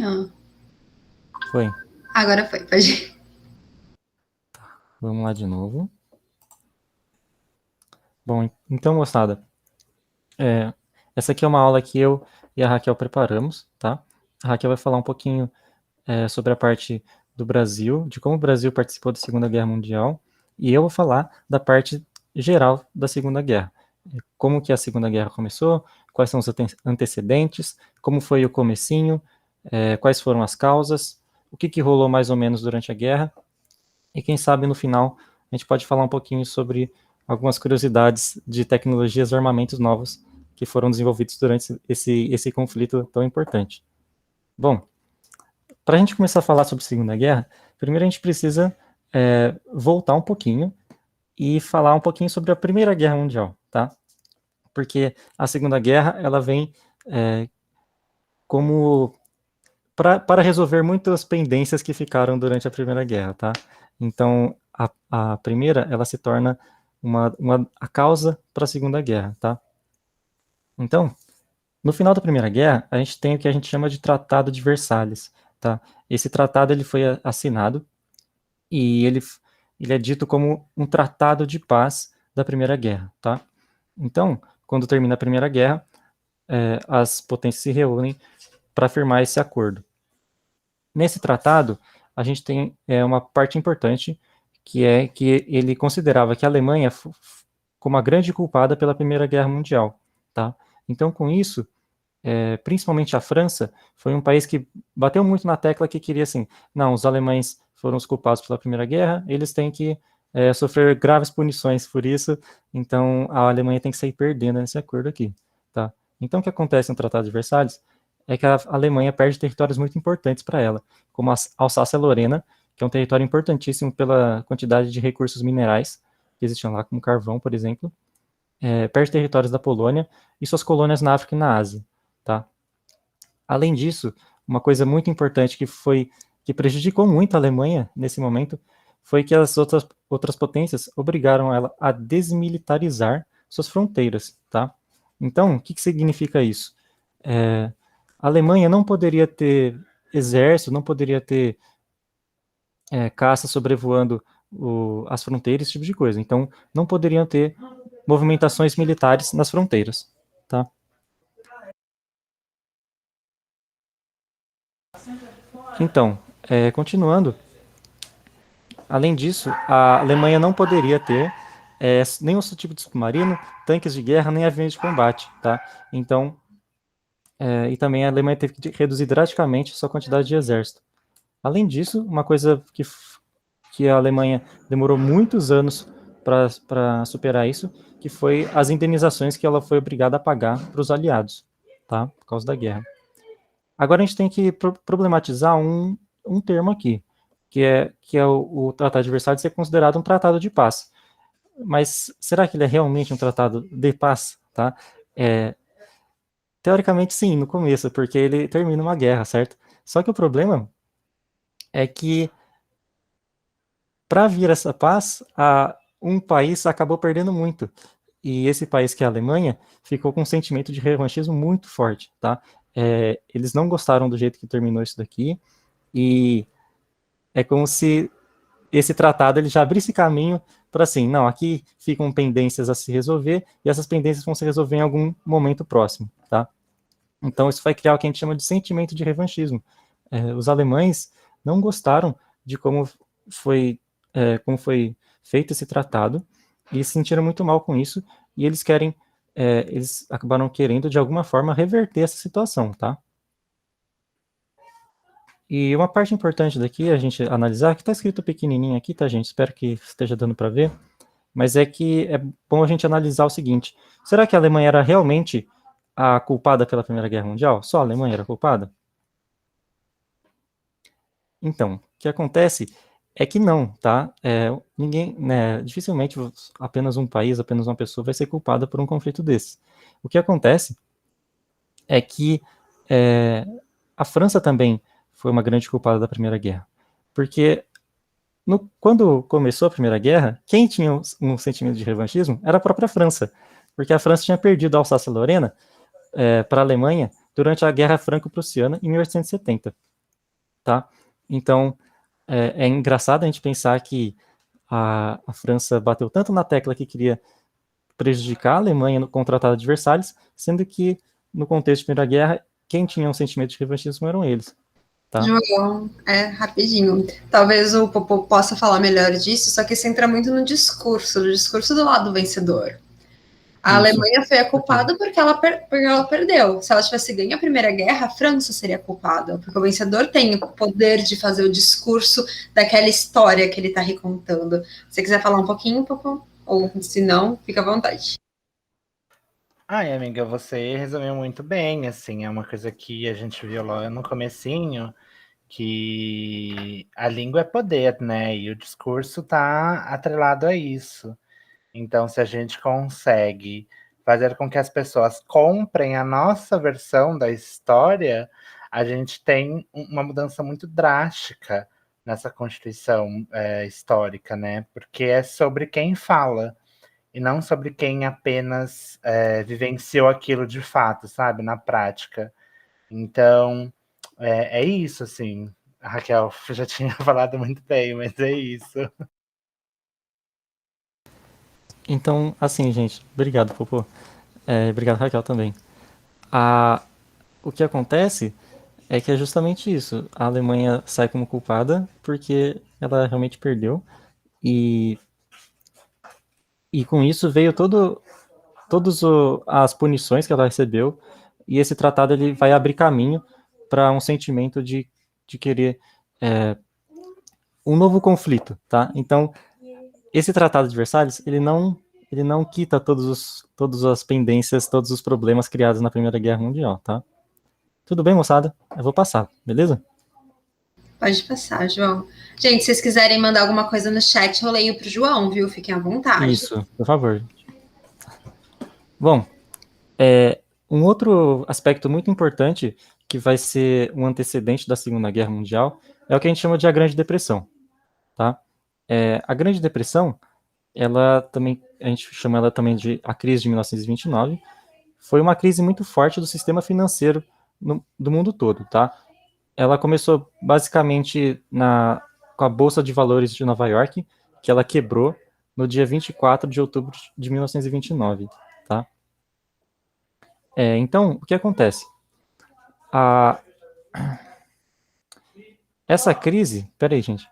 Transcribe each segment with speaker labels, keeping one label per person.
Speaker 1: Não.
Speaker 2: Foi.
Speaker 1: Agora foi, pode ir.
Speaker 2: Vamos lá de novo. Bom, então, moçada, essa aqui é uma aula que eu e a Raquel preparamos, tá? A Raquel vai falar um pouquinho sobre a parte do Brasil, de como o Brasil participou da Segunda Guerra Mundial, e eu vou falar da parte geral da Segunda Guerra. Como que a Segunda Guerra começou, quais são os antecedentes, como foi o comecinho, quais foram as causas, o que rolou mais ou menos durante a guerra, e quem sabe no final a gente pode falar um pouquinho sobre algumas curiosidades de tecnologias e armamentos novos que foram desenvolvidos durante esse conflito tão importante. Bom, para a gente começar a falar sobre a Segunda Guerra, primeiro a gente precisa voltar um pouquinho e falar um pouquinho sobre a Primeira Guerra Mundial, tá? Porque a Segunda Guerra ela vem como para resolver muitas pendências que ficaram durante a Primeira Guerra, tá? Então, a primeira, ela se torna a causa para a Segunda Guerra, tá? Então, no final da Primeira Guerra, a gente tem o que a gente chama de Tratado de Versalhes, tá? Esse tratado ele foi assinado e ele é dito como um tratado de paz da Primeira Guerra, tá? Então, quando termina a Primeira Guerra, as potências se reúnem para firmar esse acordo. Nesse tratado, a gente tem uma parte importante, que é que ele considerava que a Alemanha como a grande culpada pela Primeira Guerra Mundial, tá? Então, com isso, principalmente a França, foi um país que bateu muito na tecla que queria assim, não, os alemães foram os culpados pela Primeira Guerra, eles têm que sofrer graves punições por isso, então a Alemanha tem que sair perdendo nesse acordo aqui, tá? Então o que acontece no Tratado de Versalhes é que a Alemanha perde territórios muito importantes para ela, como a Alsácia-Lorena, que é um território importantíssimo pela quantidade de recursos minerais que existiam lá, como carvão, por exemplo, perde territórios da Polônia e suas colônias na África e na Ásia, tá? Além disso, uma coisa muito importante que prejudicou muito a Alemanha nesse momento foi que as outras potências obrigaram ela a desmilitarizar suas fronteiras, tá? Então, o que significa isso? A Alemanha não poderia ter exército, não poderia ter caça sobrevoando as fronteiras, esse tipo de coisa. Então, não poderiam ter movimentações militares nas fronteiras, tá? Então, continuando, além disso, a Alemanha não poderia ter nenhum tipo de submarino, tanques de guerra, nem aviões de combate, tá? Então, e também a Alemanha teve que reduzir drasticamente sua quantidade de exército. Além disso, uma coisa que a Alemanha demorou muitos anos para superar isso, que foi as indenizações que ela foi obrigada a pagar para os aliados, tá? Por causa da guerra. Agora a gente tem que problematizar um termo aqui, que é o Tratado de Versalhes ser considerado um tratado de paz. Mas será que ele é realmente um tratado de paz? Tá? Teoricamente sim, no começo, porque ele termina uma guerra, certo? Só que o problema é que para vir essa paz, um país acabou perdendo muito. E esse país, que é a Alemanha, ficou com um sentimento de revanchismo muito forte, tá? Eles não gostaram do jeito que terminou isso daqui, e é como se esse tratado ele já abrisse caminho para assim, não, aqui ficam pendências a se resolver, e essas pendências vão se resolver em algum momento próximo, tá? Então isso vai criar o que a gente chama de sentimento de revanchismo. Os alemães não gostaram de como foi feito esse tratado, e se sentiram muito mal com isso, e eles acabaram querendo, de alguma forma, reverter essa situação, tá? E uma parte importante daqui a gente analisar, que está escrito pequenininho aqui, tá, gente? Espero que esteja dando para ver, mas é que é bom a gente analisar o seguinte: será que a Alemanha era realmente a culpada pela Primeira Guerra Mundial? Só a Alemanha era culpada? Então, o que acontece é que não, tá? Ninguém, né, dificilmente apenas um país, apenas uma pessoa vai ser culpada por um conflito desse. O que acontece é que a França também foi uma grande culpada da Primeira Guerra, porque quando começou a Primeira Guerra, quem tinha um sentimento de revanchismo era a própria França, porque a França tinha perdido a Alsácia-Lorena para a Alemanha durante a Guerra Franco-Prussiana em 1870. tá? Então, é engraçado a gente pensar que a França bateu tanto na tecla que queria prejudicar a Alemanha com o Tratado de Versalhes, sendo que, no contexto de Primeira Guerra, quem tinha um sentimento de revanchismo eram eles, tá?
Speaker 1: João, rapidinho. Talvez o Popô possa falar melhor disso, só que isso entra muito no discurso do lado vencedor. A
Speaker 2: Isso,
Speaker 1: Alemanha foi a
Speaker 2: com certeza.
Speaker 1: culpada porque ela perdeu. Se ela tivesse ganho a Primeira Guerra, a França seria a culpada, porque o vencedor tem o poder de fazer o discurso daquela história que ele está recontando. Se você quiser falar um pouquinho, Popô, ou se não, fica à vontade.
Speaker 3: Ai, amiga, você resumiu muito bem, assim, é uma coisa que a gente viu lá no comecinho, que a língua é poder, né? E o discurso tá atrelado a isso. Então, se a gente consegue fazer com que as pessoas comprem a nossa versão da história, a gente tem uma mudança muito drástica nessa constituição histórica, né? Porque é sobre quem fala e não sobre quem apenas vivenciou aquilo de fato, sabe? Na prática. Então, é isso, assim. A Raquel já tinha falado muito bem, mas é isso.
Speaker 2: Então, assim, gente, obrigado, Popô. Obrigado, Raquel, também. O que acontece é que é justamente isso. A Alemanha sai como culpada porque ela realmente perdeu. E, e com isso veio todas as punições que ela recebeu. E esse tratado ele vai abrir caminho para um sentimento de querer um novo conflito, tá? Então, esse tratado de Versalhes, ele não quita todas as pendências, todos os problemas criados na Primeira Guerra Mundial, tá? Tudo bem, moçada? Eu vou passar, beleza?
Speaker 1: Pode passar, João. Gente, se vocês quiserem mandar alguma coisa no chat, eu leio para o João, viu? Fiquem à vontade.
Speaker 2: Isso, por favor. Bom, um outro aspecto muito importante que vai ser um antecedente da Segunda Guerra Mundial é o que a gente chama de a Grande Depressão, tá? A Grande Depressão, ela também, a gente chama ela também de a crise de 1929, foi uma crise muito forte do sistema financeiro do mundo todo, tá? Ela começou basicamente com a Bolsa de Valores de Nova York, que ela quebrou no dia 24 de outubro de 1929, tá? Então, o que acontece? A, essa crise... Peraí, gente.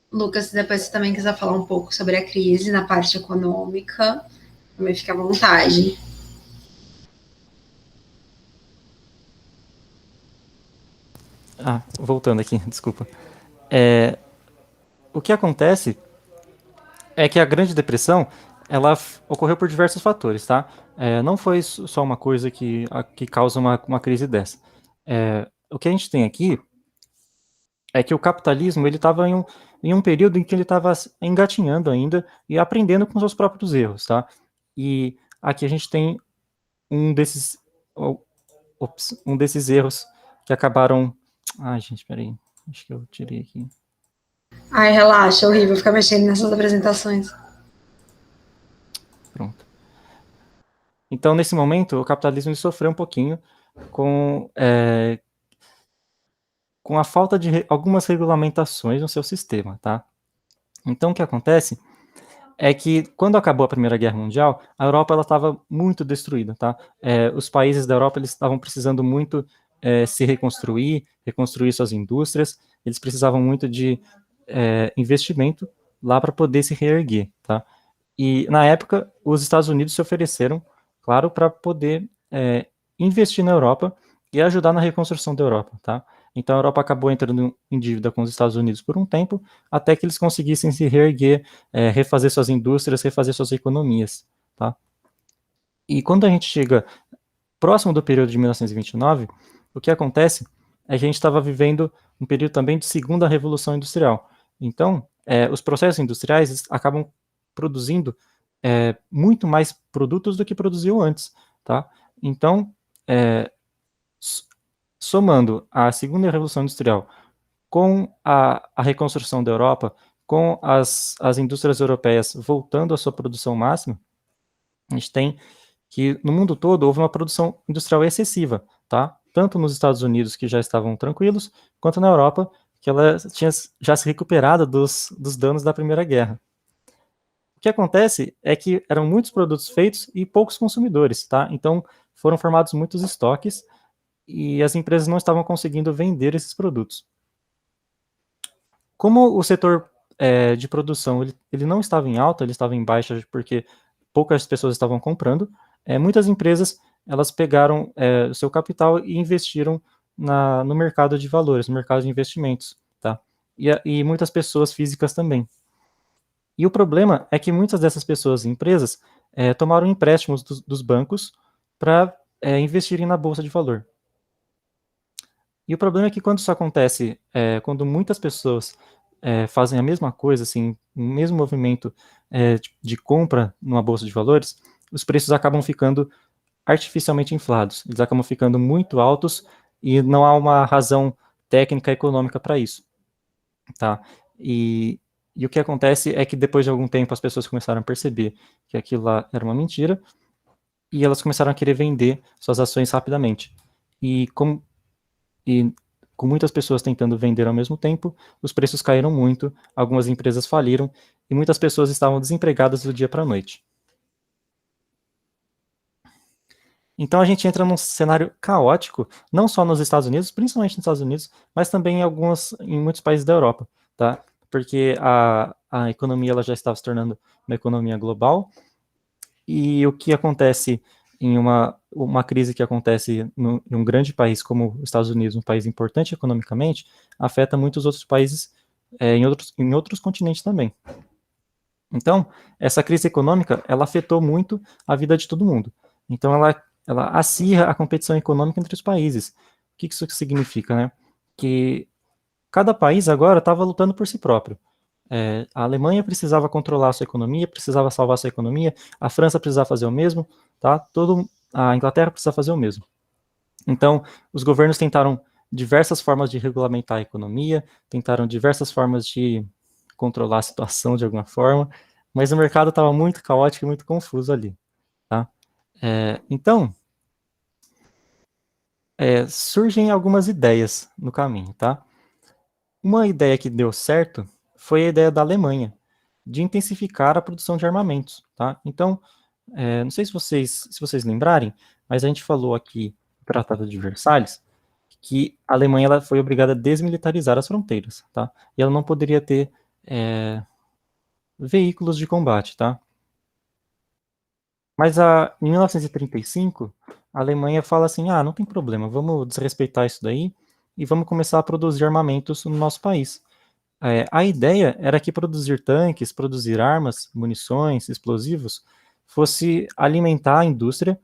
Speaker 1: Lucas, depois você também quiser falar um pouco sobre a crise na parte econômica, também fica à vontade.
Speaker 2: Voltando aqui, desculpa. O que acontece é que a Grande Depressão, ela ocorreu por diversos fatores, tá? Não foi só uma coisa que causa uma crise dessa. O que a gente tem aqui é que o capitalismo ele estava em um período em que ele estava engatinhando ainda e aprendendo com seus próprios erros, tá? E aqui a gente tem um desses, um desses erros que acabaram... Ai, gente, peraí. Acho que eu tirei aqui.
Speaker 1: Ai, relaxa, é horrível ficar mexendo nessas apresentações.
Speaker 2: Pronto. Então, nesse momento, o capitalismo sofreu um pouquinho com a falta de algumas regulamentações no seu sistema, tá? Então, o que acontece é que, quando acabou a Primeira Guerra Mundial, a Europa estava muito destruída, tá? Os países da Europa eles estavam precisando muito se reconstruir suas indústrias, eles precisavam muito de investimento lá para poder se reerguer, tá? E, na época, os Estados Unidos se ofereceram, claro, para poder investir na Europa e ajudar na reconstrução da Europa, tá? Então, a Europa acabou entrando em dívida com os Estados Unidos por um tempo, até que eles conseguissem se reerguer, refazer suas indústrias, refazer suas economias, tá? E quando a gente chega próximo do período de 1929, o que acontece é que a gente estava vivendo um período também de segunda revolução industrial. Então, os processos industriais acabam produzindo muito mais produtos do que produziam antes, tá? Então, somando a segunda revolução industrial com a reconstrução da Europa, com as indústrias europeias voltando à sua produção máxima, a gente tem que no mundo todo houve uma produção industrial excessiva, tá? Tanto nos Estados Unidos, que já estavam tranquilos, quanto na Europa, que ela tinha já se recuperado dos danos da Primeira Guerra. O que acontece é que eram muitos produtos feitos e poucos consumidores, tá? Então foram formados muitos estoques e as empresas não estavam conseguindo vender esses produtos. Como o setor de produção ele não estava em alta, ele estava em baixa porque poucas pessoas estavam comprando, muitas empresas elas pegaram o seu capital e investiram no mercado de valores, no mercado de investimentos, tá? E muitas pessoas físicas também. E o problema é que muitas dessas pessoas e empresas tomaram empréstimos dos bancos para investirem na bolsa de valor. E o problema é que quando isso acontece, quando muitas pessoas fazem a mesma coisa, assim, o mesmo movimento de compra numa bolsa de valores, os preços acabam ficando artificialmente inflados. Eles acabam ficando muito altos e não há uma razão técnica econômica para isso, tá? E o que acontece é que depois de algum tempo as pessoas começaram a perceber que aquilo lá era uma mentira e elas começaram a querer vender suas ações rapidamente. E com muitas pessoas tentando vender ao mesmo tempo, os preços caíram muito, algumas empresas faliram e muitas pessoas estavam desempregadas do dia para a noite. Então a gente entra num cenário caótico, não só nos Estados Unidos, principalmente nos Estados Unidos, mas também em muitos países da Europa, tá? Porque a economia ela já estava se tornando uma economia global, e o que acontece em uma crise que acontece em um grande país como os Estados Unidos, um país importante economicamente, afeta muitos outros países em outros continentes também. Então, essa crise econômica, ela afetou muito a vida de todo mundo. Então, ela acirra a competição econômica entre os países. O que isso significa, né? Que cada país agora estava lutando por si próprio. A Alemanha precisava controlar a sua economia, precisava salvar a sua economia, a França precisava fazer o mesmo, tá? A Inglaterra precisava fazer o mesmo. Então, os governos tentaram diversas formas de regulamentar a economia, tentaram diversas formas de controlar a situação de alguma forma, mas o mercado estava muito caótico e muito confuso ali, tá? Então, surgem algumas ideias no caminho, tá? Uma ideia que deu certo foi a ideia da Alemanha, de intensificar a produção de armamentos, tá? Então, não sei se vocês lembrarem, mas a gente falou aqui no Tratado de Versalhes que a Alemanha ela foi obrigada a desmilitarizar as fronteiras, tá? E ela não poderia ter veículos de combate, tá? Mas em 1935, a Alemanha fala assim, não tem problema, vamos desrespeitar isso daí e vamos começar a produzir armamentos no nosso país. A ideia era que produzir tanques, produzir armas, munições, explosivos, fosse alimentar a indústria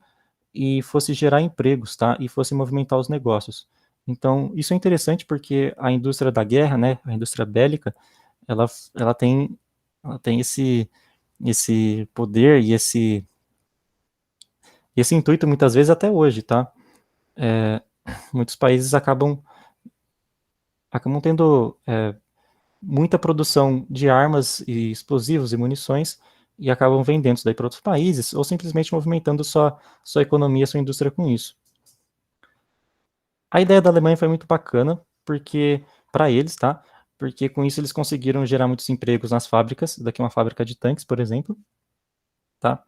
Speaker 2: e fosse gerar empregos, tá? E fosse movimentar os negócios. Então, isso é interessante porque a indústria da guerra, né, a indústria bélica, ela tem esse poder e esse intuito muitas vezes até hoje, tá? Muitos países acabam tendo muita produção de armas e explosivos e munições e acabam vendendo isso daí para outros países ou simplesmente movimentando sua economia, sua indústria com isso. A ideia da Alemanha foi muito bacana porque para eles, tá? Porque com isso eles conseguiram gerar muitos empregos nas fábricas, daqui uma fábrica de tanques, por exemplo, tá?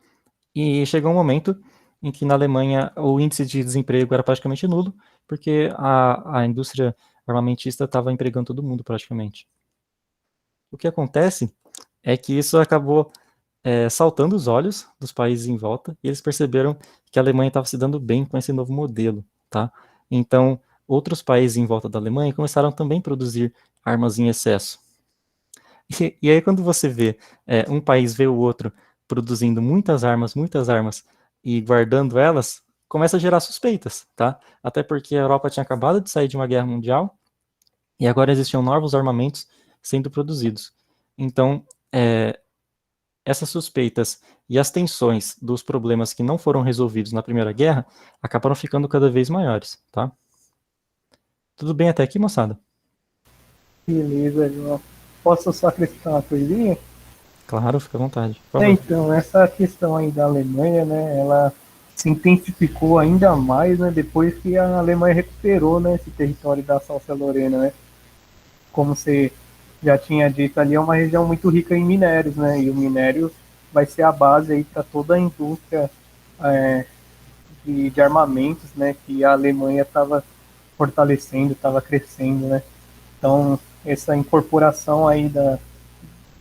Speaker 2: E chegou um momento em que na Alemanha o índice de desemprego era praticamente nulo, porque a indústria armamentista estava empregando todo mundo praticamente. O que acontece é que isso acabou saltando os olhos dos países em volta e eles perceberam que a Alemanha estava se dando bem com esse novo modelo, tá? Então, outros países em volta da Alemanha começaram também a produzir armas em excesso. E aí quando você vê um país vê o outro produzindo muitas armas e guardando elas, começa a gerar suspeitas, tá? Até porque a Europa tinha acabado de sair de uma guerra mundial e agora existiam novos armamentos sendo produzidos. Então, essas suspeitas e as tensões dos problemas que não foram resolvidos na Primeira Guerra acabaram ficando cada vez maiores, tá? Tudo bem até aqui, moçada?
Speaker 4: Beleza, João. Posso só acrescentar uma coisinha?
Speaker 2: Claro, fica à vontade. Por favor.
Speaker 4: Então, essa questão aí da Alemanha, né, ela se intensificou ainda mais, né, depois que a Alemanha recuperou, né, esse território da Alsácia-Lorena, né? Como você já tinha dito, ali é uma região muito rica em minérios, né? E o minério vai ser a base aí para toda a indústria é, de armamentos, né? Que a Alemanha estava fortalecendo, estava crescendo, né? Então, essa incorporação aí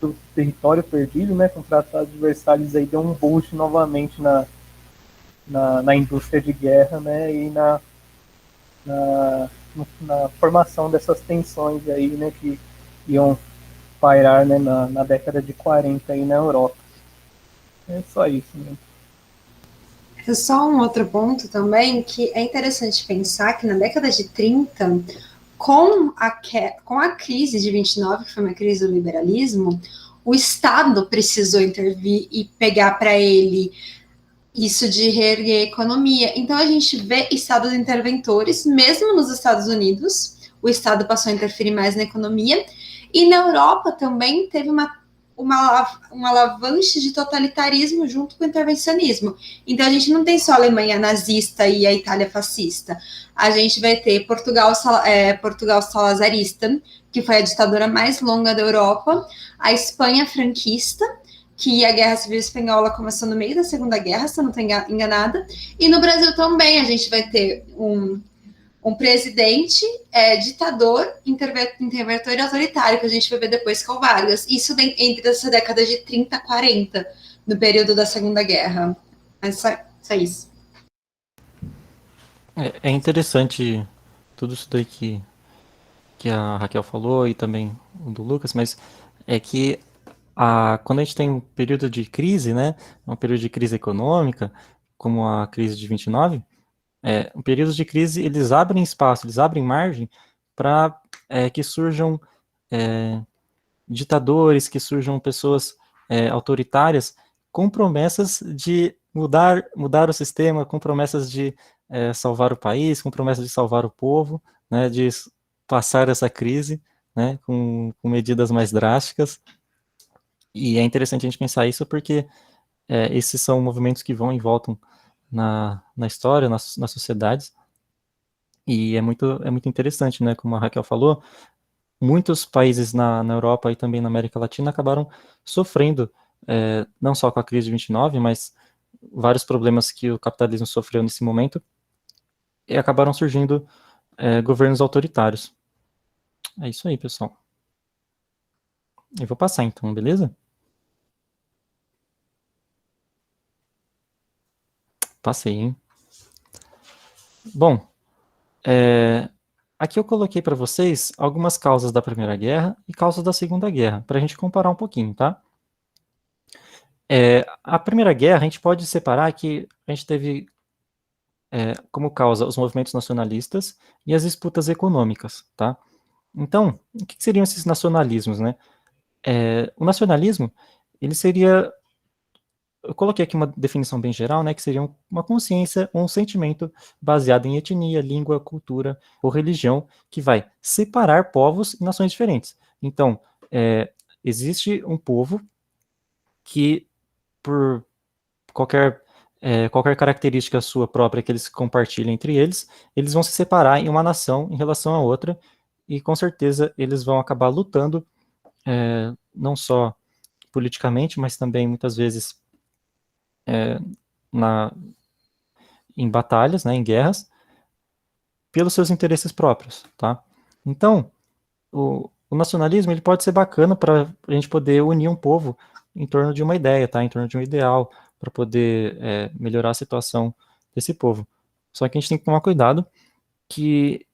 Speaker 4: do território perdido, né? Com o Tratado de Versalhes aí deu um boost novamente na indústria de guerra, né? E na, na formação dessas tensões aí, né? Que iam pairar, né, na década de 40 aí na Europa. É só isso, né?
Speaker 1: É só um outro ponto também que é interessante pensar que na década de 30, com a crise de 29, que foi uma crise do liberalismo, o Estado precisou intervir e pegar para ele isso de reerguer a economia. Então a gente vê estados interventores, mesmo nos Estados Unidos, o Estado passou a interferir mais na economia, e na Europa também teve uma alavanche de totalitarismo junto com o intervencionismo. Então a gente não tem só a Alemanha nazista e a Itália fascista. A gente vai ter Portugal salazarista, que foi a ditadura mais longa da Europa, a Espanha franquista, que a Guerra Civil Espanhola começou no meio da Segunda Guerra, se eu não estou enganada, e no Brasil também a gente vai ter um presidente ditador, interventor e autoritário, que a gente vai ver depois que é o Vargas. Isso entre essa década de 30 a 40, no período da Segunda Guerra. É só isso.
Speaker 2: É interessante tudo isso daí que a Raquel falou e também o do Lucas, mas é que quando a gente tem um período de crise, né, um período de crise econômica, como a crise de 29, períodos de crise, eles abrem espaço, eles abrem margem para que surjam ditadores, que surjam pessoas autoritárias com promessas de mudar o sistema, com promessas de salvar o país, com promessas de salvar o povo, né, de passar essa crise, né, com medidas mais drásticas. E é interessante a gente pensar isso porque esses são movimentos que vão e voltam na história, nas sociedades, e é muito interessante, né, como a Raquel falou, muitos países na Europa e também na América Latina acabaram sofrendo, não só com a crise de 29, mas vários problemas que o capitalismo sofreu nesse momento, e acabaram surgindo governos autoritários. É isso aí, pessoal. Eu vou passar então, beleza? Passei, hein? Bom, aqui eu coloquei para vocês algumas causas da Primeira Guerra e causas da Segunda Guerra, para a gente comparar um pouquinho, tá? A Primeira Guerra, a gente pode separar que a gente teve como causa os movimentos nacionalistas e as disputas econômicas, tá? Então, o que seriam esses nacionalismos, né? O nacionalismo, ele seria, eu coloquei aqui uma definição bem geral, né, que seria uma consciência ou um sentimento baseado em etnia, língua, cultura ou religião, que vai separar povos e nações diferentes. Então, existe um povo que, por qualquer característica sua própria que eles compartilhem entre eles, eles vão se separar em uma nação em relação à outra, e com certeza eles vão acabar lutando, não só politicamente, mas também muitas vezes em batalhas, né, em guerras, pelos seus interesses próprios, tá? Então, o nacionalismo ele pode ser bacana para a gente poder unir um povo em torno de uma ideia, tá? Em torno de um ideal, para poder melhorar a situação desse povo. Só que a gente tem que tomar cuidado que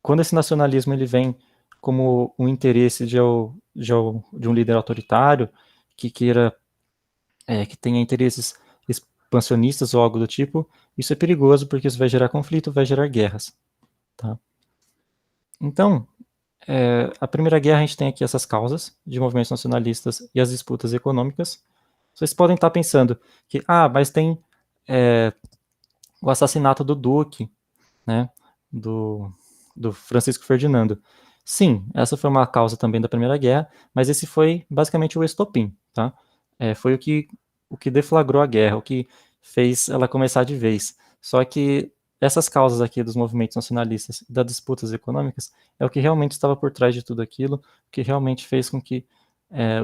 Speaker 2: quando esse nacionalismo ele vem como um interesse de um líder autoritário que queira que tenha interesses expansionistas ou algo do tipo, isso é perigoso porque isso vai gerar conflito, vai gerar guerras, tá? Então, a Primeira Guerra a gente tem aqui essas causas de movimentos nacionalistas e as disputas econômicas. Vocês podem estar pensando que, mas tem o assassinato do Duque, né, do Francisco Ferdinando. Sim, essa foi uma causa também da Primeira Guerra, mas esse foi basicamente o estopim, tá? Foi o que deflagrou a guerra, o que fez ela começar de vez. Só que essas causas aqui dos movimentos nacionalistas, das disputas econômicas, é o que realmente estava por trás de tudo aquilo, o que realmente fez com que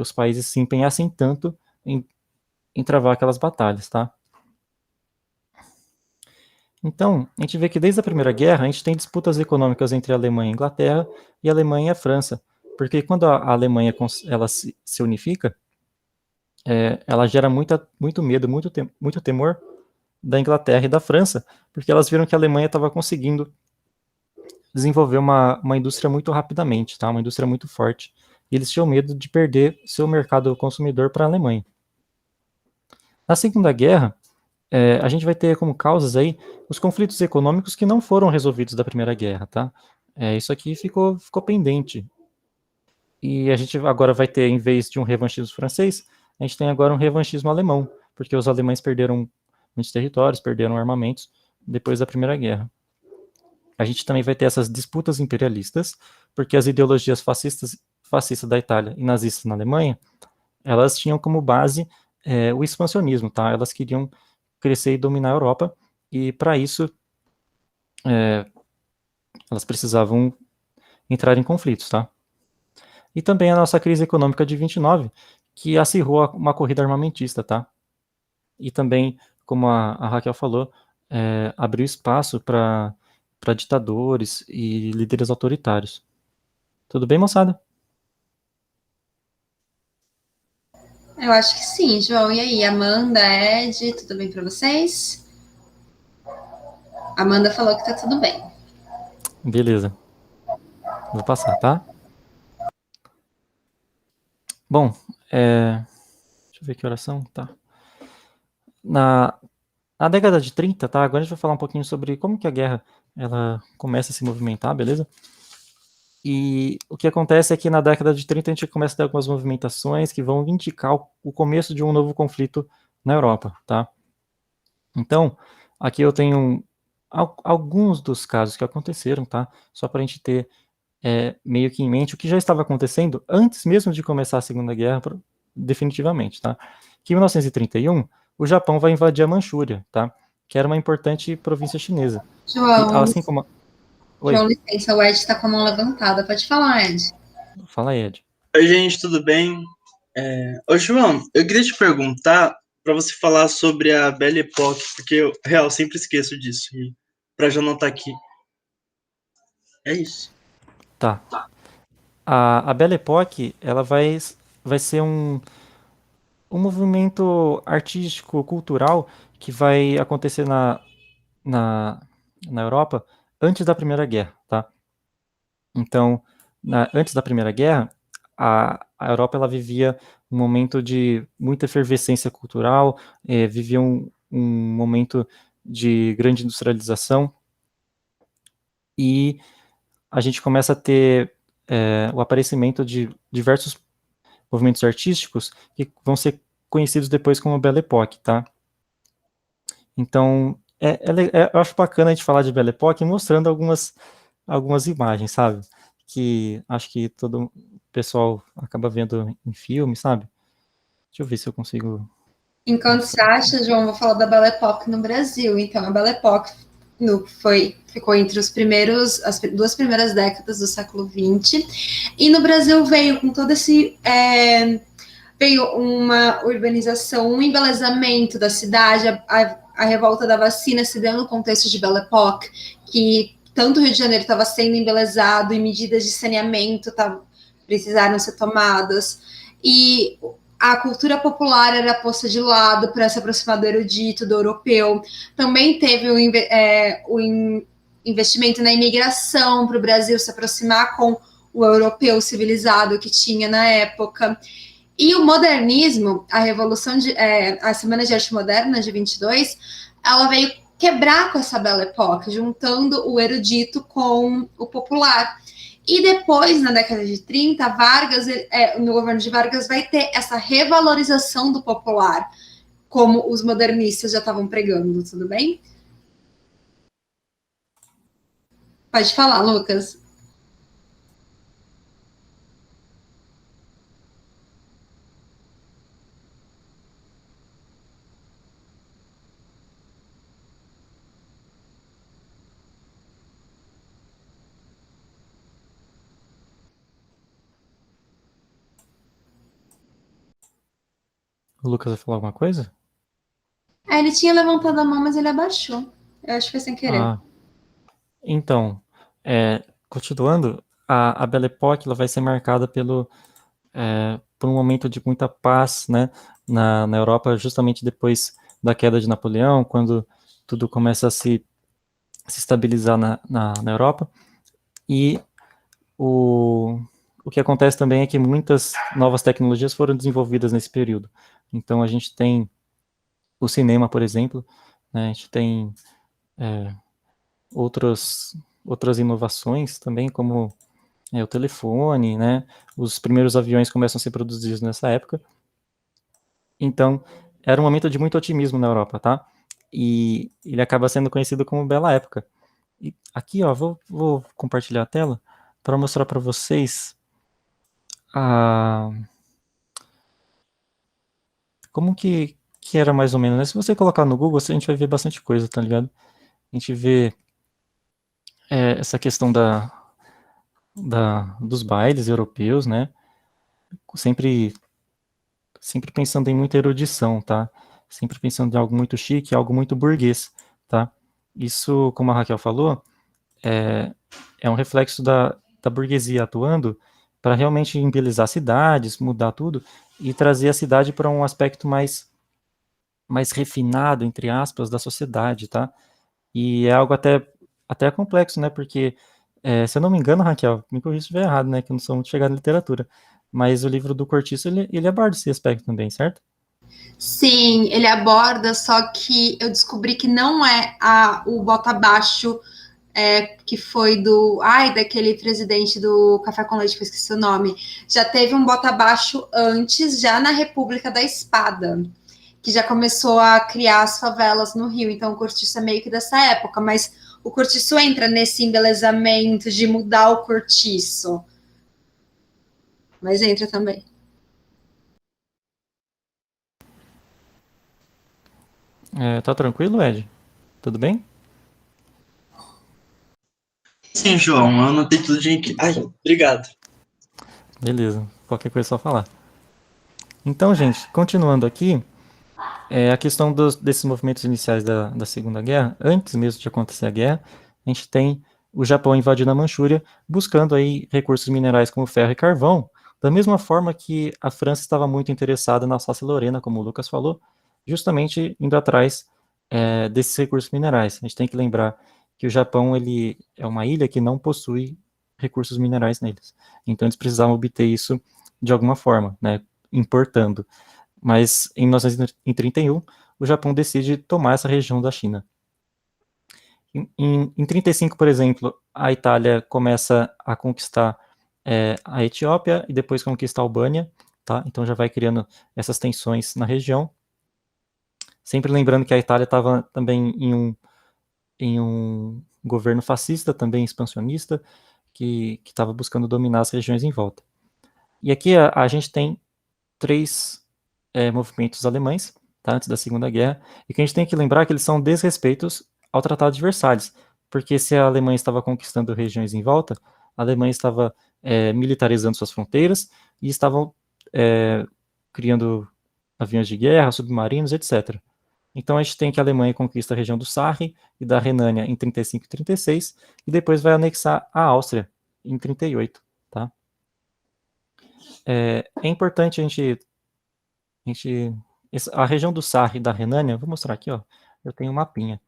Speaker 2: os países se empenhassem tanto em travar aquelas batalhas, tá? Então, a gente vê que desde a Primeira Guerra, a gente tem disputas econômicas entre a Alemanha e a Inglaterra e a Alemanha e a França, porque quando a Alemanha ela se unifica, ela gera muito medo, muito temor da Inglaterra e da França, porque elas viram que a Alemanha estava conseguindo desenvolver uma indústria muito rapidamente, tá? Uma indústria muito forte. E eles tinham medo de perder seu mercado consumidor para a Alemanha. Na Segunda Guerra, a gente vai ter como causas aí os conflitos econômicos que não foram resolvidos da Primeira Guerra, tá? Isso aqui ficou pendente. E a gente agora vai ter, em vez de um revanchismo francês, a gente tem agora um revanchismo alemão, porque os alemães perderam muitos territórios, perderam armamentos depois da Primeira Guerra. A gente também vai ter essas disputas imperialistas, porque as ideologias fascistas da Itália e nazistas na Alemanha, elas tinham como base o expansionismo, tá? Elas queriam crescer e dominar a Europa, e para isso elas precisavam entrar em conflitos, tá? E também a nossa crise econômica de 29, que acirrou uma corrida armamentista, tá? E também, como a Raquel falou, abriu espaço para ditadores e líderes autoritários. Tudo bem, moçada?
Speaker 1: Eu acho que sim, João. E aí, Amanda, Ed, tudo bem para vocês? Amanda falou que tá tudo bem.
Speaker 2: Beleza. Vou passar, tá? Bom, deixa eu ver que oração, tá? Na década de 30, tá? Agora a gente vai falar um pouquinho sobre como que a guerra ela começa a se movimentar, beleza? E o que acontece é que na década de 30 a gente começa a ter algumas movimentações que vão indicar o começo de um novo conflito na Europa, tá? Então, aqui eu tenho alguns dos casos que aconteceram, tá? Só para a gente ter meio que em mente o que já estava acontecendo antes mesmo de começar a Segunda Guerra, definitivamente, tá? Que em 1931, o Japão vai invadir a Manchúria, tá? Que era uma importante província chinesa.
Speaker 1: João,
Speaker 2: E, assim como... Oi,
Speaker 1: João, licença, o Ed está com a mão levantada. Pode falar, Ed.
Speaker 2: fala aí, Ed.
Speaker 5: Oi, gente, tudo bem? Ô, João, eu queria te perguntar para você falar sobre a Belle Époque, porque eu, real, sempre esqueço disso, e para já anotar aqui. É isso.
Speaker 2: Tá. A Belle Époque, ela vai ser um movimento artístico, cultural, que vai acontecer na, na Europa antes da Primeira Guerra, tá? Então, antes da Primeira Guerra, a Europa ela vivia um momento de muita efervescência cultural, vivia um momento de grande industrialização, e a gente começa a ter o aparecimento de diversos movimentos artísticos que vão ser conhecidos depois como Belle Époque, tá? Então, eu acho bacana a gente falar de Belle Époque mostrando algumas imagens, sabe? Que acho que todo pessoal acaba vendo em filme, sabe? Deixa eu ver se eu consigo...
Speaker 1: Enquanto você acha, João, vou falar da Belle Époque no Brasil. Então, a Belle Époque ficou entre as duas primeiras décadas do século XX, e no Brasil veio com todo esse... veio uma urbanização, um embelezamento da cidade, a revolta da vacina se deu no contexto de Belle Époque, que tanto o Rio de Janeiro estava sendo embelezado e medidas de saneamento precisaram ser tomadas, e a cultura popular era posta de lado para se aproximar do erudito, do europeu. Também teve o investimento na imigração para o Brasil se aproximar com o europeu civilizado que tinha na época. E o modernismo, a Semana de Arte Moderna de 22, ela veio quebrar com essa Belle Époque, juntando o erudito com o popular. E depois, na década de 30, no governo de Vargas, vai ter essa revalorização do popular, como os modernistas já estavam pregando, tudo bem? Pode falar, Lucas.
Speaker 2: O Lucas vai falar alguma coisa?
Speaker 1: Ele tinha levantado a mão, mas ele abaixou. Eu acho que foi sem querer.
Speaker 2: Ah, então, continuando, a Belle Époque ela vai ser marcada por um momento de muita paz, né, na Europa, justamente depois da queda de Napoleão, quando tudo começa a se estabilizar na Europa. E o que acontece também é que muitas novas tecnologias foram desenvolvidas nesse período. Então, a gente tem o cinema, por exemplo, né, a gente tem outras inovações também, como o telefone, né? Os primeiros aviões começam a ser produzidos nessa época. Então, era um momento de muito otimismo na Europa, tá? E ele acaba sendo conhecido como Bela Época. E aqui, ó, vou compartilhar a tela para mostrar para vocês como que era mais ou menos, né? Se você colocar no Google, a gente vai ver bastante coisa, tá ligado? A gente vê essa questão dos bailes europeus, né? Sempre pensando em muita erudição, tá? Sempre pensando em algo muito chique, algo muito burguês, tá? Isso, como a Raquel falou, é um reflexo da burguesia atuando para realmente embelezar cidades, mudar tudo e trazer a cidade para um aspecto mais refinado, entre aspas, da sociedade, tá? E é algo até complexo, né? Porque, se eu não me engano, Raquel, me corrija se estiver errado, né? Que eu não sou muito chegado em literatura. Mas o livro do Cortiço, ele aborda esse aspecto também, certo?
Speaker 1: Sim, ele aborda, só que eu descobri que não é o bota abaixo que foi daquele presidente do Café com Leite, que eu esqueci o nome. Já teve um bota abaixo antes, já na República da Espada, que já começou a criar as favelas no Rio. Então o Cortiço é meio que dessa época, mas o Cortiço entra nesse embelezamento de mudar o cortiço. Mas entra também.
Speaker 2: Tá tranquilo, Ed? Tudo bem?
Speaker 5: Sim, João, eu anotei tudo de aqui. Ai, obrigado.
Speaker 2: Beleza, qualquer coisa é só falar. Então, gente, continuando aqui, a questão desses movimentos iniciais da Segunda Guerra, antes mesmo de acontecer a guerra, a gente tem o Japão invadindo a Manchúria, buscando aí recursos minerais como ferro e carvão, da mesma forma que a França estava muito interessada na Alsácia-Lorena, como o Lucas falou, justamente indo atrás desses recursos minerais. A gente tem que lembrar que o Japão ele é uma ilha que não possui recursos minerais neles. Então eles precisavam obter isso de alguma forma, né, importando. Mas em 1931, o Japão decide tomar essa região da China. Em 35, por exemplo, a Itália começa a conquistar a Etiópia e depois conquista a Albânia, tá? Então já vai criando essas tensões na região. Sempre lembrando que a Itália estava também em um governo fascista, também expansionista, que estava buscando dominar as regiões em volta. E aqui a gente tem 3 movimentos alemães, tá, antes da Segunda Guerra, e que a gente tem que lembrar que eles são desrespeitos ao Tratado de Versalhes, porque se a Alemanha estava conquistando regiões em volta, a Alemanha estava militarizando suas fronteiras e estavam criando aviões de guerra, submarinos, etc. Então a gente tem que a Alemanha conquista a região do Sarre e da Renânia em 35 e 36, e depois vai anexar a Áustria em 38, tá? É importante a região do Sarre e da Renânia, vou mostrar aqui, ó, eu tenho um mapinha.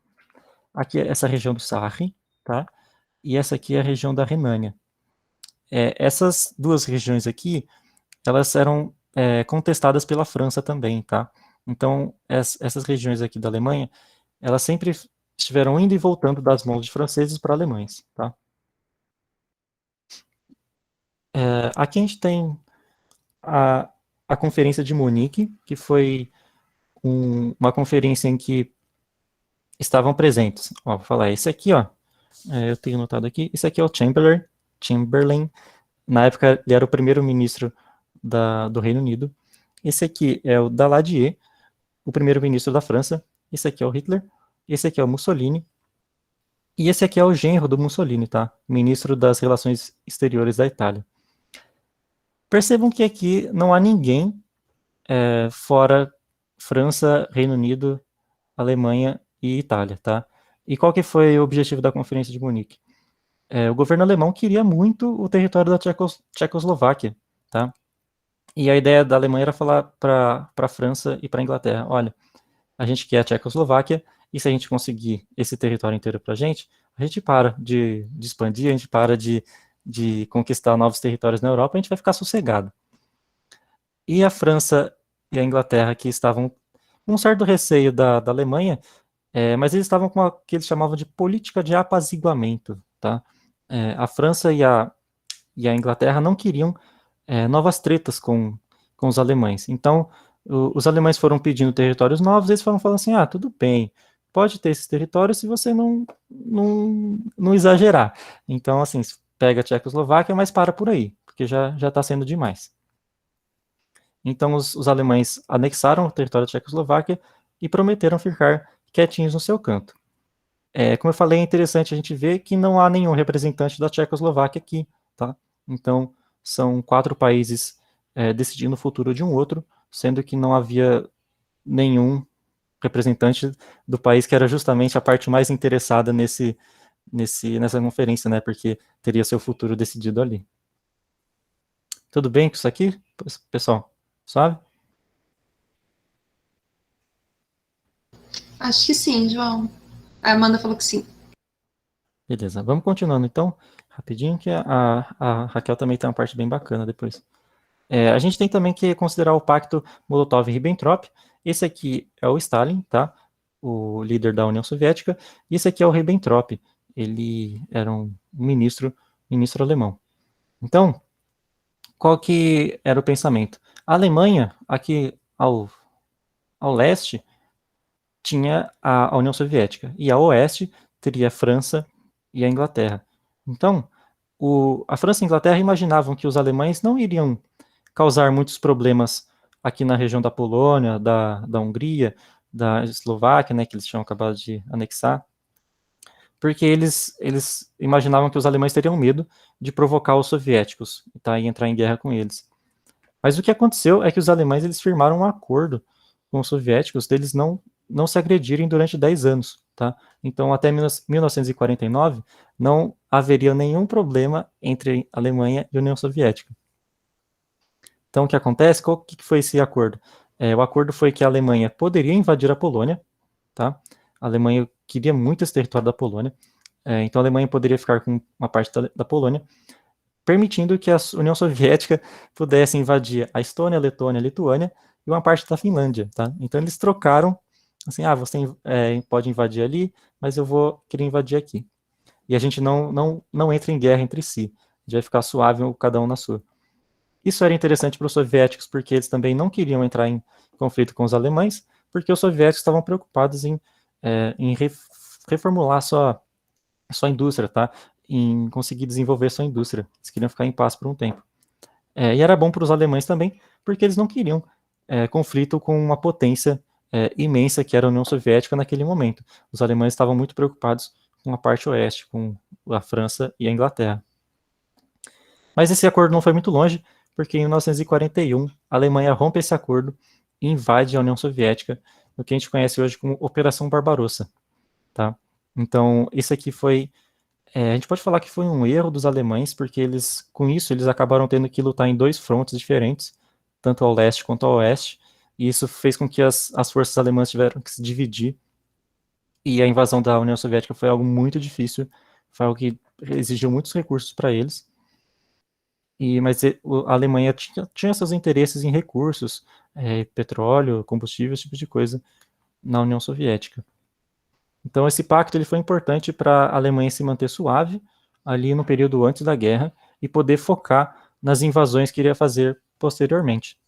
Speaker 2: Aqui é essa região do Sarre, tá? E essa aqui é a região da Renânia. Essas duas regiões aqui, elas eram contestadas pela França também, tá? Então, essas regiões aqui da Alemanha, elas sempre estiveram indo e voltando das mãos de franceses para alemães, tá? Aqui a gente tem a Conferência de Munique, que foi uma conferência em que estavam presentes. Ó, vou falar, esse aqui, ó, eu tenho notado aqui, esse aqui é o Chamberlain. Na época, ele era o primeiro-ministro do Reino Unido. Esse aqui é o Daladier, o primeiro-ministro da França. Esse aqui é o Hitler. Esse aqui é o Mussolini. E esse aqui é o genro do Mussolini, tá? Ministro das Relações Exteriores da Itália. Percebam que aqui não há ninguém fora França, Reino Unido, Alemanha e Itália, tá? E qual que foi o objetivo da Conferência de Munique? O governo alemão queria muito o território da Tchecoslováquia, tá? E a ideia da Alemanha era falar para a França e para a Inglaterra, olha, a gente quer a Tchecoslováquia, e se a gente conseguir esse território inteiro para a gente para de expandir, a gente para de conquistar novos territórios na Europa, a gente vai ficar sossegado. E a França e a Inglaterra, que estavam com um certo receio da Alemanha, mas eles estavam com o que eles chamavam de política de apaziguamento, tá? A França e a Inglaterra não queriam novas tretas com os alemães. Então, os alemães foram pedindo territórios novos, eles foram falando assim, tudo bem, pode ter esses territórios se você não exagerar. Então, assim, pega a Tchecoslováquia, mas para por aí, porque já está sendo demais. Então, os alemães anexaram o território da Tchecoslováquia e prometeram ficar quietinhos no seu canto. Como eu falei, é interessante a gente ver que não há nenhum representante da Tchecoslováquia aqui, tá? Então, são 4 países decidindo o futuro de um outro, sendo que não havia nenhum representante do país que era justamente a parte mais interessada nessa conferência, né? Porque teria seu futuro decidido ali. Tudo bem com isso aqui, pessoal? Sabe?
Speaker 1: Acho que sim, João. A Amanda falou que sim.
Speaker 2: Beleza, vamos continuando então, rapidinho, que a Raquel também tem uma parte bem bacana depois. A gente tem também que considerar o pacto Molotov-Ribbentrop. Esse aqui é o Stalin, tá? O líder da União Soviética. E esse aqui é o Ribbentrop. Ele era um ministro alemão. Então, qual que era o pensamento? A Alemanha, aqui ao leste, tinha a União Soviética. E a oeste teria a França e a Inglaterra. Então, a França e a Inglaterra imaginavam que os alemães não iriam causar muitos problemas aqui na região da Polônia, da Hungria, da Eslováquia, né, que eles tinham acabado de anexar, porque eles imaginavam que os alemães teriam medo de provocar os soviéticos, tá, e entrar em guerra com eles. Mas o que aconteceu é que os alemães eles firmaram um acordo com os soviéticos deles não se agredirem durante 10 anos, tá? Então, até 1949, não haveria nenhum problema entre a Alemanha e a União Soviética. Então, o que acontece? Qual que foi esse acordo? O acordo foi que a Alemanha poderia invadir a Polônia, tá? A Alemanha queria muito esse território da Polônia, então a Alemanha poderia ficar com uma parte da Polônia, permitindo que a União Soviética pudesse invadir a Estônia, a Letônia, a Lituânia e uma parte da Finlândia, tá? Então eles trocaram, assim, você pode invadir ali, mas eu vou querer invadir aqui. E a gente não entra em guerra entre si, a gente vai ficar suave, cada um na sua. Isso era interessante para os soviéticos, porque eles também não queriam entrar em conflito com os alemães, porque os soviéticos estavam preocupados em reformular sua indústria, tá? Em conseguir desenvolver sua indústria. Eles queriam ficar em paz por um tempo. E era bom para os alemães também, porque eles não queriam conflito com uma potência imensa que era a União Soviética naquele momento. Os alemães estavam muito preocupados com a parte oeste, com a França e a Inglaterra. Mas esse acordo não foi muito longe, porque em 1941 a Alemanha rompe esse acordo e invade a União Soviética, o que a gente conhece hoje como Operação Barbarossa, tá? Então, isso aqui foi, a gente pode falar que foi um erro dos alemães, porque com isso, eles acabaram tendo que lutar em 2 frontes diferentes, tanto ao leste quanto ao oeste, e isso fez com que as forças alemãs tiveram que se dividir, e a invasão da União Soviética foi algo muito difícil, foi algo que exigiu muitos recursos para eles, mas a Alemanha tinha seus interesses em recursos, petróleo, combustível, esse tipo de coisa, na União Soviética. Então esse pacto ele foi importante para a Alemanha se manter suave ali no período antes da guerra e poder focar nas invasões que iria fazer posteriormente.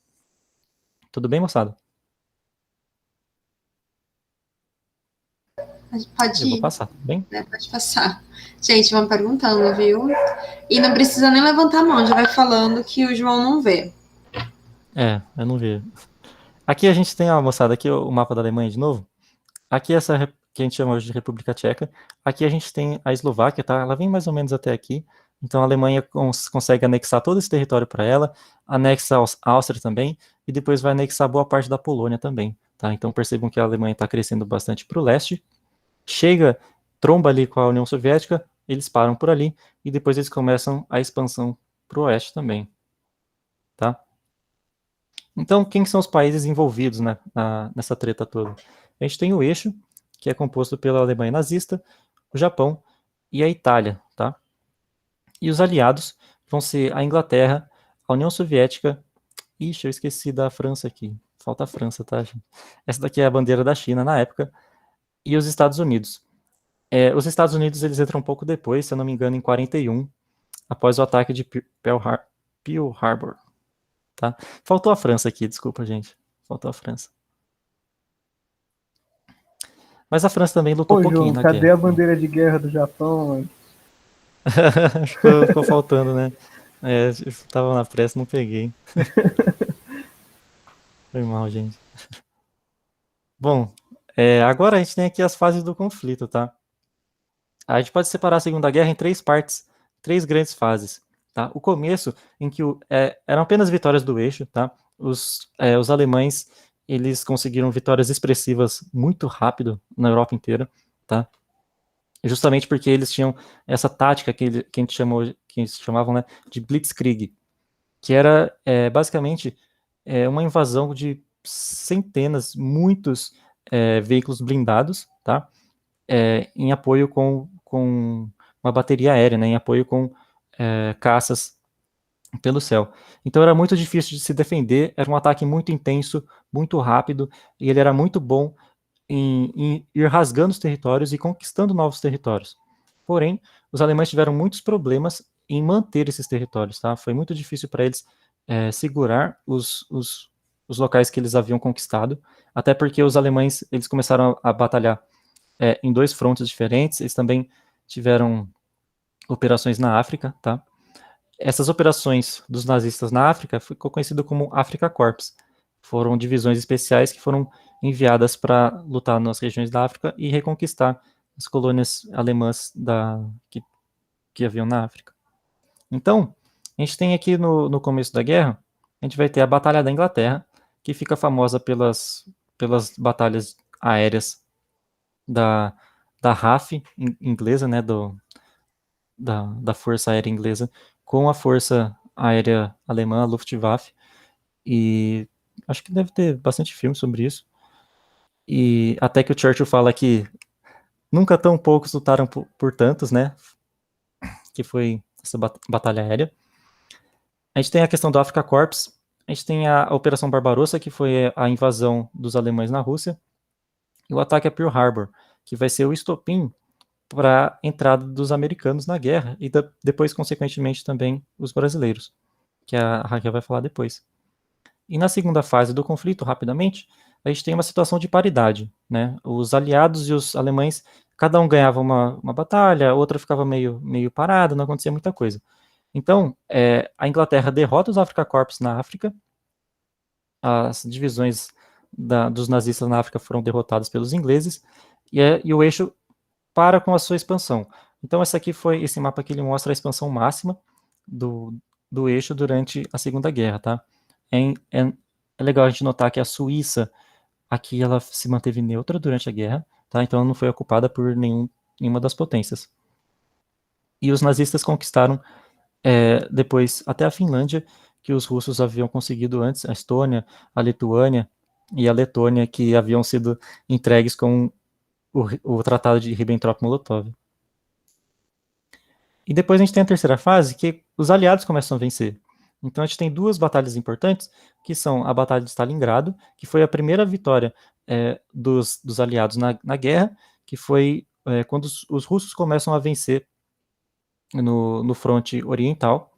Speaker 2: Tudo bem, moçada?
Speaker 1: Pode
Speaker 2: Eu vou
Speaker 1: ir.
Speaker 2: passar, tudo bem?
Speaker 1: Pode passar. Gente, vão perguntando, viu? E não precisa nem levantar a mão, já vai falando que o João não vê.
Speaker 2: Eu não vi. Aqui a gente tem, moçada, aqui o mapa da Alemanha de novo. Aqui essa que a gente chama hoje de República Tcheca. Aqui a gente tem a Eslováquia, tá? Ela vem mais ou menos até aqui. Então a Alemanha consegue anexar todo esse território para ela, anexa a Áustria também, e depois vai anexar boa parte da Polônia também, tá? Então percebam que a Alemanha está crescendo bastante para o leste, chega, tromba ali com a União Soviética, eles param por ali, e depois eles começam a expansão para o oeste também, tá? Então, quem são os países envolvidos, né, nessa treta toda? A gente tem o eixo, que é composto pela Alemanha nazista, o Japão e a Itália, tá? E os aliados vão ser a Inglaterra, a União Soviética. Ixi, eu esqueci da França aqui. Falta a França, tá, gente? Essa daqui é a bandeira da China na época. E os Estados Unidos. Os Estados Unidos, eles entram um pouco depois, se eu não me engano, em 41, após o ataque de Pearl Harbor. Tá? Faltou a França aqui, desculpa, gente. Faltou a França. Mas a França também lutou um pouquinho
Speaker 4: João,
Speaker 2: na
Speaker 4: cadê
Speaker 2: guerra.
Speaker 4: a bandeira de guerra do Japão, mano?
Speaker 2: ficou faltando, né? Eu tava na pressa, não peguei. Foi mal, gente. Bom, agora a gente tem aqui as fases do conflito, tá? A gente pode separar a Segunda Guerra em 3 partes, 3 grandes fases, tá? O começo, em que eram apenas vitórias do eixo, tá? Os alemães, eles conseguiram vitórias expressivas muito rápido na Europa inteira, tá? Justamente porque eles tinham essa tática que a gente chamavam, né, de Blitzkrieg, que era basicamente uma invasão de centenas, muitos veículos blindados, tá? Em apoio com uma bateria aérea, né? Em apoio com caças pelo céu. Então era muito difícil de se defender, era um ataque muito intenso, muito rápido, e ele era muito bom em ir rasgando os territórios e conquistando novos territórios. Porém, os alemães tiveram muitos problemas em manter esses territórios, tá? Foi muito difícil para eles segurar os locais que eles haviam conquistado, até porque os alemães eles começaram a batalhar em 2 frontes diferentes. Eles também tiveram operações na África, tá? Essas operações dos nazistas na África ficou conhecido como Afrika Korps. Foram divisões especiais que foram enviadas para lutar nas regiões da África e reconquistar as colônias alemãs que haviam na África. Então, a gente tem aqui no começo da guerra, a gente vai ter a Batalha da Inglaterra, que fica famosa pelas batalhas aéreas da RAF inglesa, né, da Força Aérea Inglesa, com a Força Aérea Alemã, a Luftwaffe, e acho que deve ter bastante filme sobre isso. E até que o Churchill fala que nunca tão poucos lutaram por tantos, né, que foi essa batalha aérea. A gente tem a questão do Afrika Korps, a gente tem a Operação Barbarossa, que foi a invasão dos alemães na Rússia, e o ataque a Pearl Harbor, que vai ser o estopim para a entrada dos americanos na guerra e depois, consequentemente, também os brasileiros, que a Raquel vai falar depois. E na segunda fase do conflito, rapidamente, a gente tem uma situação de paridade, né? Os aliados e os alemães, cada um ganhava uma batalha, a outra ficava meio parada, não acontecia muita coisa. Então, a Inglaterra derrota os Afrika Korps na África, as divisões dos nazistas na África foram derrotadas pelos ingleses, e o eixo para com a sua expansão. Então, esse mapa aqui ele mostra a expansão máxima do eixo durante a Segunda Guerra, tá? É legal a gente notar que a Suíça, aqui ela se manteve neutra durante a guerra, tá? Então ela não foi ocupada por nenhuma das potências. E os nazistas conquistaram depois até a Finlândia, que os russos haviam conseguido antes, a Estônia, a Lituânia e a Letônia, que haviam sido entregues com o Tratado de Ribbentrop-Molotov. E depois a gente tem a terceira fase, que os aliados começam a vencer. Então a gente tem 2 batalhas importantes, que são a Batalha de Stalingrado, que foi a primeira vitória dos aliados na guerra, que foi quando os russos começam a vencer no fronte oriental.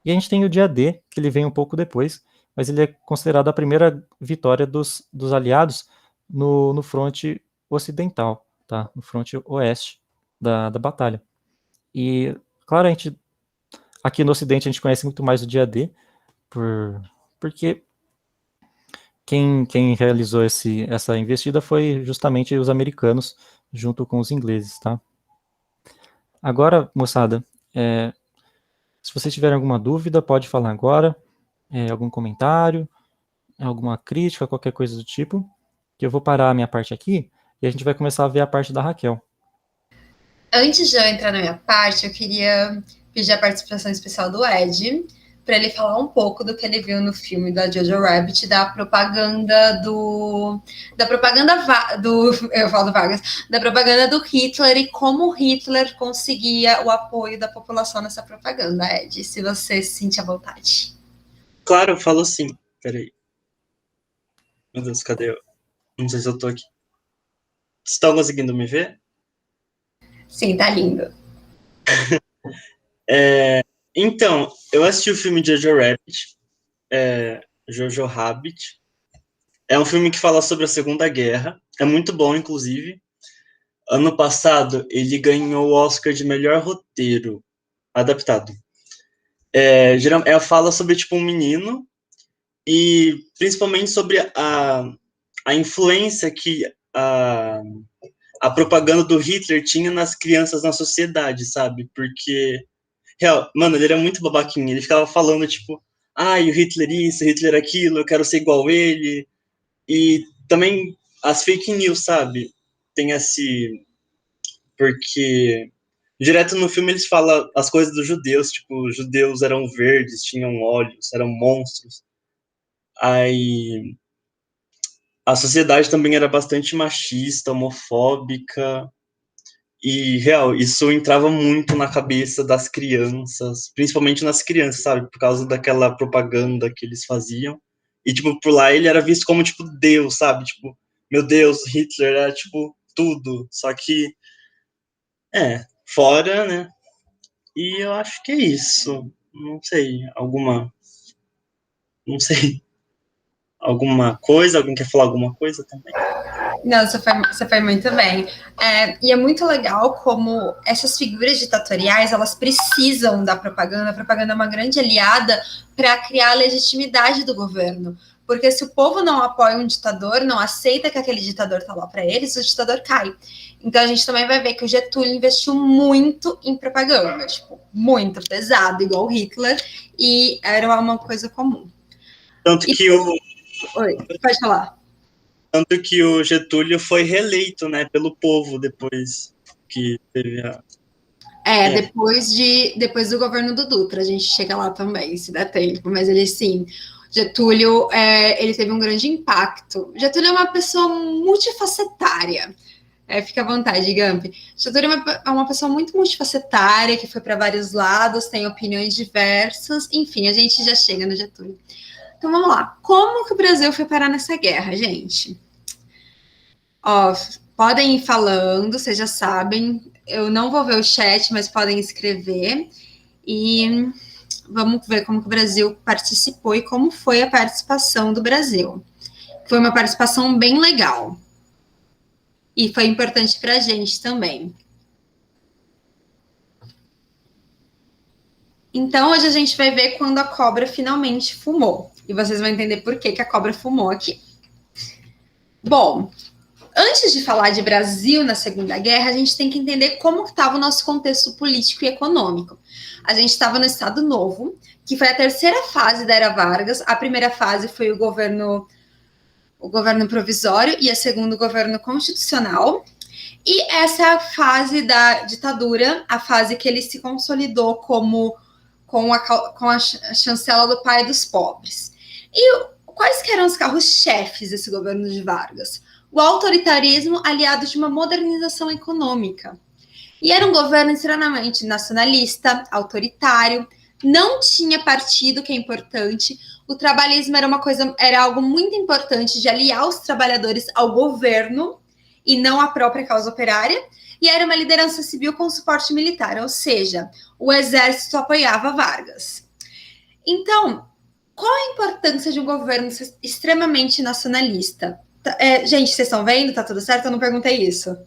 Speaker 2: E a gente tem o dia D, que ele vem um pouco depois, mas ele é considerado a primeira vitória dos aliados no fronte ocidental, tá? No fronte oeste da batalha. E, claro, aqui no Ocidente a gente conhece muito mais o dia D, porque quem realizou essa investida foi justamente os americanos, junto com os ingleses, tá? Agora, moçada, se vocês tiverem alguma dúvida, pode falar agora, algum comentário, alguma crítica, qualquer coisa do tipo, que eu vou parar a minha parte aqui e a gente vai começar a ver a parte da Raquel.
Speaker 1: Antes de eu entrar na minha parte, eu queria pedir a participação especial do Ed, para ele falar um pouco do que ele viu no filme da Jojo Rabbit, da propaganda eu falo do Vargas, da propaganda do Hitler e como Hitler conseguia o apoio da população nessa propaganda. Ed, se você se sente à vontade.
Speaker 5: Claro, eu falo sim. Peraí. Meu Deus, cadê eu? Não sei se eu tô aqui. Vocês estão conseguindo me ver?
Speaker 1: Sim, tá lindo.
Speaker 5: Então, eu assisti o filme Jojo Rabbit, Jojo Rabbit. É um filme que fala sobre a Segunda Guerra. É muito bom, inclusive. Ano passado, ele ganhou o Oscar de melhor roteiro adaptado. Fala sobre, tipo, um menino e principalmente sobre a influência que a propaganda do Hitler tinha nas crianças na sociedade, sabe? Porque, mano, ele era muito babaquinho. Ele ficava falando, tipo, o Hitler isso, Hitler aquilo, eu quero ser igual ele. E também as fake news, sabe? Tem porque direto no filme eles falam as coisas dos judeus, tipo, os judeus eram verdes, tinham olhos, eram monstros. Aí a sociedade também era bastante machista, homofóbica, e, isso entrava muito na cabeça das crianças, principalmente nas crianças, sabe, por causa daquela propaganda que eles faziam, e, tipo, por lá ele era visto como, tipo, Deus, sabe, tipo, meu Deus, Hitler era, tipo, tudo, só que, fora, né, e eu acho que é isso, não sei, alguma coisa, alguém quer falar alguma coisa também?
Speaker 1: Não, você foi muito bem. E é muito legal como essas figuras ditatoriais, elas precisam da propaganda. A propaganda é uma grande aliada para criar a legitimidade do governo. Porque se o povo não apoia um ditador, não aceita que aquele ditador está lá para eles, o ditador cai. Então a gente também vai ver que o Getúlio investiu muito em propaganda, tipo, muito pesado, igual o Hitler, e era uma coisa comum.
Speaker 5: Tanto que
Speaker 1: Oi, pode falar.
Speaker 5: Tanto que o Getúlio foi reeleito, né, pelo povo depois que teve
Speaker 1: depois do governo do Dutra, a gente chega lá também, se der tempo, mas ele sim, Getúlio, ele teve um grande impacto. Getúlio é uma pessoa multifacetária, fica à vontade, Gamp. Getúlio é uma pessoa muito multifacetária, que foi para vários lados, tem opiniões diversas, enfim, a gente já chega no Getúlio. Então vamos lá, como que o Brasil foi parar nessa guerra, gente? Podem ir falando, vocês já sabem, eu não vou ver o chat, mas podem escrever, e vamos ver como que o Brasil participou e como foi a participação do Brasil. Foi uma participação bem legal, e foi importante para a gente também. Então, hoje a gente vai ver quando a cobra finalmente fumou. E vocês vão entender por que a cobra fumou aqui. Bom, antes de falar de Brasil na Segunda Guerra, a gente tem que entender como estava o nosso contexto político e econômico. A gente estava no Estado Novo, que foi a terceira fase da Era Vargas. A primeira fase foi o governo provisório e a segunda o governo constitucional. E essa é a fase da ditadura, a fase que ele se consolidou com a chancela do pai dos pobres. E quais que eram os carros-chefes desse governo de Vargas? O autoritarismo aliado de uma modernização econômica. E era um governo extremamente nacionalista, autoritário, não tinha partido, que é importante. O trabalhismo era algo muito importante de aliar os trabalhadores ao governo e não à própria causa operária. E era uma liderança civil com suporte militar, ou seja, o exército apoiava Vargas. Então, qual a importância de um governo extremamente nacionalista? Gente, vocês estão vendo? Tá tudo certo? Eu não perguntei isso.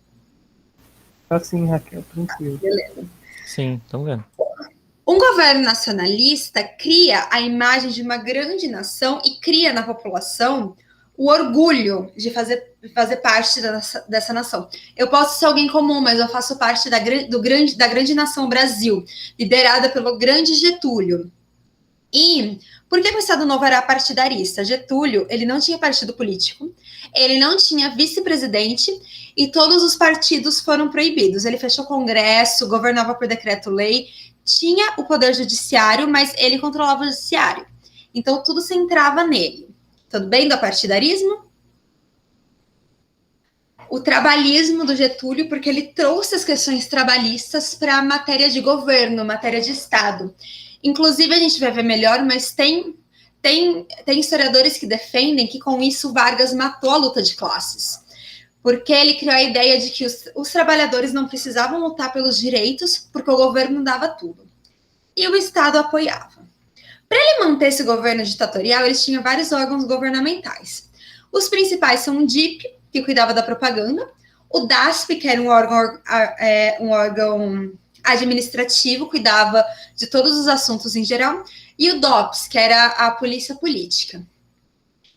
Speaker 4: Tá sim, Raquel, tranquilo.
Speaker 1: Beleza.
Speaker 2: Sim, estamos vendo.
Speaker 1: Um governo nacionalista cria a imagem de uma grande nação e cria na população o orgulho de fazer parte dessa nação. Eu posso ser alguém comum, mas eu faço parte da grande nação Brasil, liderada pelo grande Getúlio. E por que o Estado Novo era partidarista? Getúlio, ele não tinha partido político, ele não tinha vice-presidente e todos os partidos foram proibidos. Ele fechou o Congresso, governava por decreto-lei, tinha o poder judiciário, mas ele controlava o judiciário. Então, tudo centrava nele. Tudo bem do partidarismo? O trabalhismo do Getúlio, porque ele trouxe as questões trabalhistas para a matéria de governo, matéria de Estado. Inclusive, a gente vai ver melhor, mas tem historiadores que defendem que com isso Vargas matou a luta de classes. Porque ele criou a ideia de que os trabalhadores não precisavam lutar pelos direitos, porque o governo dava tudo. E o Estado apoiava. Para ele manter esse governo ditatorial, eles tinham vários órgãos governamentais. Os principais são o DIP, que cuidava da propaganda, o DASP, que era um órgão administrativo, cuidava de todos os assuntos em geral, e o DOPS, que era a polícia política.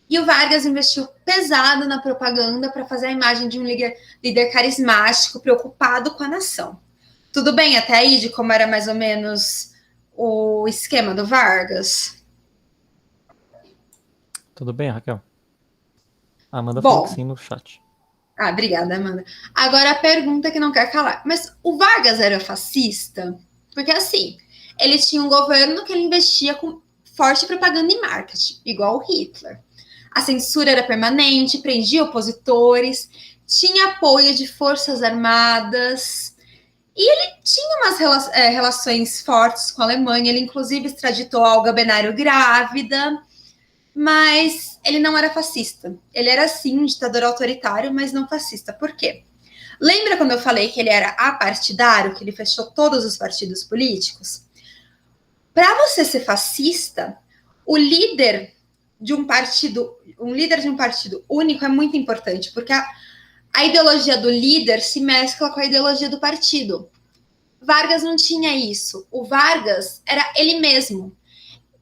Speaker 1: E o Vargas investiu pesado na propaganda para fazer a imagem de um líder carismático, preocupado com a nação. Tudo bem até aí de como era mais ou menos o esquema do Vargas?
Speaker 2: Tudo bem, Raquel? A Amanda falou que sim no chat.
Speaker 1: Ah, obrigada, Amanda. Agora a pergunta que não quer calar. Mas o Vargas era fascista? Porque assim, ele tinha um governo que ele investia com forte propaganda e marketing, igual o Hitler. A censura era permanente, prendia opositores, tinha apoio de forças armadas, e ele tinha umas relações fortes com a Alemanha, ele inclusive extraditou a Olga Benário grávida, mas ele não era fascista. Ele era, sim, um ditador autoritário, mas não fascista. Por quê? Lembra quando eu falei que ele era apartidário, que ele fechou todos os partidos políticos? Para você ser fascista, o líder de um partido único é muito importante, porque a ideologia do líder se mescla com a ideologia do partido. Vargas não tinha isso. O Vargas era ele mesmo.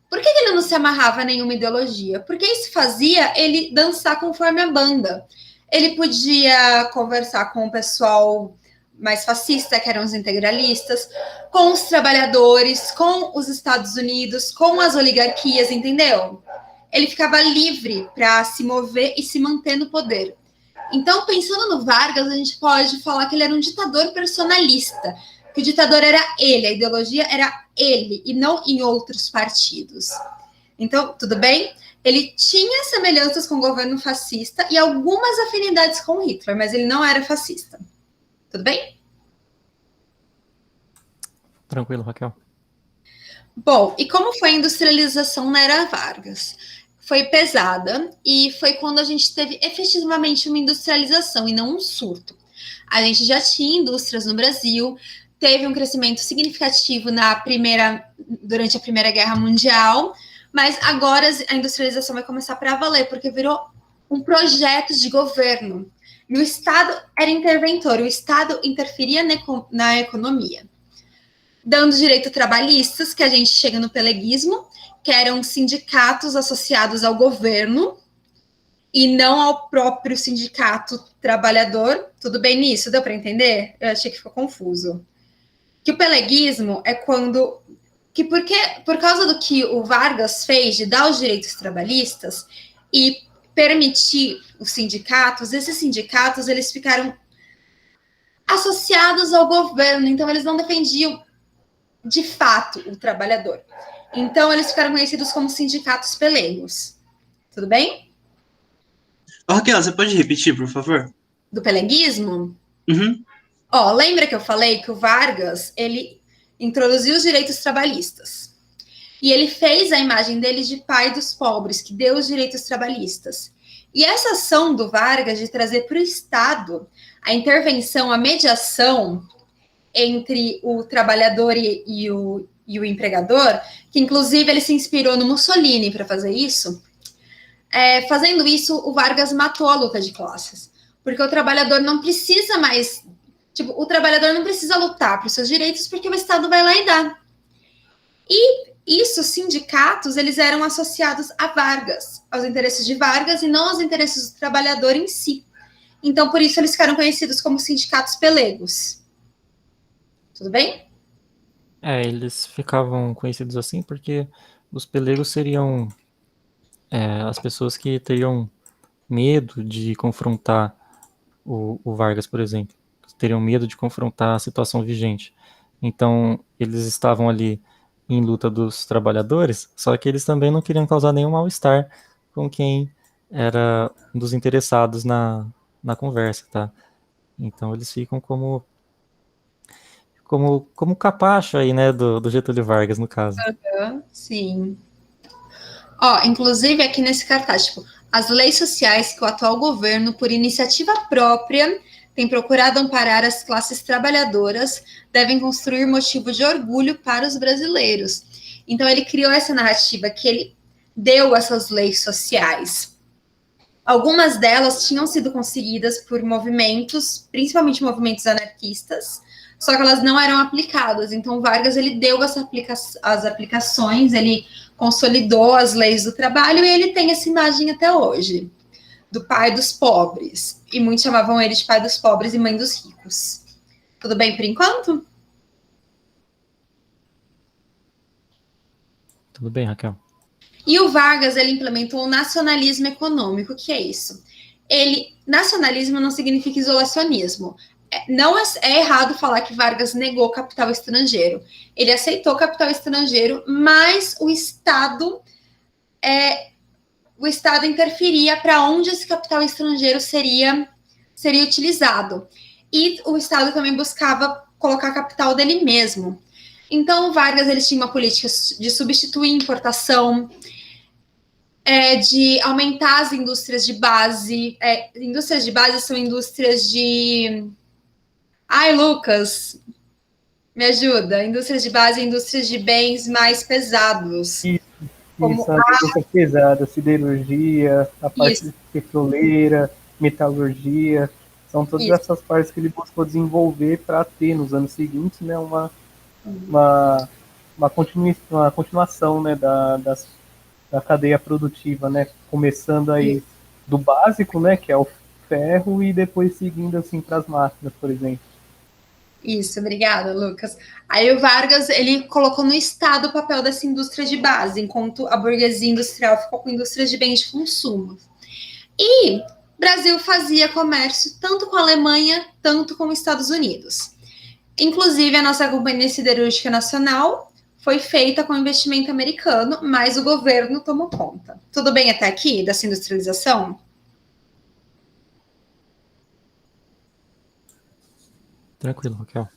Speaker 1: Por que ele não se amarrava a nenhuma ideologia? Porque isso fazia ele dançar conforme a banda. Ele podia conversar com o pessoal mais fascista, que eram os integralistas, com os trabalhadores, com os Estados Unidos, com as oligarquias, entendeu? Ele ficava livre para se mover e se manter no poder. Então, pensando no Vargas, a gente pode falar que ele era um ditador personalista, que o ditador era ele, a ideologia era ele, e não em outros partidos. Então, tudo bem? Ele tinha semelhanças com o governo fascista e algumas afinidades com Hitler, mas ele não era fascista. Tudo bem?
Speaker 2: Tranquilo, Raquel.
Speaker 1: Bom, e como foi a industrialização na era Vargas? Foi pesada e foi quando a gente teve efetivamente uma industrialização e não um surto. A gente já tinha indústrias no Brasil, teve um crescimento significativo durante a Primeira Guerra Mundial, mas agora a industrialização vai começar para valer, porque virou um projeto de governo. E o Estado era interventor, o Estado interferia na economia, dando direito trabalhistas, que a gente chega no peleguismo, que eram sindicatos associados ao governo e não ao próprio sindicato trabalhador. Tudo bem nisso? Deu para entender? Eu achei que ficou confuso. Que o peleguismo é quando... por causa do que o Vargas fez de dar os direitos trabalhistas e permitir os sindicatos, esses sindicatos eles ficaram associados ao governo, então eles não defendiam de fato o trabalhador. Então, eles ficaram conhecidos como sindicatos pelegos. Tudo bem?
Speaker 5: Raquel, você pode repetir, por favor?
Speaker 1: Do peleguismo?
Speaker 5: Uhum.
Speaker 1: Lembra que eu falei que o Vargas, ele introduziu os direitos trabalhistas. E ele fez a imagem dele de pai dos pobres, que deu os direitos trabalhistas. E essa ação do Vargas de trazer para o Estado a intervenção, a mediação entre o trabalhador e o empregador, que inclusive ele se inspirou no Mussolini para fazer isso, fazendo isso, o Vargas matou a luta de classes, porque o trabalhador não precisa mais, o trabalhador não precisa lutar por seus direitos, porque o Estado vai lá e dá. E isso, os sindicatos, eles eram associados a Vargas, aos interesses de Vargas e não aos interesses do trabalhador em si. Então, por isso, eles ficaram conhecidos como sindicatos pelegos. Tudo bem?
Speaker 2: Eles ficavam conhecidos assim porque Os pelegos seriam as pessoas que teriam medo de confrontar o Vargas, por exemplo. Teriam medo de confrontar a situação vigente. Então, eles estavam ali em luta dos trabalhadores, só que eles também não queriam causar nenhum mal-estar com quem era um dos interessados na conversa, tá? Então, eles ficam como capacho aí, né, do Getúlio Vargas, no caso.
Speaker 1: Sim. Ó, inclusive aqui nesse cartaz, tipo, as leis sociais que o atual governo, por iniciativa própria, tem procurado amparar as classes trabalhadoras, devem construir motivo de orgulho para os brasileiros. Então ele criou essa narrativa que ele deu essas leis sociais. Algumas delas tinham sido conseguidas por movimentos, principalmente movimentos anarquistas, só que elas não eram aplicadas. Então Vargas ele deu as aplicações, ele consolidou as leis do trabalho e ele tem essa imagem até hoje, do pai dos pobres. E muitos chamavam ele de pai dos pobres e mãe dos ricos. Tudo bem por enquanto?
Speaker 2: Tudo bem, Raquel.
Speaker 1: E o Vargas, ele implementou o nacionalismo econômico. O que é isso? Nacionalismo não significa isolacionismo. Não é errado falar que Vargas negou capital estrangeiro. Ele aceitou capital estrangeiro, mas o Estado interferia para onde esse capital estrangeiro seria utilizado. E o Estado também buscava colocar capital dele mesmo. Então, o Vargas ele tinha uma política de substituir importação, de aumentar as indústrias de base. Indústrias de base são indústrias de... Ai, Lucas, me ajuda. Indústrias de base, indústrias de bens mais pesados.
Speaker 4: Isso, a indústria pesada, siderurgia, a parte petroleira, metalurgia, são todas essas partes que ele buscou desenvolver para ter nos anos seguintes, né, uma continuação, né, da cadeia produtiva, né, começando aí do básico, né, que é o ferro, e depois seguindo assim para as máquinas, por exemplo.
Speaker 1: Isso, obrigada, Lucas. Aí o Vargas, ele colocou no Estado o papel dessa indústria de base, enquanto a burguesia industrial ficou com indústrias de bens de consumo. E o Brasil fazia comércio tanto com a Alemanha, tanto com os Estados Unidos. Inclusive, a nossa Companhia Siderúrgica Nacional foi feita com investimento americano, mas o governo tomou conta. Tudo bem até aqui, dessa industrialização?
Speaker 2: Tranquilo, Raquel.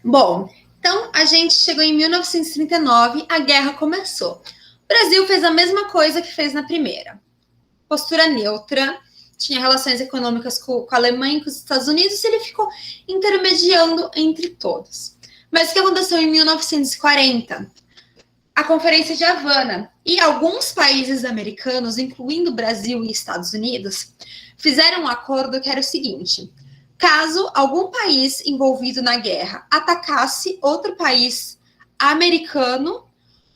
Speaker 1: Bom, então a gente chegou em 1939, a guerra começou. O Brasil fez a mesma coisa que fez na primeira. Postura neutra, tinha relações econômicas com a Alemanha e com os Estados Unidos, e ele ficou intermediando entre todos. Mas o que aconteceu em 1940? A Conferência de Havana. E alguns países americanos, incluindo Brasil e Estados Unidos, fizeram um acordo que era o seguinte: caso algum país envolvido na guerra atacasse outro país americano,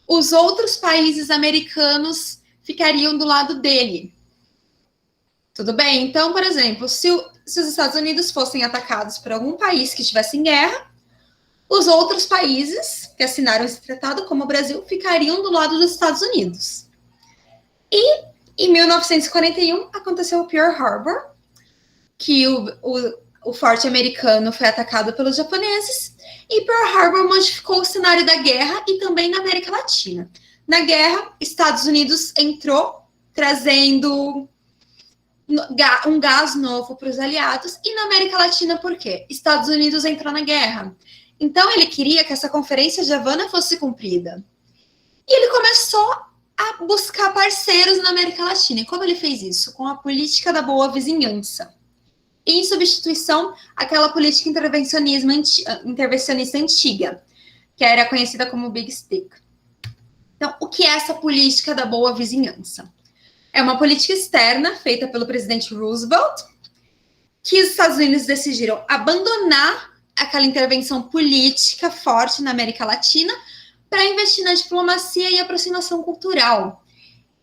Speaker 1: os outros países americanos ficariam do lado dele. Tudo bem? Então, por exemplo, se os Estados Unidos fossem atacados por algum país que estivesse em guerra, os outros países que assinaram esse tratado, como o Brasil, ficariam do lado dos Estados Unidos. E, em 1941, aconteceu o Pearl Harbor, que o forte americano foi atacado pelos japoneses, e Pearl Harbor modificou o cenário da guerra e também na América Latina. Na guerra, Estados Unidos entrou, trazendo um gás novo para os aliados, e na América Latina, por quê? Estados Unidos entrou na guerra. Então, ele queria que essa Conferência de Havana fosse cumprida. E ele começou a buscar parceiros na América Latina. E como ele fez isso? Com a política da boa vizinhança. Em substituição àquela política intervencionista antiga, que era conhecida como Big Stick. Então, o que é essa política da boa vizinhança? É uma política externa feita pelo presidente Roosevelt, que os Estados Unidos decidiram abandonar aquela intervenção política forte na América Latina para investir na diplomacia e aproximação cultural.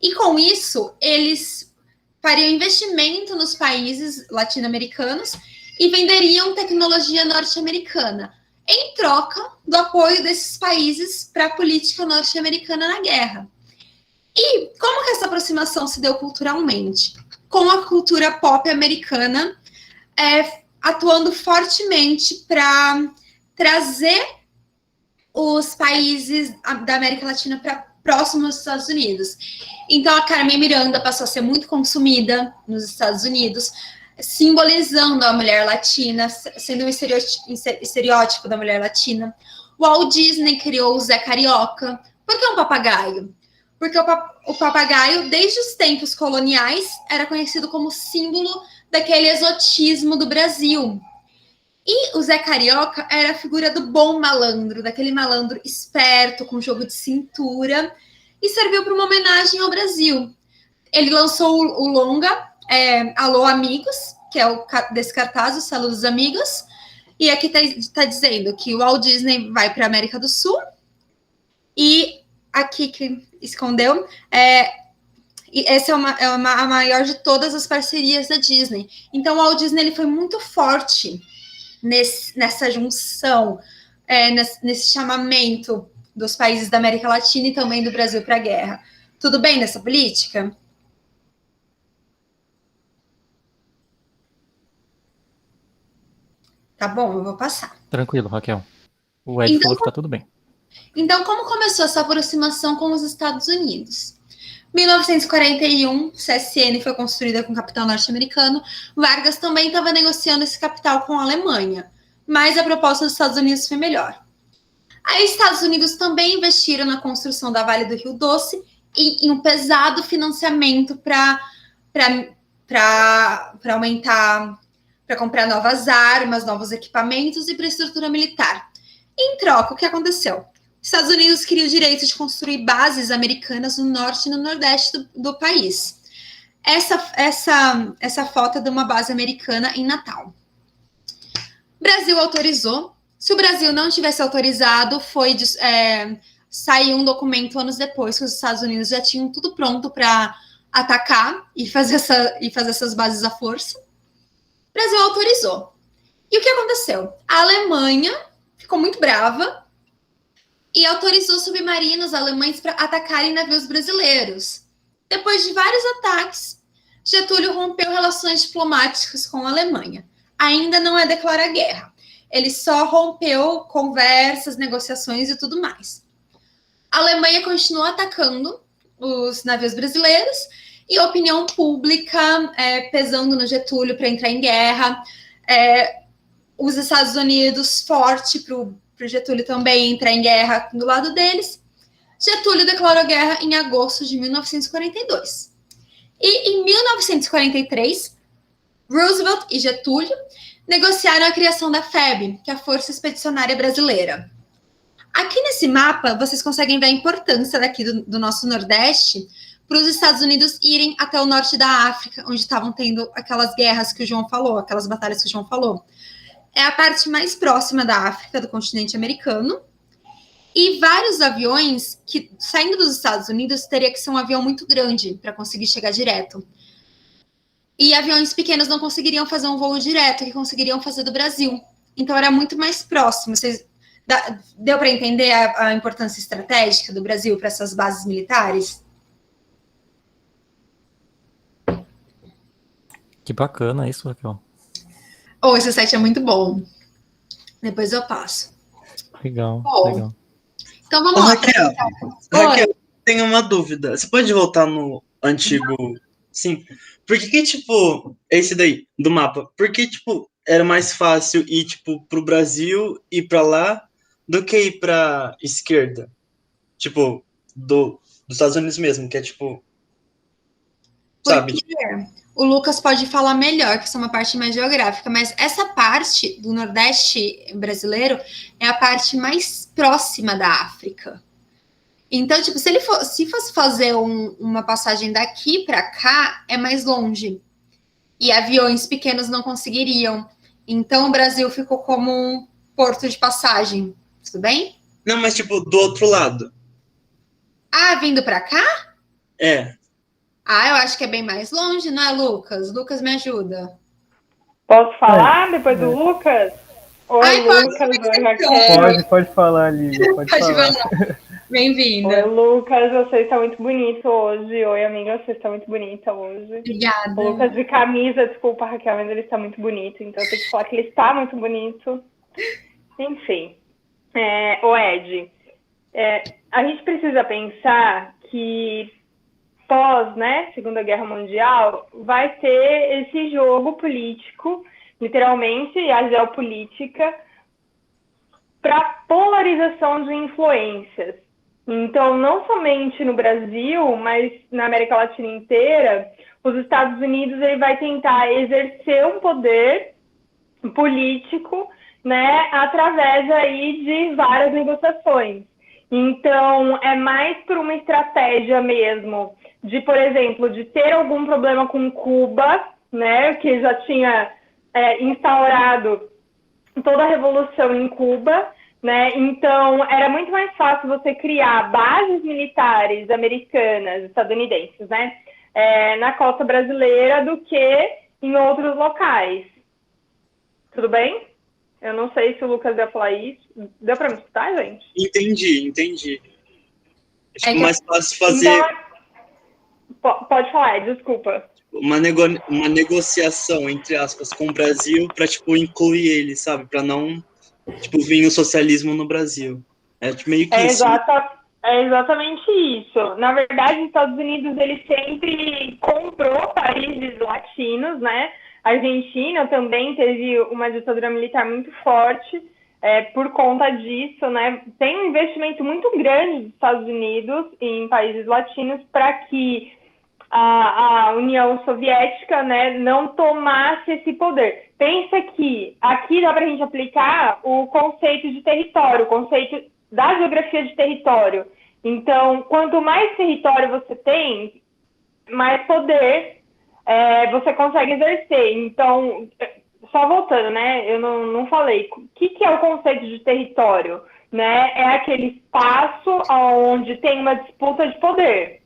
Speaker 1: E com isso, eles fariam investimento nos países latino-americanos e venderiam tecnologia norte-americana, em troca do apoio desses países para a política norte-americana na guerra. E como que essa aproximação se deu culturalmente? Com a cultura pop americana atuando fortemente para trazer os países da América Latina para próximos dos Estados Unidos. Então, a Carmen Miranda passou a ser muito consumida nos Estados Unidos, simbolizando a mulher latina, sendo um estereótipo da mulher latina. O Walt Disney criou o Zé Carioca. Por que um papagaio? Porque o papagaio, desde os tempos coloniais, era conhecido como símbolo daquele exotismo do Brasil. E o Zé Carioca era a figura do bom malandro, daquele malandro esperto, com jogo de cintura, e serviu para uma homenagem ao Brasil. Ele lançou o longa, Alô Amigos, que é desse cartaz, o Selo dos Amigos, e aqui está dizendo que o Walt Disney vai para a América do Sul, e aqui que escondeu, e essa é a maior de todas as parcerias da Disney. Então, o Walt Disney ele foi muito forte nessa junção, nesse chamamento dos países da América Latina e também do Brasil para a guerra. Tudo bem nessa política? Tá bom, eu vou passar.
Speaker 2: Tranquilo, Raquel. O Ed falou que tá tudo bem.
Speaker 1: Então, como começou essa aproximação com os Estados Unidos? 1941, CSN foi construída com capital norte-americano. Vargas também estava negociando esse capital com a Alemanha, mas a proposta dos Estados Unidos foi melhor. Aí, os Estados Unidos também investiram na construção da Vale do Rio Doce e em um pesado financiamento para aumentar, para comprar novas armas, novos equipamentos e para estrutura militar. Em troca, o que aconteceu? Os Estados Unidos queriam o direito de construir bases americanas no norte e no nordeste do país. Essa foto é de uma base americana em Natal. O Brasil autorizou. Se o Brasil não tivesse autorizado, saiu um documento anos depois que os Estados Unidos já tinham tudo pronto para atacar e fazer essas bases à força. O Brasil autorizou. E o que aconteceu? A Alemanha ficou muito brava e autorizou submarinos alemães para atacarem navios brasileiros. Depois de vários ataques, Getúlio rompeu relações diplomáticas com a Alemanha. Ainda não é declarar guerra. Ele só rompeu conversas, negociações e tudo mais. A Alemanha continuou atacando os navios brasileiros e a opinião pública pesando no Getúlio para entrar em guerra. Os Estados Unidos forte para o Getúlio também entrar em guerra do lado deles. Getúlio declarou guerra em agosto de 1942. E em 1943, Roosevelt e Getúlio negociaram a criação da FEB, que é a Força Expedicionária Brasileira. Aqui nesse mapa, vocês conseguem ver a importância daqui do nosso Nordeste para os Estados Unidos irem até o norte da África, onde estavam tendo aquelas guerras que o João falou, aquelas batalhas que o João falou. É a parte mais próxima da África, do continente americano, e vários aviões que, saindo dos Estados Unidos, teria que ser um avião muito grande para conseguir chegar direto. E aviões pequenos não conseguiriam fazer um voo direto, que conseguiriam fazer do Brasil. Então, era muito mais próximo. Deu para entender a importância estratégica do Brasil para essas bases militares?
Speaker 2: Que bacana isso, Raquel.
Speaker 1: Esse site é muito bom. Depois eu passo.
Speaker 2: Legal, legal.
Speaker 1: Então, vamos lá.
Speaker 5: Raquel, tenho uma dúvida. Você pode voltar no antigo... Sim. Por que, tipo, esse daí, do mapa, por que, tipo, era mais fácil ir, tipo, pro Brasil e pra lá do que ir pra esquerda? Tipo, dos Estados Unidos mesmo, que é, tipo, sabe?
Speaker 1: O Lucas pode falar melhor, que isso é uma parte mais geográfica, mas essa parte do Nordeste brasileiro é a parte mais próxima da África. Então, tipo, se fosse fazer uma passagem daqui para cá, é mais longe. E aviões pequenos não conseguiriam. Então, o Brasil ficou como um porto de passagem. Tudo bem?
Speaker 5: Não, mas, tipo, do outro lado.
Speaker 1: Vindo para cá?
Speaker 5: É.
Speaker 1: Eu acho que é bem mais longe, não é, Lucas? Lucas, me ajuda.
Speaker 6: Posso falar depois do Lucas? Oi, Lucas, oi, Raquel.
Speaker 4: Pode falar, Lívia, pode falar.
Speaker 1: Bem-vinda.
Speaker 6: Oi, Lucas, você está muito bonito hoje. Oi, amiga, você está muito bonita hoje.
Speaker 1: Obrigada.
Speaker 6: O Lucas de camisa, desculpa, Raquel, mas ele está muito bonito, então eu tenho que falar que ele está muito bonito. Enfim. O Ed, a gente precisa pensar que pós, né, Segunda Guerra Mundial, vai ter esse jogo político, literalmente, a geopolítica, para polarização de influências. Então, não somente no Brasil, mas na América Latina inteira, os Estados Unidos ele vai tentar exercer um poder político, né, através aí de várias negociações. Então, é mais por uma estratégia mesmo de, por exemplo, de ter algum problema com Cuba, né, que já tinha instaurado toda a revolução em Cuba, né? Então, era muito mais fácil você criar bases militares americanas, estadunidenses, né, na costa brasileira do que em outros locais. Tudo bem? Eu não sei se o Lucas ia falar isso. Deu para me escutar, gente?
Speaker 5: Entendi. Acho que é mais fácil fazer...
Speaker 6: Então, pode falar, desculpa.
Speaker 5: Uma negociação, entre aspas, com o Brasil para, tipo, incluir ele, sabe? Para não, tipo, vir o socialismo no Brasil. Meio que isso.
Speaker 6: É exatamente isso. Na verdade, os Estados Unidos, ele sempre comprou países latinos, né? A Argentina também teve uma ditadura militar muito forte por conta disso, né? Tem um investimento muito grande dos Estados Unidos em países latinos para que a União Soviética, né, não tomasse esse poder. Pensa que aqui dá para a gente aplicar o conceito de território, o conceito da geografia de território. Então, quanto mais território você tem, mais poder você consegue exercer. Então, só voltando, né, eu não falei. O que é o conceito de território? Né? É aquele espaço onde tem uma disputa de poder.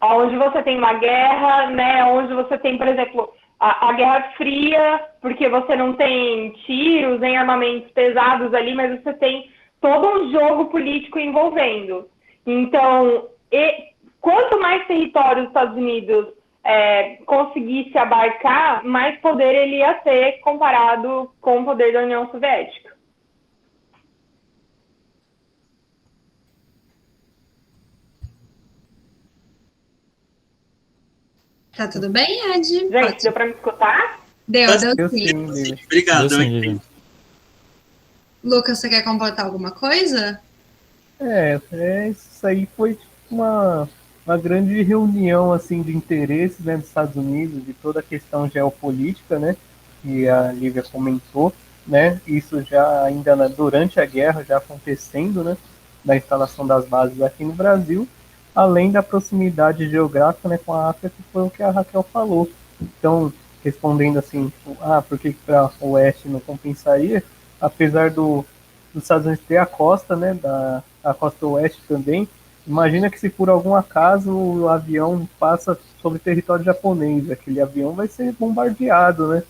Speaker 6: Onde você tem uma guerra, né? Onde você tem, por exemplo, a Guerra Fria, porque você não tem tiros nem armamentos pesados ali, mas você tem todo um jogo político envolvendo. Então, quanto mais território os Estados Unidos conseguisse abarcar, mais poder ele ia ter comparado com o poder da União Soviética.
Speaker 1: Tá tudo bem, Ed?
Speaker 6: Gente, deu para me escutar?
Speaker 1: Deu
Speaker 4: sim.
Speaker 5: Obrigado.
Speaker 1: Lucas, você quer completar alguma coisa?
Speaker 4: Isso aí foi tipo uma grande reunião assim de interesses, né, dos Estados Unidos, de toda a questão geopolítica, né, que a Lívia comentou, né, isso já ainda durante a guerra já acontecendo, né, da instalação das bases aqui no Brasil, além da proximidade geográfica, né, com a África, que foi o que a Raquel falou. Então, respondendo assim, por que para o oeste não compensaria, apesar dos Estados Unidos ter a costa, né, a costa oeste também, imagina que se por algum acaso o avião passa sobre território japonês, aquele avião vai ser bombardeado, né?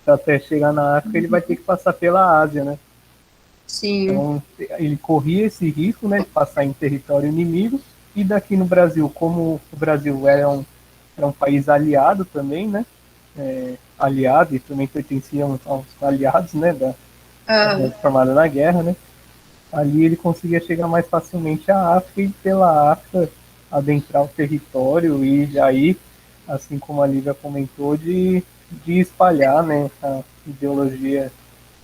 Speaker 4: Até chegar na África, ele vai ter que passar pela Ásia, né?
Speaker 1: Sim.
Speaker 4: Então, ele corria esse risco, né, de passar em território inimigo, e daqui no Brasil, como o Brasil era um país aliado também, né? Aliado, e também pertenciam aos aliados, né, formada na guerra, né? Ali ele conseguia chegar mais facilmente à África e pela África adentrar o território e aí, assim como a Lívia comentou, de espalhar, né, a ideologia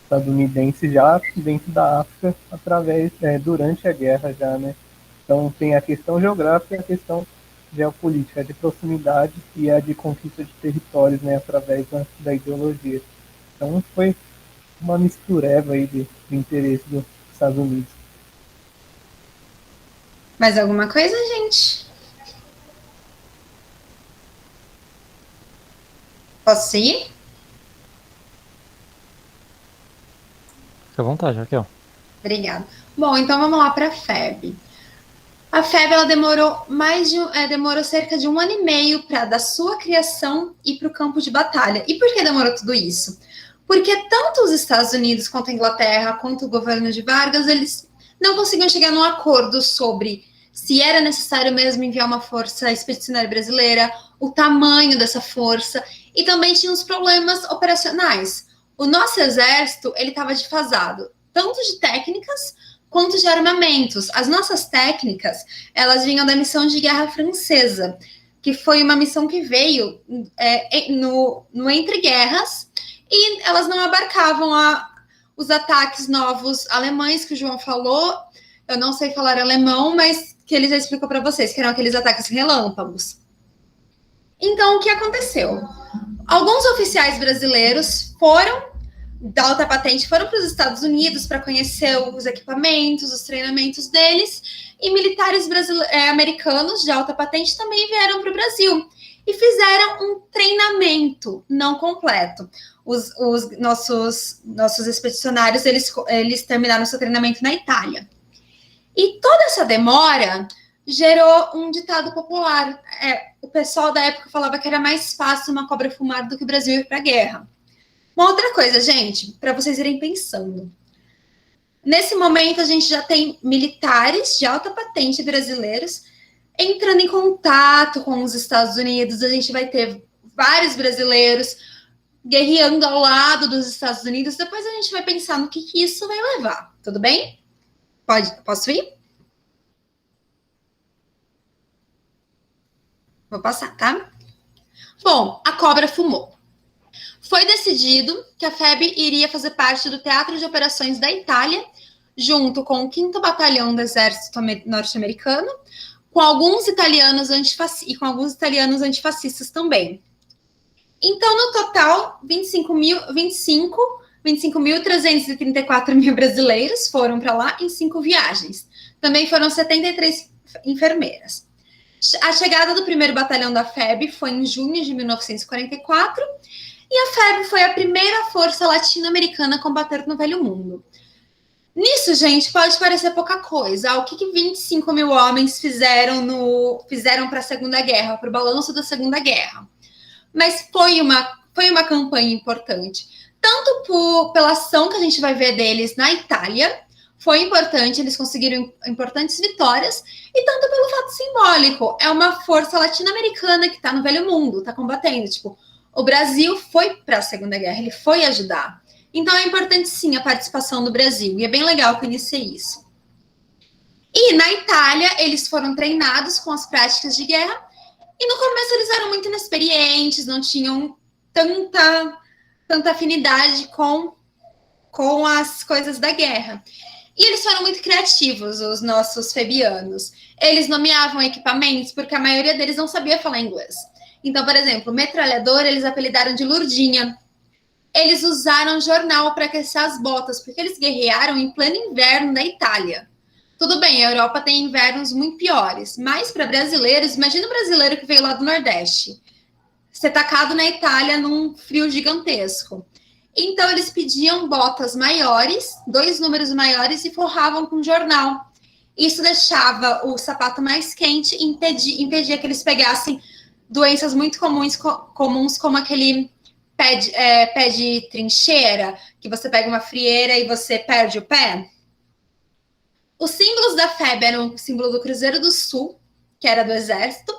Speaker 4: estadunidense já dentro da África através durante a guerra já, né? Então tem a questão geográfica e a questão geopolítica, a de proximidade e a de conquista de territórios, né, através da ideologia. Então foi uma mistureba aí de interesse dos Estados Unidos.
Speaker 1: Mais alguma coisa, gente? Posso seguir?
Speaker 2: Fica à vontade, Raquel.
Speaker 1: Obrigada. Bom, então vamos lá para a FEB. A FEB ela demorou cerca de 1 ano e meio para da sua criação ir para o campo de batalha. E por que demorou tudo isso? Porque tanto os Estados Unidos quanto a Inglaterra, quanto o governo de Vargas, eles não conseguiam chegar num acordo sobre se era necessário mesmo enviar uma força expedicionária brasileira, o tamanho dessa força, e também tinha os problemas operacionais. O nosso exército, ele estava defasado, tanto de técnicas quanto de armamentos. As nossas técnicas, elas vinham da missão de guerra francesa, que foi uma missão que veio no Entre Guerras, e elas não abarcavam os ataques novos alemães que o João falou. Eu não sei falar alemão, mas que ele já explicou para vocês, que eram aqueles ataques relâmpagos. Então, o que aconteceu? Alguns oficiais brasileiros da alta patente, foram para os Estados Unidos para conhecer os equipamentos, os treinamentos deles, e militares americanos de alta patente também vieram para o Brasil e fizeram um treinamento não completo. Os nossos expedicionários, eles terminaram seu treinamento na Itália. E toda essa demora gerou um ditado popular. O pessoal da época falava que era mais fácil uma cobra fumar do que o Brasil ir para a guerra. Uma outra coisa, gente, para vocês irem pensando. Nesse momento, a gente já tem militares de alta patente brasileiros entrando em contato com os Estados Unidos. A gente vai ter vários brasileiros guerreando ao lado dos Estados Unidos. Depois a gente vai pensar no que isso vai levar. Tudo bem? Posso ir? Vou passar, tá? Bom, a cobra fumou. Foi decidido que a FEB iria fazer parte do Teatro de Operações da Itália, junto com o 5º Batalhão do Exército Norte-Americano, com alguns italianos antifascistas também. Então, no total, 25.334 mil brasileiros foram para lá em 5 viagens. Também foram 73 enfermeiras. A chegada do 1º Batalhão da FEB foi em junho de 1944, e a FEB foi a primeira força latino-americana a combater no Velho Mundo. Nisso, gente, pode parecer pouca coisa. O que 25 mil homens fizeram para a Segunda Guerra, para o balanço da Segunda Guerra? Mas foi uma campanha importante. Tanto pela ação que a gente vai ver deles na Itália, foi importante, eles conseguiram importantes vitórias, e tanto pelo fato simbólico. É uma força latino-americana que está no Velho Mundo, está combatendo. Tipo, o Brasil foi para a Segunda Guerra, ele foi ajudar. Então é importante sim a participação do Brasil, e é bem legal conhecer isso. E na Itália, eles foram treinados com as práticas de guerra, e no começo eles eram muito inexperientes, não tinham tanta afinidade com as coisas da guerra. E eles foram muito criativos, os nossos febianos. Eles nomeavam equipamentos porque a maioria deles não sabia falar inglês. Então, por exemplo, metralhador eles apelidaram de Lurdinha. Eles usaram jornal para aquecer as botas, porque eles guerrearam em pleno inverno na Itália. Tudo bem, a Europa tem invernos muito piores, mas para brasileiros, imagina o brasileiro que veio lá do Nordeste, ser tacado na Itália num frio gigantesco. Então, eles pediam botas maiores, 2 números maiores, e forravam com jornal. Isso deixava o sapato mais quente e impedia que eles pegassem doenças muito comuns como aquele pé de trincheira, que você pega uma frieira e você perde o pé. Os símbolos da FEB eram o símbolo do Cruzeiro do Sul, que era do Exército,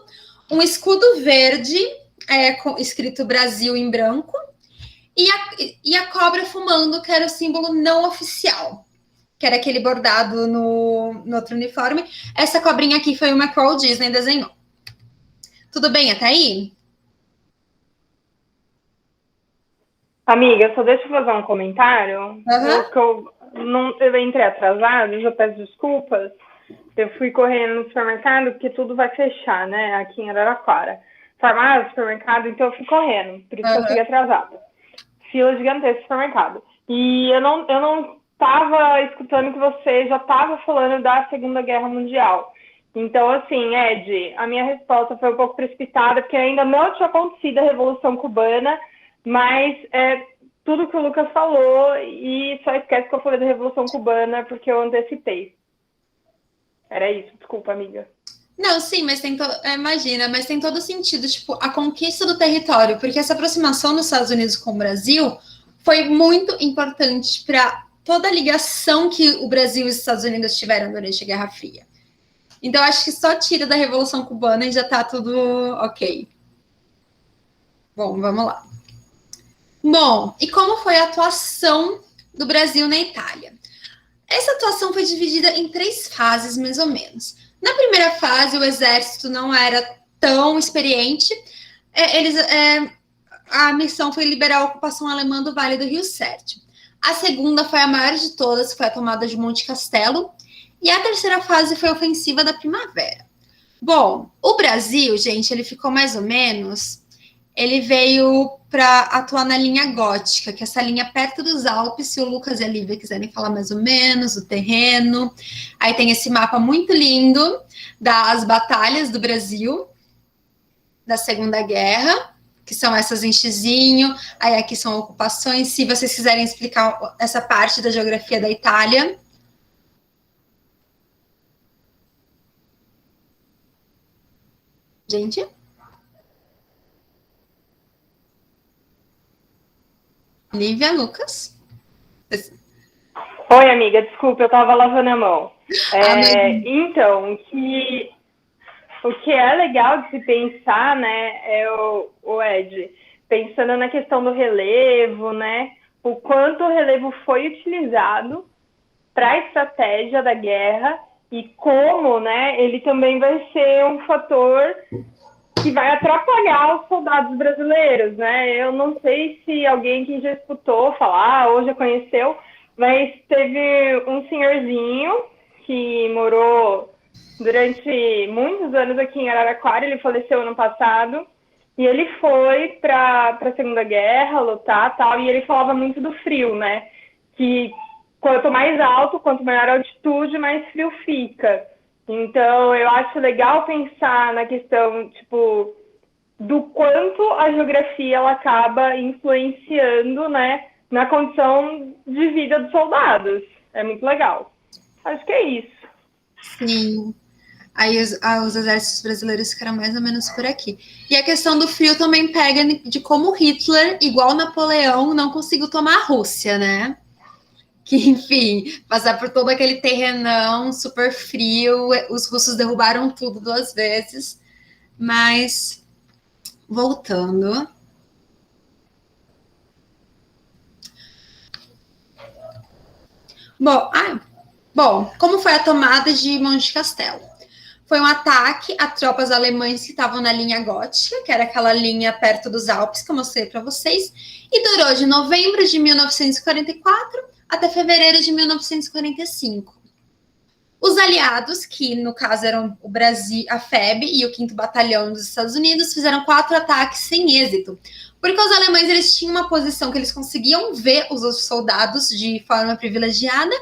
Speaker 1: um escudo verde, escrito Brasil em branco, e a cobra fumando, que era o símbolo não oficial, que era aquele bordado no outro uniforme. Essa cobrinha aqui foi uma que o Walt Disney desenhou. Tudo bem até aí?
Speaker 6: Amiga, só deixa eu fazer um comentário.
Speaker 1: Uhum.
Speaker 6: Eu entrei atrasada, já peço desculpas. Eu fui correndo no supermercado, porque tudo vai fechar, né? Aqui em Araraquara. Farmácia, supermercado, então eu fui correndo. Por isso que eu fiquei atrasada. Fila gigantesca no supermercado. E eu não estava escutando que você já estava falando da Segunda Guerra Mundial. Então, assim, Ed, a minha resposta foi um pouco precipitada, porque ainda não tinha acontecido a Revolução Cubana, mas tudo que o Lucas falou, e só esquece que eu falei da Revolução Cubana, porque eu antecipei. Era isso, desculpa, amiga.
Speaker 1: Não, sim, mas imagina, mas tem todo sentido, tipo, a conquista do território, porque essa aproximação dos Estados Unidos com o Brasil foi muito importante para toda a ligação que o Brasil e os Estados Unidos tiveram durante a Guerra Fria. Então, acho que só tira da Revolução Cubana e já tá tudo ok. Bom, vamos lá. Bom, e como foi a atuação do Brasil na Itália? Essa atuação foi dividida em 3 fases, mais ou menos. Na primeira fase, o exército não era tão experiente. A missão foi liberar a ocupação alemã do Vale do Rio Serte. A segunda foi a maior de todas, foi a tomada de Monte Castelo. E a terceira fase foi a ofensiva da primavera. Bom, o Brasil, gente, ele ficou mais ou menos... Ele veio para atuar na linha gótica, que é essa linha perto dos Alpes, se o Lucas e a Lívia quiserem falar mais ou menos, o terreno. Aí tem esse mapa muito lindo das batalhas do Brasil, da Segunda Guerra, que são essas em xizinho, aí aqui são ocupações. Se vocês quiserem explicar essa parte da geografia da Itália. Gente? Lívia, Lucas?
Speaker 6: Oi, amiga, desculpa, eu estava lavando a mão. Então, o que é legal de se pensar, né, o Ed, pensando na questão do relevo, né, o quanto o relevo foi utilizado para a estratégia da guerra e como, né, ele também vai ser um fator que vai atrapalhar os soldados brasileiros, né? Eu não sei se alguém que já escutou falar ou já conheceu, mas teve um senhorzinho que morou durante muitos anos aqui em Araraquara, ele faleceu ano passado, e ele foi para a Segunda Guerra lutar, tal, e ele falava muito do frio, né? Que quanto mais alto, quanto maior a altitude, mais frio fica. Então, eu acho legal pensar na questão, tipo, do quanto a geografia ela acaba influenciando, né, na condição de vida dos soldados. É muito legal. Acho que é isso.
Speaker 1: Sim. Aí os exércitos brasileiros ficaram mais ou menos por aqui. E a questão do frio também pega de como Hitler, igual Napoleão, não conseguiu tomar a Rússia, né? Que, enfim, passar por todo aquele terrenão super frio, os russos derrubaram tudo 2 vezes, mas voltando. Bom, como foi a tomada de Monte Castelo? Foi um ataque a tropas alemãs que estavam na linha gótica, que era aquela linha perto dos Alpes que eu mostrei para vocês, e durou de novembro de 1944 até fevereiro de 1945. Os aliados, que no caso eram o Brasil, a FEB e o 5º Batalhão dos Estados Unidos, fizeram 4 ataques sem êxito, porque os alemães eles tinham uma posição que eles conseguiam ver os outros soldados de forma privilegiada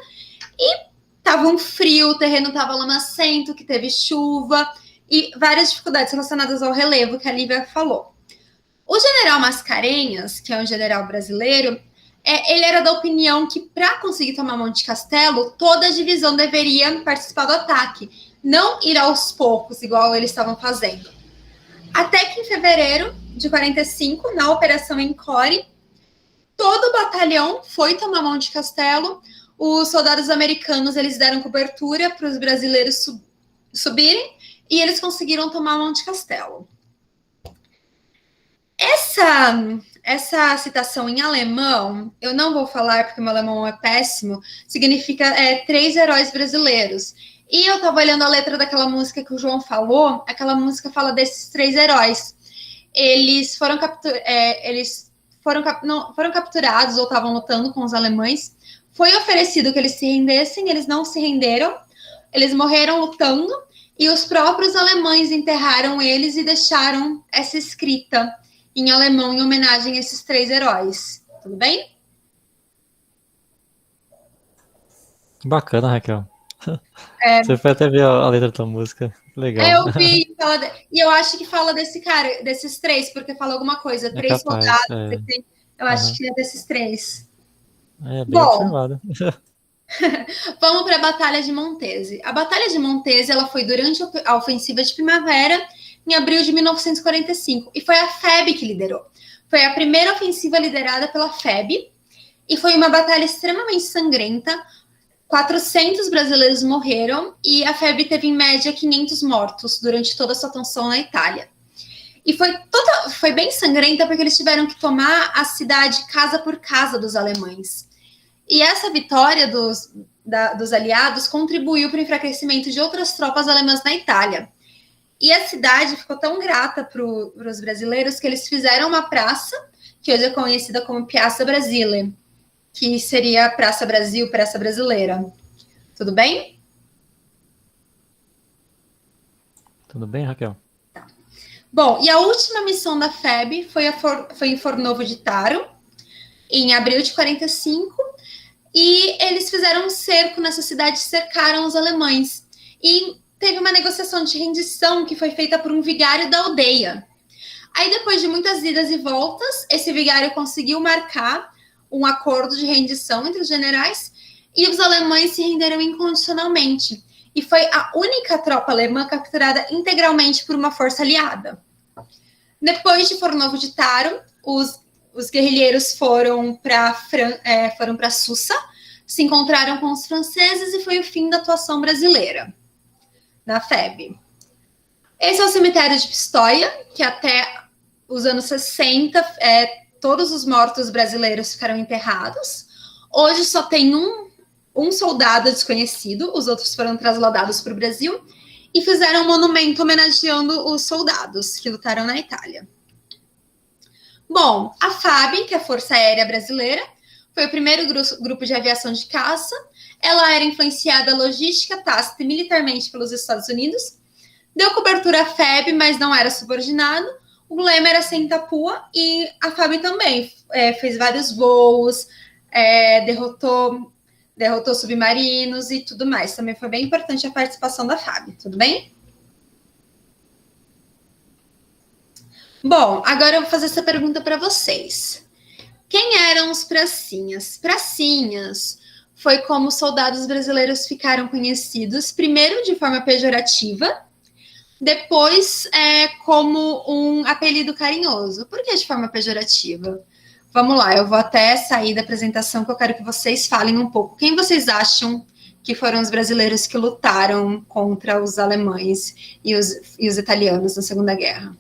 Speaker 1: e estava um frio, o terreno estava lamacento, que teve chuva e várias dificuldades relacionadas ao relevo que a Lívia falou. O general Mascarenhas, que é um general brasileiro, ele era da opinião que para conseguir tomar Monte Castelo, toda a divisão deveria participar do ataque, não ir aos poucos, igual eles estavam fazendo. Até que em fevereiro de 45, na Operação Encore, todo o batalhão foi tomar Monte Castelo. Os soldados americanos eles deram cobertura para os brasileiros subirem e eles conseguiram tomar Monte Castelo. Essa citação em alemão, eu não vou falar porque meu alemão é péssimo, significa 3 heróis brasileiros. E eu estava olhando a letra daquela música que o João falou, aquela música fala desses 3 heróis. Eles foram capturados ou estavam lutando com os alemães. Foi oferecido que eles se rendessem, eles não se renderam, eles morreram lutando e os próprios alemães enterraram eles e deixaram essa escrita em alemão em homenagem a esses 3 heróis. Tudo bem?
Speaker 2: Bacana, Raquel. Você foi até ver a letra da música. Legal.
Speaker 1: Eu vi, e eu acho que fala desse cara, desses 3, porque fala alguma coisa. 3
Speaker 2: capaz,
Speaker 1: soldados. Eu acho que é desses 3.
Speaker 2: É bem observado.
Speaker 1: Vamos para a Batalha de Montese. A Batalha de Montese ela foi durante a ofensiva de primavera, em abril de 1945, e foi a FEB que liderou. Foi a primeira ofensiva liderada pela FEB, e foi uma batalha extremamente sangrenta. 400 brasileiros morreram e a febre teve, em média, 500 mortos durante toda a sua atuação na Itália. E foi bem sangrenta porque eles tiveram que tomar a cidade casa por casa dos alemães. E essa vitória dos aliados contribuiu para o enfraquecimento de outras tropas alemãs na Itália. E a cidade ficou tão grata para os brasileiros que eles fizeram uma praça, que hoje é conhecida como Piazza Brasile, que seria Praça Brasil, Praça Brasileira. Tudo bem?
Speaker 2: Tudo bem, Raquel?
Speaker 1: Tá. Bom, e a última missão da FEB foi em Fornovo di Taro, em abril de 45, e eles fizeram um cerco nessa cidade, cercaram os alemães. E teve uma negociação de rendição que foi feita por um vigário da aldeia. Aí, depois de muitas idas e voltas, esse vigário conseguiu marcar um acordo de rendição entre os generais e os alemães se renderam incondicionalmente. E foi a única tropa alemã capturada integralmente por uma força aliada. Depois de Fornovo di Taro, os guerrilheiros foram para Susa, se encontraram com os franceses e foi o fim da atuação brasileira na FEB. Esse é o cemitério de Pistoia, que até os anos 60, todos os mortos brasileiros ficaram enterrados. Hoje só tem um soldado desconhecido, os outros foram trasladados para o Brasil e fizeram um monumento homenageando os soldados que lutaram na Itália. Bom, a FAB, que é a Força Aérea Brasileira, foi o primeiro grupo de aviação de caça. Ela era influenciada logística, tácita e militarmente pelos Estados Unidos. Deu cobertura à FEB, mas não era subordinado. O lema era sem Tapua e a FAB também fez vários voos, derrotou submarinos e tudo mais. Também foi bem importante a participação da FAB, tudo bem? Bom, agora eu vou fazer essa pergunta para vocês. Quem eram os pracinhas? Pracinhas foi como os soldados brasileiros ficaram conhecidos, primeiro de forma pejorativa, depois como um apelido carinhoso. Por que de forma pejorativa? Vamos lá, eu vou até sair da apresentação que eu quero que vocês falem um pouco. Quem vocês acham que foram os brasileiros que lutaram contra os alemães e os italianos na Segunda Guerra?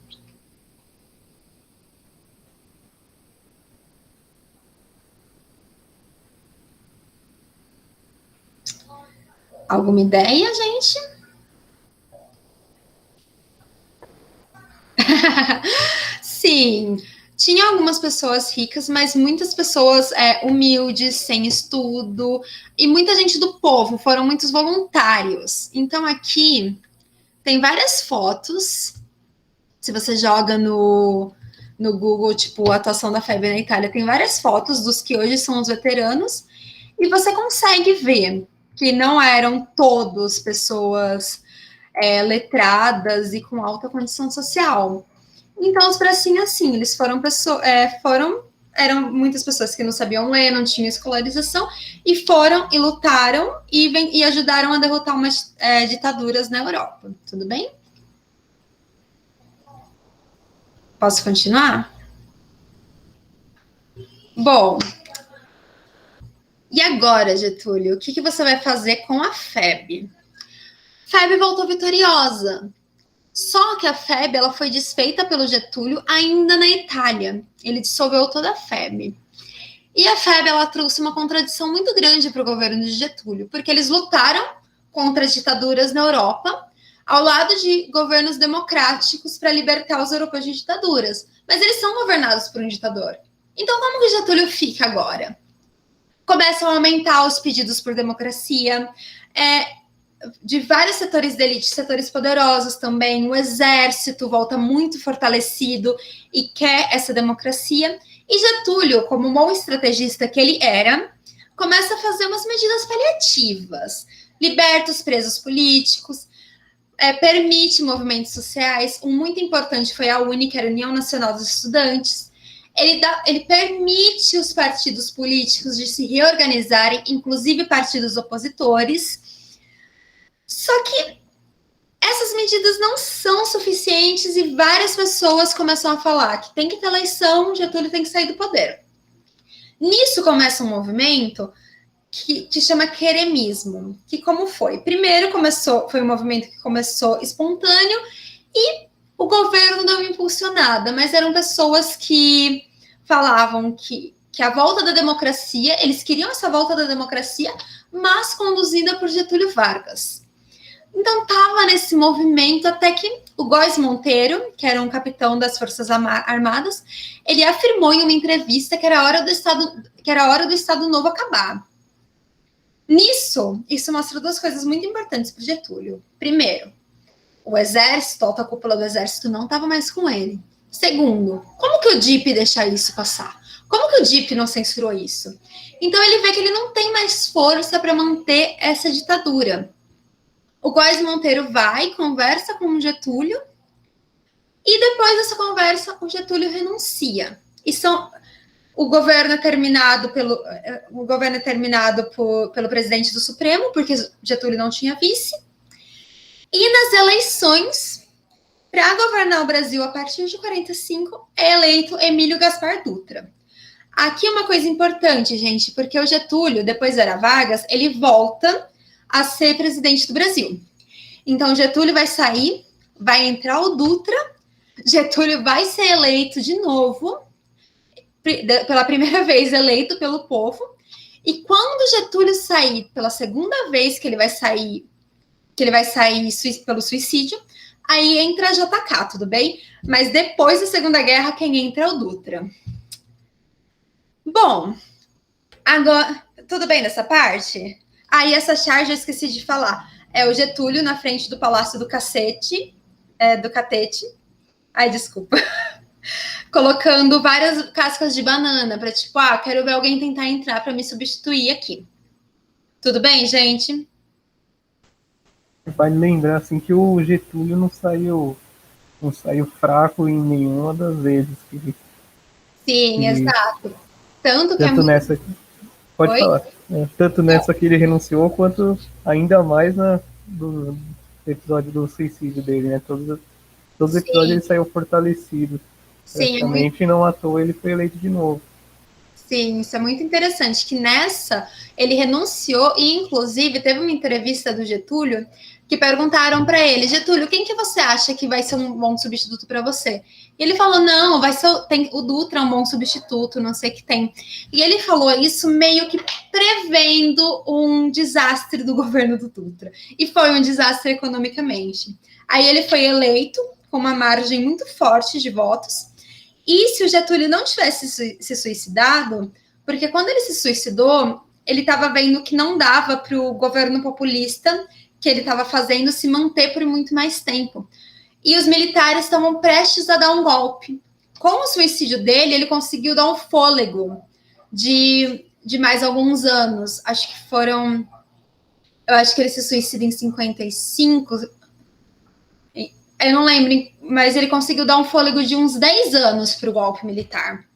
Speaker 1: Alguma ideia, gente? Sim, tinha algumas pessoas ricas, mas muitas pessoas humildes, sem estudo, e muita gente do povo, foram muitos voluntários. Então, aqui tem várias fotos. Se você joga no Google, tipo, a atuação da FEB na Itália, tem várias fotos dos que hoje são os veteranos, e você consegue ver que não eram todos pessoas letradas e com alta condição social. Então, os pracinhas, sim, eles eram muitas pessoas que não sabiam ler, não tinham escolarização, e foram e lutaram e ajudaram a derrotar umas ditaduras na Europa. Tudo bem? Posso continuar? Bom, e agora, Getúlio, o que você vai fazer com a FEB? FEB voltou vitoriosa. Só que a FEB ela foi desfeita pelo Getúlio ainda na Itália. Ele dissolveu toda a FEB. E a FEB ela trouxe uma contradição muito grande para o governo de Getúlio, porque eles lutaram contra as ditaduras na Europa, ao lado de governos democráticos para libertar os europeus de ditaduras. Mas eles são governados por um ditador. Então, como que Getúlio fica agora? Começam a aumentar os pedidos por democracia, de vários setores da elite, setores poderosos também. O exército volta muito fortalecido e quer essa democracia. E Getúlio, como um bom estrategista que ele era, começa a fazer umas medidas paliativas. Liberta os presos políticos, permite movimentos sociais. Um muito importante foi a UNE, que era a União Nacional dos Estudantes. Ele permite os partidos políticos de se reorganizarem, inclusive partidos opositores. Só que essas medidas não são suficientes e várias pessoas começam a falar que tem que ter eleição, Getúlio tem que sair do poder. Nisso começa um movimento que chama queremismo. Que como foi? Primeiro foi um movimento que começou espontâneo e o governo deu uma impulsionada, mas eram pessoas que falavam que a volta da democracia, eles queriam essa volta da democracia, mas conduzida por Getúlio Vargas. Então estava nesse movimento até que o Góes Monteiro, que era um capitão das Forças Armadas, ele afirmou em uma entrevista que era hora do Estado Novo acabar. Nisso, isso mostra duas coisas muito importantes para Getúlio. Primeiro, o exército, a alta cúpula do exército não estava mais com ele. Segundo, como que o DIP deixa isso passar? Como que o DIP não censurou isso? Então ele vê que ele não tem mais força para manter essa ditadura. O Góes Monteiro vai, conversa com o Getúlio, e depois dessa conversa, o Getúlio renuncia. O governo é terminado pelo presidente do Supremo, porque Getúlio não tinha vice. E nas eleições, para governar o Brasil a partir de 45, é eleito Emílio Gaspar Dutra. Aqui uma coisa importante, gente, porque o Getúlio, depois era Vargas, ele volta a ser presidente do Brasil. Então, Getúlio vai sair, vai entrar o Dutra, Getúlio vai ser eleito de novo, pela primeira vez eleito pelo povo, e quando Getúlio sair pela segunda vez que ele vai sair pelo suicídio, aí entra a JK, tudo bem? Mas depois da Segunda Guerra, quem entra é o Dutra. Bom, agora, tudo bem nessa parte? Aí essa charge eu esqueci de falar. É o Getúlio na frente do Palácio do Catete. Ai, desculpa. Colocando várias cascas de banana para tipo, quero ver alguém tentar entrar para me substituir aqui. Tudo bem, gente?
Speaker 4: Vale lembrar assim que o Getúlio não saiu fraco em nenhuma das vezes que ele.
Speaker 1: Sim, exato. Tanto que
Speaker 4: nessa. Pode falar. Tanto nessa que ele renunciou, quanto ainda mais do episódio do suicídio dele, né? Todos os episódios ele saiu fortalecido.
Speaker 1: Sim,
Speaker 4: praticamente não à toa ele foi eleito de novo.
Speaker 1: Sim, isso é muito interessante, que nessa ele renunciou e, inclusive, teve uma entrevista do Getúlio que perguntaram para ele, Getúlio, quem que você acha que vai ser um bom substituto para você? E ele falou, não, o Dutra é um bom substituto, não sei o que tem. E ele falou isso meio que prevendo um desastre do governo do Dutra. E foi um desastre economicamente. Aí ele foi eleito com uma margem muito forte de votos. E se o Getúlio não tivesse se suicidado, porque quando ele se suicidou, ele estava vendo que não dava para o governo populista que ele estava fazendo se manter por muito mais tempo. E os militares estavam prestes a dar um golpe. Com o suicídio dele, ele conseguiu dar um fôlego de mais alguns anos. Eu acho que ele se suicida em 55. Eu não lembro, mas ele conseguiu dar um fôlego de uns 10 anos para o golpe militar.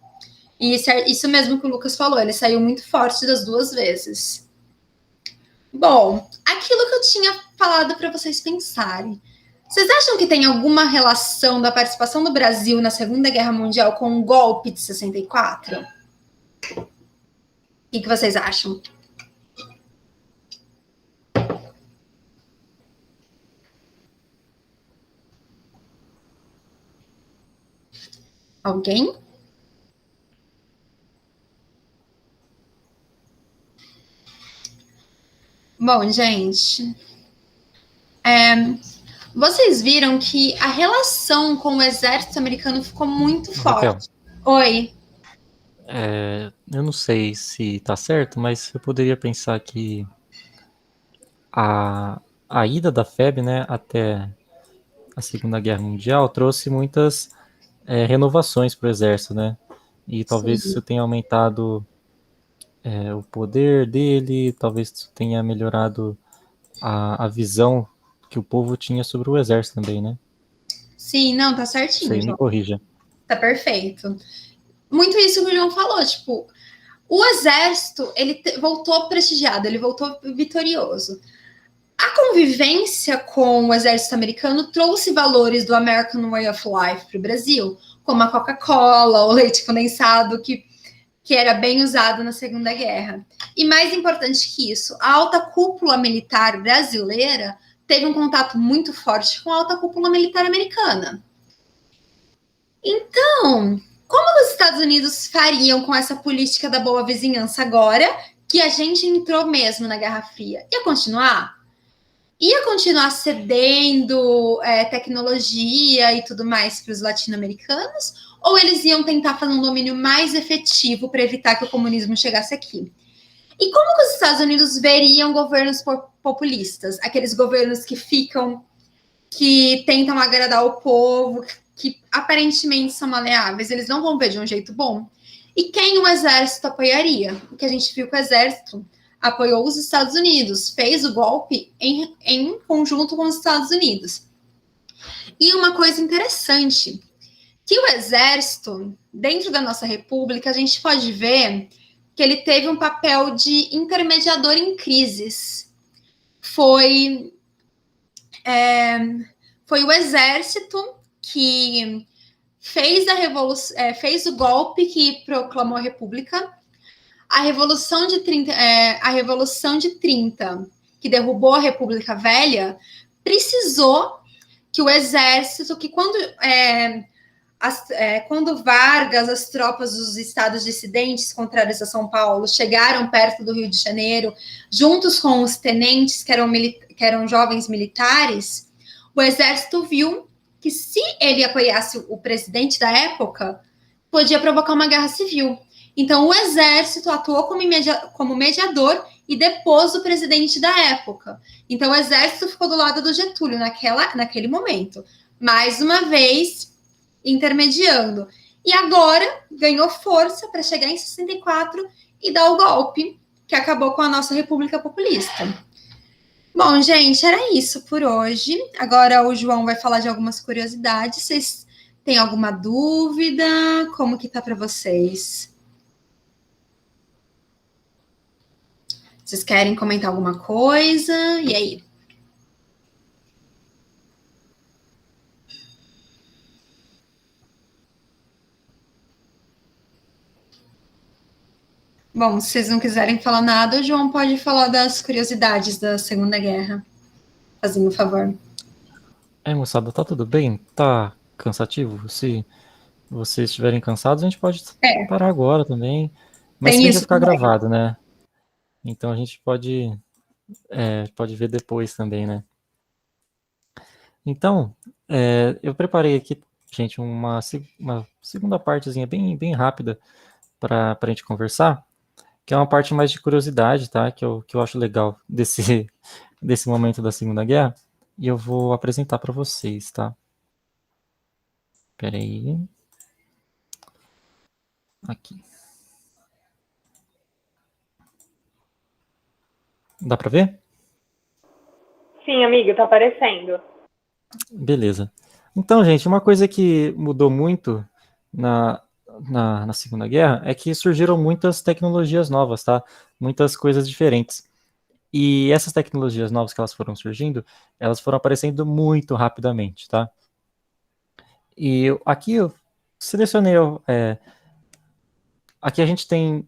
Speaker 1: E isso mesmo que o Lucas falou, ele saiu muito forte das duas vezes. Bom, aquilo que eu tinha falado para vocês pensarem. Vocês acham que tem alguma relação da participação do Brasil na Segunda Guerra Mundial com o golpe de 64? O que vocês acham? Alguém? Bom, gente, vocês viram que a relação com o exército americano ficou muito forte.
Speaker 2: Raquel,
Speaker 1: Oi.
Speaker 2: Eu não sei se tá certo, mas eu poderia pensar que a ida da FEB, né, até a Segunda Guerra Mundial trouxe muitas renovações para o exército, né? E talvez
Speaker 1: Sim.
Speaker 2: isso tenha aumentado o poder dele, talvez isso tenha melhorado a visão que o povo tinha sobre o exército também, né?
Speaker 1: Sim, não, tá certinho.
Speaker 2: Isso aí, me corrija.
Speaker 1: Tá perfeito. Muito isso que o João falou, tipo, o exército, ele voltou prestigiado, ele voltou vitorioso. A convivência com o exército americano trouxe valores do American Way of Life para o Brasil, como a Coca-Cola, o leite condensado, que que era bem usado na Segunda Guerra. E mais importante que isso, a alta cúpula militar brasileira teve um contato muito forte com a alta cúpula militar americana. Então, como os Estados Unidos fariam com essa política da boa vizinhança agora que a gente entrou mesmo na Guerra Fria? Ia continuar? Ia continuar cedendo tecnologia e tudo mais para os latino-americanos? Ou eles iam tentar fazer um domínio mais efetivo para evitar que o comunismo chegasse aqui? E como que os Estados Unidos veriam governos populistas? Aqueles governos que tentam agradar o povo, que aparentemente são maleáveis, eles não vão ver de um jeito bom. E quem o exército apoiaria? O que a gente viu que o exército apoiou os Estados Unidos, fez o golpe em conjunto com os Estados Unidos. E uma coisa interessante, que o exército, dentro da nossa república, a gente pode ver que ele teve um papel de intermediador em crises. Foi o exército que fez fez o golpe que proclamou a República, a Revolução de 30, que derrubou a República Velha, precisou que o exército, que quando Vargas, as tropas dos estados dissidentes contrários a São Paulo, chegaram perto do Rio de Janeiro, juntos com os tenentes, que eram jovens militares, o exército viu que se ele apoiasse o presidente da época, podia provocar uma guerra civil. Então, o exército atuou como mediador e depôs o presidente da época. Então, o exército ficou do lado do Getúlio naquele momento. Mais uma vez, intermediando. E agora ganhou força para chegar em 64 e dar o golpe que acabou com a nossa República Populista. Bom, gente, era isso por hoje. Agora o João vai falar de algumas curiosidades. Vocês têm alguma dúvida? Como que tá para vocês? Vocês querem comentar alguma coisa? E aí? Bom, se vocês não quiserem falar nada, o João pode falar das curiosidades da Segunda Guerra. Fazendo um favor.
Speaker 2: Moçada, tá tudo bem? Tá cansativo? Se vocês estiverem cansados, a gente pode parar agora também. Mas tem que ficar gravado, né? Então a gente pode ver depois também, né? Então, eu preparei aqui, gente, uma segunda partezinha bem rápida para a gente conversar, que é uma parte mais de curiosidade, tá? Que eu acho legal desse momento da Segunda Guerra, e eu vou apresentar para vocês, tá? Espera aí. Aqui. Dá para ver?
Speaker 6: Sim, amigo, tá aparecendo.
Speaker 2: Beleza. Então, gente, uma coisa que mudou muito na Segunda Guerra é que surgiram muitas tecnologias novas, tá? Muitas coisas diferentes. E essas tecnologias novas que elas foram surgindo, elas foram aparecendo muito rapidamente, tá? E aqui eu selecionei... aqui a gente tem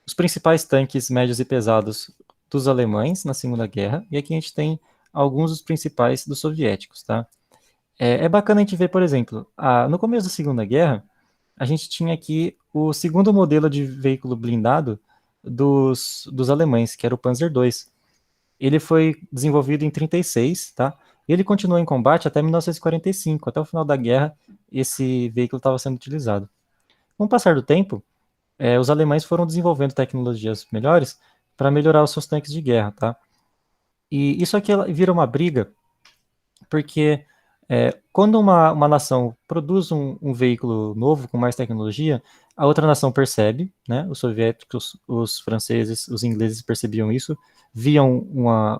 Speaker 2: os principais tanques médios e pesados dos alemães na Segunda Guerra, e aqui a gente tem alguns dos principais dos soviéticos, tá? É bacana a gente ver, por exemplo, no começo da Segunda Guerra, a gente tinha aqui o segundo modelo de veículo blindado dos alemães, que era o Panzer II. Ele foi desenvolvido em 1936, tá? E ele continuou em combate até 1945, até o final da guerra, esse veículo estava sendo utilizado. Com o passar do tempo, os alemães foram desenvolvendo tecnologias melhores para melhorar os seus tanques de guerra, tá? E isso aqui vira uma briga, porque quando uma nação produz um veículo novo com mais tecnologia, a outra nação percebe, né? Os soviéticos, os franceses, os ingleses percebiam isso, viam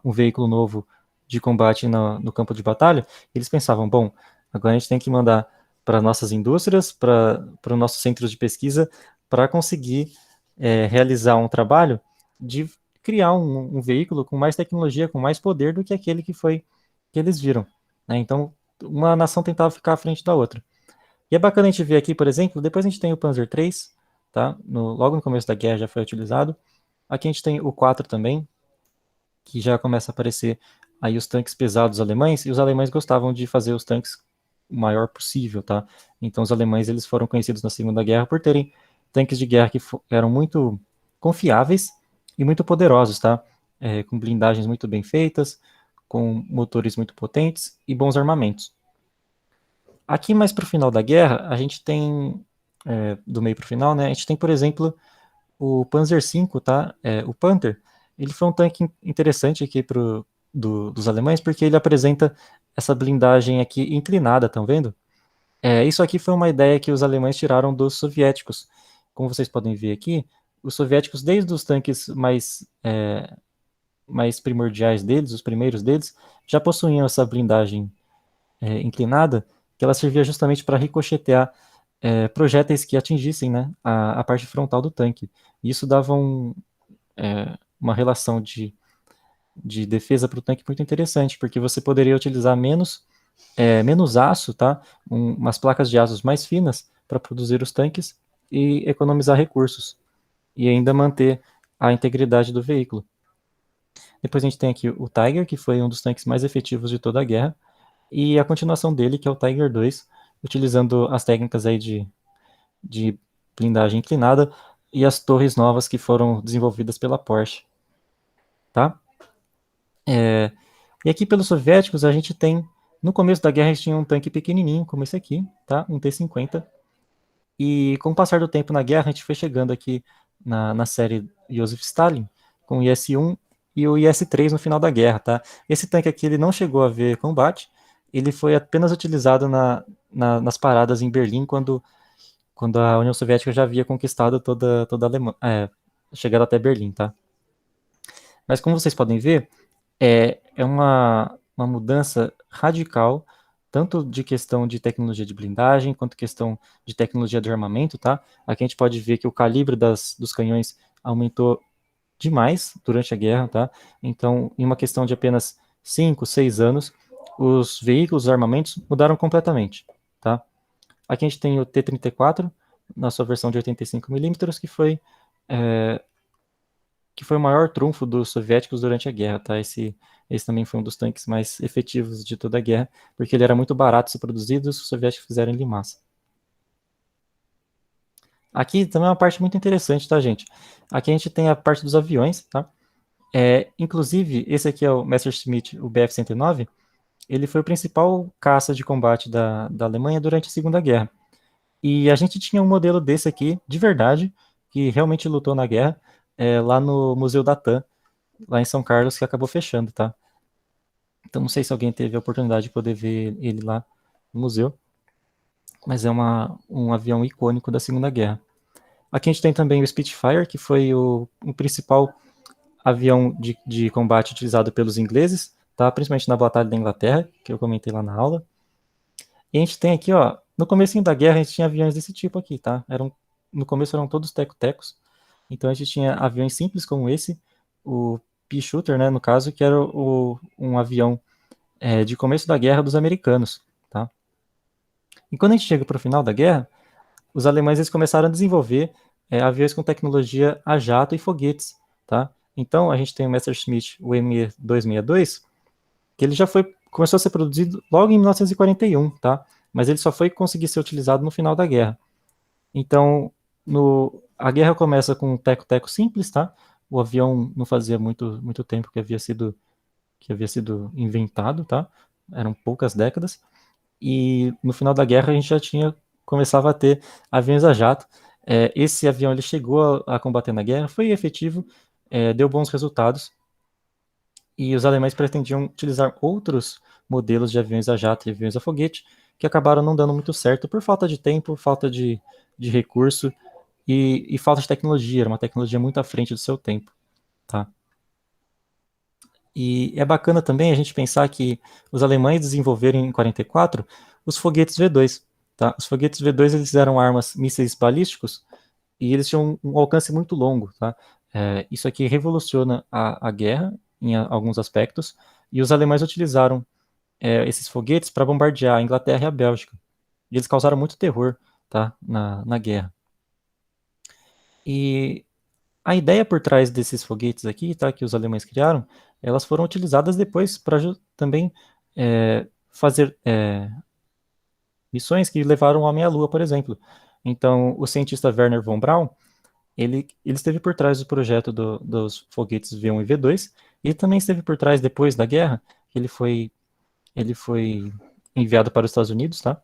Speaker 2: um veículo novo de combate no campo de batalha, eles pensavam, bom, agora a gente tem que mandar para nossas indústrias, para os nossos centros de pesquisa, para conseguir realizar um trabalho de criar um veículo com mais tecnologia, com mais poder do que aquele que eles viram, né? Então, uma nação tentava ficar à frente da outra. E é bacana a gente ver aqui, por exemplo, depois a gente tem o Panzer III, tá? Logo no começo da guerra já foi utilizado. Aqui a gente tem o 4 também, que já começa a aparecer aí os tanques pesados alemães, e os alemães gostavam de fazer os tanques o maior possível, tá? Então os alemães eles foram conhecidos na Segunda Guerra por terem tanques de guerra que eram muito confiáveis e muito poderosos, tá? Com blindagens muito bem feitas, com motores muito potentes e bons armamentos. Aqui mais para o final da guerra, a gente tem, do meio para o final, né? A gente tem, por exemplo, o Panzer V, tá? O Panther, ele foi um tanque interessante aqui dos alemães, porque ele apresenta essa blindagem aqui inclinada, estão vendo? Isso aqui foi uma ideia que os alemães tiraram dos soviéticos. Como vocês podem ver aqui, os soviéticos, desde os tanques mais primordiais deles, os primeiros deles, já possuíam essa blindagem inclinada, que ela servia justamente para ricochetear projéteis que atingissem, né, a parte frontal do tanque. Isso dava uma relação de defesa para o tanque muito interessante, porque você poderia utilizar menos aço, tá? Umas placas de aços mais finas para produzir os tanques e economizar recursos e ainda manter a integridade do veículo. Depois a gente tem aqui o Tiger, que foi um dos tanques mais efetivos de toda a guerra, e a continuação dele, que é o Tiger II, utilizando as técnicas aí de blindagem inclinada e as torres novas que foram desenvolvidas pela Porsche, tá? E aqui pelos soviéticos a gente tem, no começo da guerra a gente tinha um tanque pequenininho, como esse aqui, tá? Um T-50, e com o passar do tempo na guerra a gente foi chegando aqui na série Joseph Stalin, com o IS-1 e o IS-3 no final da guerra, tá? Esse tanque aqui ele não chegou a ver combate, ele foi apenas utilizado nas paradas em Berlim quando a União Soviética já havia conquistado toda a Alemanha, chegado até Berlim, tá? Mas como vocês podem ver, é uma mudança radical, tanto de questão de tecnologia de blindagem, quanto questão de tecnologia de armamento, tá? Aqui a gente pode ver que o calibre dos canhões aumentou demais durante a guerra, tá? Então, em uma questão de apenas 5, 6 anos, os veículos, os armamentos mudaram completamente, tá? Aqui a gente tem o T-34, na sua versão de 85mm, que foi o maior trunfo dos soviéticos durante a guerra, tá? Esse também foi um dos tanques mais efetivos de toda a guerra, porque ele era muito barato de ser produzido e os soviéticos fizeram ele em massa. Aqui também é uma parte muito interessante, tá, gente? Aqui a gente tem a parte dos aviões, tá? Inclusive, esse aqui é o Messerschmitt, o Bf-109, ele foi o principal caça de combate da Alemanha durante a Segunda Guerra. E a gente tinha um modelo desse aqui, de verdade, que realmente lutou na guerra, lá no Museu da TAM, lá em São Carlos, que acabou fechando, tá? Então não sei se alguém teve a oportunidade de poder ver ele lá no museu, mas é um avião icônico da Segunda Guerra. Aqui a gente tem também o Spitfire, que foi o principal avião de combate utilizado pelos ingleses, tá? Principalmente na Batalha da Inglaterra, que eu comentei lá na aula. E a gente tem aqui, ó, no comecinho da guerra a gente tinha aviões desse tipo aqui, tá? No começo eram todos teco-tecos, então a gente tinha aviões simples como esse, o Pea-Shooter, né, no caso, que era um avião de começo da guerra dos americanos, tá? E quando a gente chega para o final da guerra, os alemães eles começaram a desenvolver aviões com tecnologia a jato e foguetes, tá? Então a gente tem o Messerschmitt, o Me-262, que ele começou a ser produzido logo em 1941, tá? Mas ele só foi conseguir ser utilizado no final da guerra. Então, a guerra começa com um teco-teco simples, tá? O avião não fazia muito tempo que havia sido inventado, tá? Eram poucas décadas. E no final da guerra a gente já começava a ter aviões a jato. Esse avião ele chegou a combater na guerra, foi efetivo, deu bons resultados. E os alemães pretendiam utilizar outros modelos de aviões a jato e aviões a foguete, que acabaram não dando muito certo por falta de tempo, falta de recurso e falta de tecnologia. Era uma tecnologia muito à frente do seu tempo, tá? E é bacana também a gente pensar que os alemães desenvolveram em 44 os foguetes V2, tá? Os foguetes V2 eles eram mísseis balísticos e eles tinham um alcance muito longo, tá? Isso aqui revoluciona a guerra em alguns aspectos, e os alemães utilizaram esses foguetes para bombardear a Inglaterra e a Bélgica. E eles causaram muito terror, tá, na guerra. E a ideia por trás desses foguetes aqui, tá, que os alemães criaram, elas foram utilizadas depois para também fazer missões que levaram o homem à Lua, por exemplo. Então, o cientista Werner von Braun, ele esteve por trás do projeto dos foguetes V1 e V2, e também esteve por trás, depois da guerra, ele foi enviado para os Estados Unidos, tá?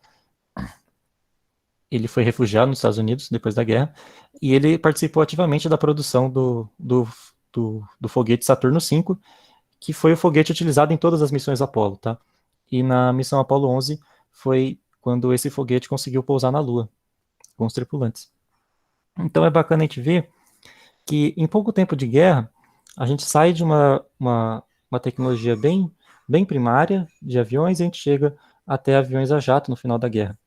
Speaker 2: Ele foi refugiado nos Estados Unidos depois da guerra, e ele participou ativamente da produção do foguete Saturno V, que foi o foguete utilizado em todas as missões Apollo, tá? E na missão Apollo 11 foi quando esse foguete conseguiu pousar na Lua, com os tripulantes. Então é bacana a gente ver que em pouco tempo de guerra, a gente sai de uma tecnologia bem primária de aviões e a gente chega até aviões a jato no final da guerra.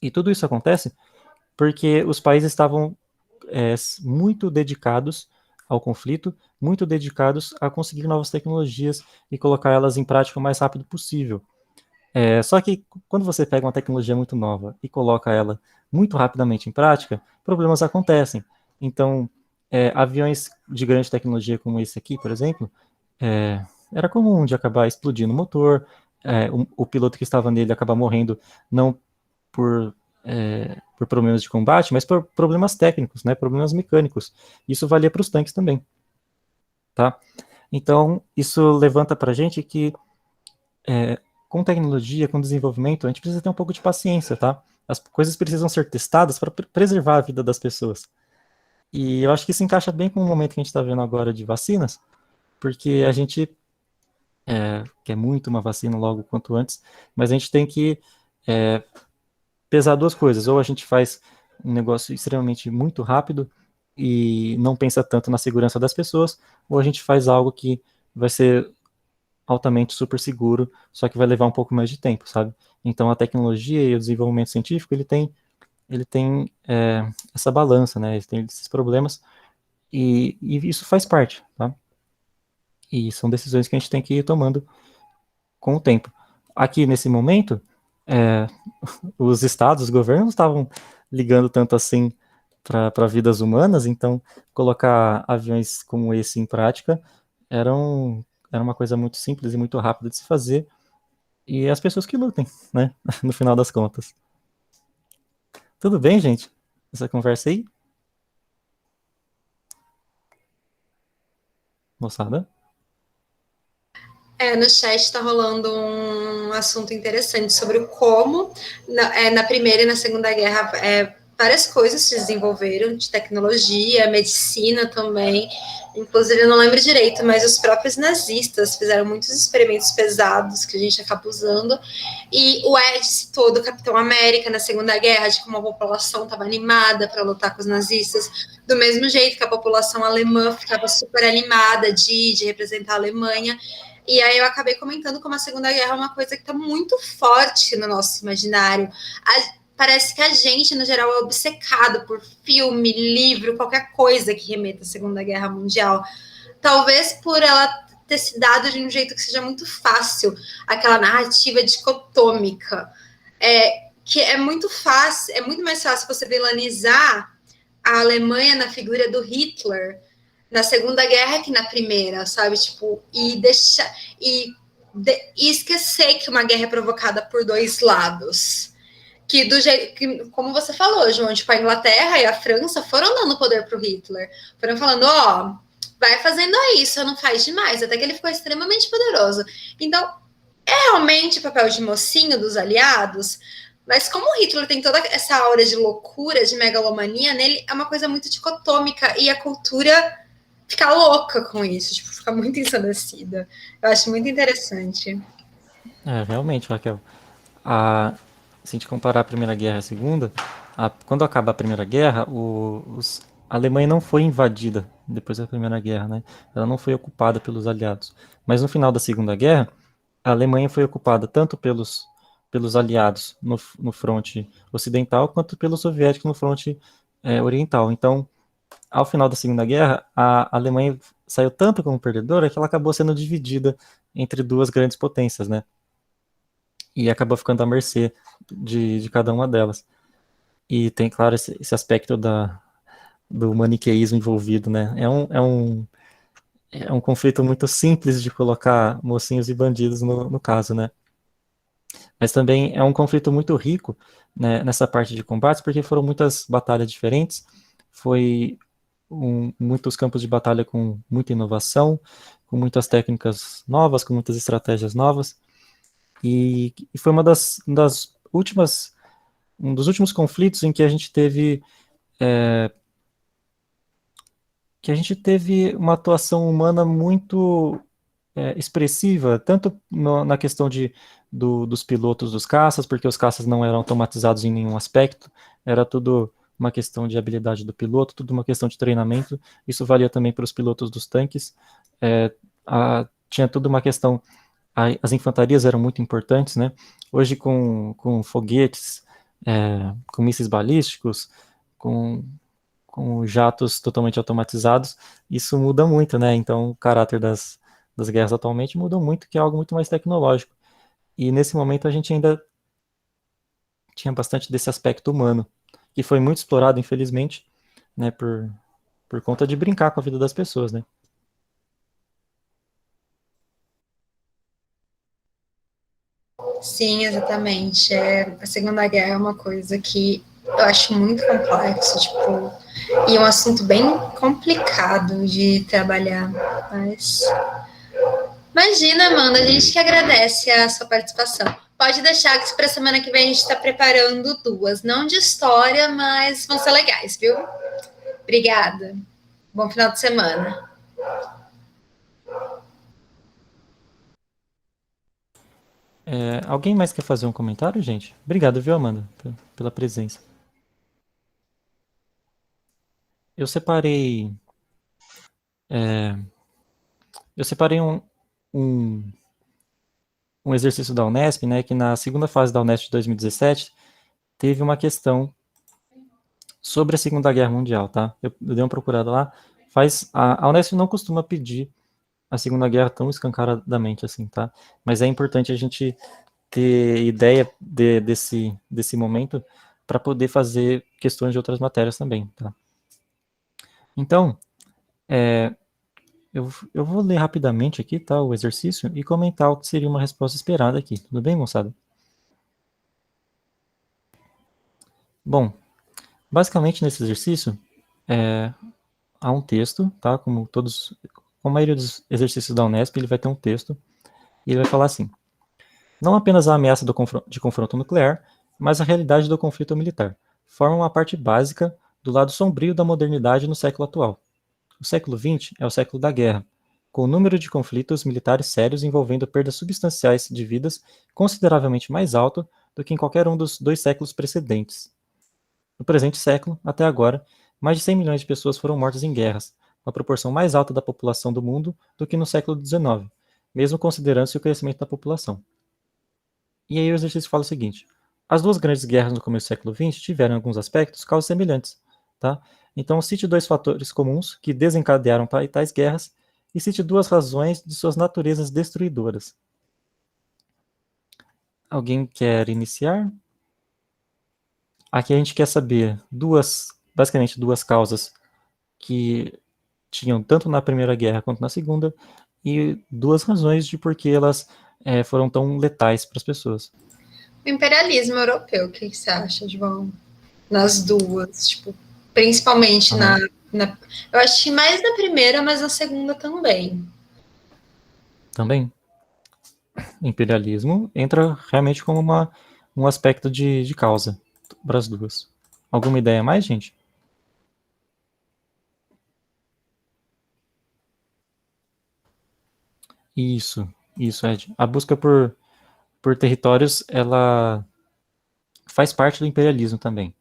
Speaker 2: E tudo isso acontece porque os países estavam muito dedicados ao conflito, muito dedicados a conseguir novas tecnologias e colocar elas em prática o mais rápido possível. Só que quando você pega uma tecnologia muito nova e coloca ela muito rapidamente em prática, problemas acontecem. Então, aviões de grande tecnologia como esse aqui, por exemplo, era comum de acabar explodindo o motor, o piloto que estava nele acabar morrendo não por problemas de combate, mas por problemas técnicos, né, problemas mecânicos. Isso valia para os tanques também. Tá? Então, isso levanta para a gente que com tecnologia, com desenvolvimento, a gente precisa ter um pouco de paciência, tá? As coisas precisam ser testadas para preservar a vida das pessoas. E eu acho que isso encaixa bem com o momento que a gente está vendo agora de vacinas, porque a gente quer muito uma vacina logo quanto antes, mas a gente tem que pesar duas coisas. Ou a gente faz um negócio extremamente muito rápido e não pensa tanto na segurança das pessoas, ou a gente faz algo que vai ser altamente super seguro, só que vai levar um pouco mais de tempo, sabe? Então a tecnologia e o desenvolvimento científico, ele tem essa balança, né? Ele tem esses problemas e isso faz parte, tá? E são decisões que a gente tem que ir tomando com o tempo. Aqui nesse momento, os estados, os governos não estavam ligando tanto assim para vidas humanas, então colocar aviões como esse em prática era uma coisa muito simples e muito rápida de se fazer, e as pessoas que lutem, né, no final das contas. Tudo bem, gente? Essa conversa aí? Moçada?
Speaker 1: No chat está rolando um assunto interessante sobre o como, na Primeira e na Segunda Guerra, várias coisas se desenvolveram, de tecnologia, medicina também. Inclusive, eu não lembro direito, mas os próprios nazistas fizeram muitos experimentos pesados que a gente acaba usando. E o Ed citou do Capitão América na Segunda Guerra, de como a população estava animada para lutar com os nazistas, do mesmo jeito que a população alemã ficava super animada de representar a Alemanha. E aí eu acabei comentando como a Segunda Guerra é uma coisa que está muito forte no nosso imaginário. Parece que a gente, no geral, é obcecado por filme, livro, qualquer coisa que remeta à Segunda Guerra Mundial. Talvez por ela ter se dado de um jeito que seja muito fácil, aquela narrativa dicotômica, que é muito fácil, é muito mais fácil você vilanizar a Alemanha na figura do Hitler na Segunda Guerra que na Primeira, sabe? Tipo, e esquecer que uma guerra é provocada por dois lados. Que do jeito que, como você falou, João, tipo, a Inglaterra e a França foram dando poder pro Hitler. Foram falando, vai fazendo aí, só não faz demais, até que ele ficou extremamente poderoso. Então, é realmente o papel de mocinho dos aliados, mas como o Hitler tem toda essa aura de loucura, de megalomania nele, é uma coisa muito dicotômica e a cultura fica louca com isso, tipo, fica muito ensandecida. Eu acho muito interessante.
Speaker 2: Realmente, Raquel. Se a gente comparar a Primeira Guerra e a Segunda, quando acaba a Primeira Guerra, a Alemanha não foi invadida depois da Primeira Guerra, né? Ela não foi ocupada pelos aliados. Mas no final da Segunda Guerra, a Alemanha foi ocupada tanto pelos aliados no fronte ocidental, quanto pelos soviéticos no fronte oriental. Então, ao final da Segunda Guerra, a Alemanha saiu tanto como perdedora que ela acabou sendo dividida entre duas grandes potências, né? E acabou ficando à mercê de cada uma delas. E tem, claro, esse aspecto do maniqueísmo envolvido, né? É um conflito muito simples de colocar mocinhos e bandidos no caso, né? Mas também é um conflito muito rico, né, nessa parte de combates, porque foram muitas batalhas diferentes, foi muitos campos de batalha com muita inovação, com muitas técnicas novas, com muitas estratégias novas, e foi das últimas, um dos últimos conflitos em que a gente teve uma atuação humana muito expressiva, tanto na questão dos pilotos dos caças, porque os caças não eram automatizados em nenhum aspecto, era tudo uma questão de habilidade do piloto, tudo uma questão de treinamento, isso valia também para os pilotos dos tanques, tinha tudo uma questão, as infantarias eram muito importantes, né? Hoje com foguetes, com mísseis balísticos, com jatos totalmente automatizados, isso muda muito, né? Então o caráter das guerras atualmente mudam muito, que é algo muito mais tecnológico. E nesse momento a gente ainda tinha bastante desse aspecto humano, que foi muito explorado, infelizmente, né, por conta de brincar com a vida das pessoas, né?
Speaker 1: Sim, exatamente. A Segunda Guerra é uma coisa que eu acho muito complexo, tipo, e um assunto bem complicado de trabalhar. Mas imagina, Amanda, a gente que agradece a sua participação. Pode deixar que para a semana que vem a gente está preparando duas, não de história, mas vão ser legais, viu? Obrigada. Bom final de semana.
Speaker 2: Alguém mais quer fazer um comentário, gente? Obrigado, viu, Amanda, pela presença. Eu separei. Eu separei um, um exercício da Unesp, né, que na segunda fase da Unesp de 2017 teve uma questão sobre a Segunda Guerra Mundial, tá? Eu dei uma procurada lá. A Unesp não costuma pedir a Segunda Guerra tão escancaradamente assim, tá? Mas é importante a gente ter ideia desse momento para poder fazer questões de outras matérias também, tá? Então, eu vou ler rapidamente aqui, tá, o exercício e comentar o que seria uma resposta esperada aqui. Tudo bem, moçada? Bom, basicamente nesse exercício há um texto, tá? Como a maioria dos exercícios da Unesp, ele vai ter um texto e ele vai falar assim: não apenas a ameaça de confronto nuclear, mas a realidade do conflito militar formam uma parte básica do lado sombrio da modernidade no século atual. O século XX é o século da guerra, com o número de conflitos militares sérios envolvendo perdas substanciais de vidas consideravelmente mais alto do que em qualquer um dos 2 séculos precedentes. No presente século, até agora, mais de 100 milhões de pessoas foram mortas em guerras, uma proporção mais alta da população do mundo do que no século XIX, mesmo considerando-se o crescimento da população. E aí o exercício fala o seguinte: as duas grandes guerras no começo do século XX tiveram, em alguns aspectos, causas semelhantes. Tá? Então cite 2 fatores comuns que desencadearam tais guerras e cite 2 razões de suas naturezas destruidoras. Alguém quer iniciar? Aqui a gente quer saber basicamente duas causas que tinham tanto na Primeira Guerra quanto na Segunda, e 2 razões de por que elas foram tão letais para as pessoas.
Speaker 1: O imperialismo europeu, o que você acha, João? Nas duas, tipo, principalmente eu acho que mais na primeira, mas na segunda também.
Speaker 2: Também. Imperialismo entra realmente como um aspecto de causa para as duas. Alguma ideia a mais, gente? Isso, Ed. A busca por territórios, ela faz parte do imperialismo também.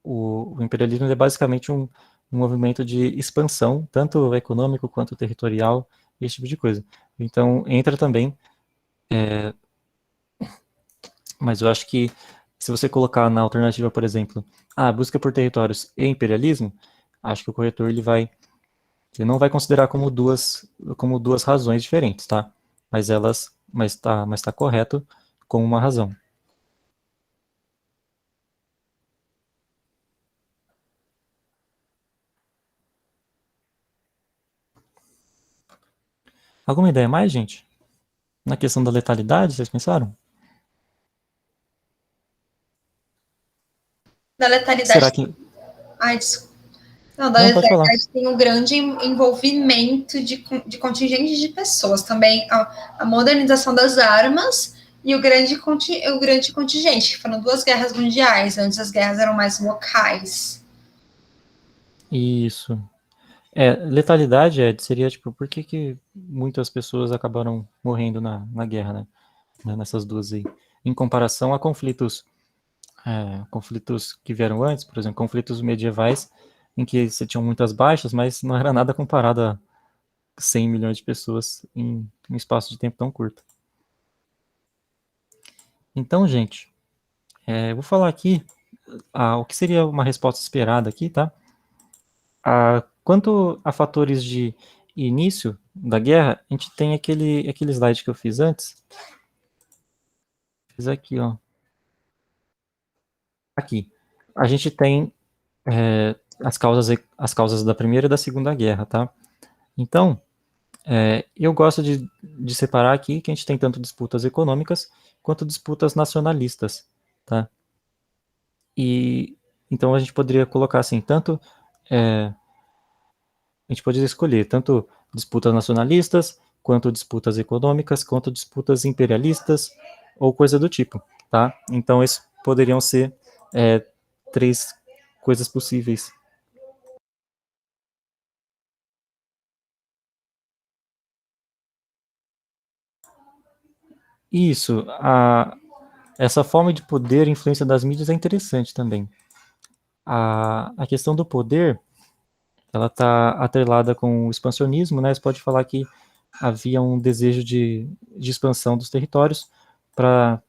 Speaker 2: O imperialismo é basicamente um movimento de expansão, tanto econômico quanto territorial, esse tipo de coisa. Então, entra também, mas eu acho que se você colocar na alternativa, por exemplo, busca por territórios e imperialismo, acho que o corretor ele não vai considerar como duas razões diferentes, tá? Mas tá correto como uma razão. Alguma ideia mais, gente? Na questão da letalidade, vocês pensaram?
Speaker 1: Da letalidade.
Speaker 2: Será que...
Speaker 1: Ai, desculpa. Não, da
Speaker 2: Não, pode falar.
Speaker 1: letalidade tem um grande envolvimento de contingentes de pessoas. Também a modernização das armas e o grande contingente, que foram 2 guerras mundiais. Antes as guerras eram mais locais.
Speaker 2: Isso. Letalidade seria, tipo, por que muitas pessoas acabaram morrendo na guerra, né? Nessas duas aí. Em comparação a conflitos que vieram antes, por exemplo, conflitos medievais, em que você tinha muitas baixas, mas não era nada comparado a 100 milhões de pessoas em um espaço de tempo tão curto. Então, gente, eu vou falar aqui o que seria uma resposta esperada aqui, tá? Quanto a fatores de início da guerra, a gente tem aquele slide que eu fiz antes. Fiz aqui, ó. Aqui. A gente tem as causas da Primeira e da Segunda Guerra, tá? Então, eu gosto de separar aqui que a gente tem tanto disputas econômicas quanto disputas nacionalistas, tá? E então a gente poderia colocar assim, a gente poderia escolher tanto disputas nacionalistas, quanto disputas econômicas, quanto disputas imperialistas, ou coisa do tipo, tá? Então, esses poderiam ser 3 coisas possíveis. Isso, essa forma de poder e influência das mídias é interessante também. A questão do poder, ela está atrelada com o expansionismo, né? Você pode falar que havia um desejo de expansão dos territórios para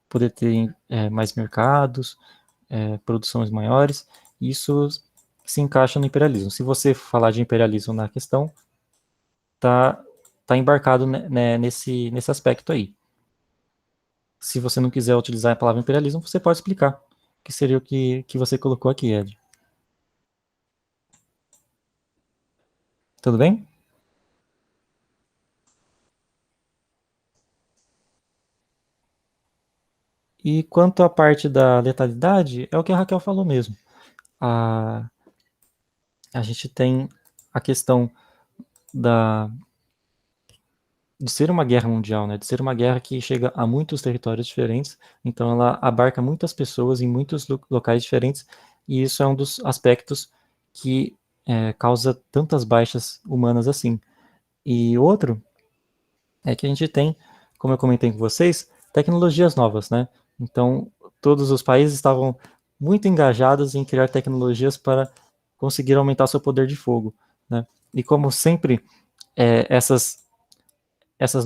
Speaker 2: poder ter mais mercados, produções maiores. Isso se encaixa no imperialismo. Se você falar de imperialismo na questão, tá embarcado nesse aspecto aí. Se você não quiser utilizar a palavra imperialismo, você pode explicar, que seria o que você colocou aqui, Ed. Tudo bem? E quanto à parte da letalidade, é o que a Raquel falou mesmo. A gente tem a questão de ser uma guerra mundial, né? De ser uma guerra que chega a muitos territórios diferentes, então ela abarca muitas pessoas em muitos locais diferentes, e isso é um dos aspectos que causa tantas baixas humanas assim. E outro é que a gente tem, como eu comentei com vocês, tecnologias novas, né? Então, todos os países estavam muito engajados em criar tecnologias para conseguir aumentar seu poder de fogo, né? E como sempre, essas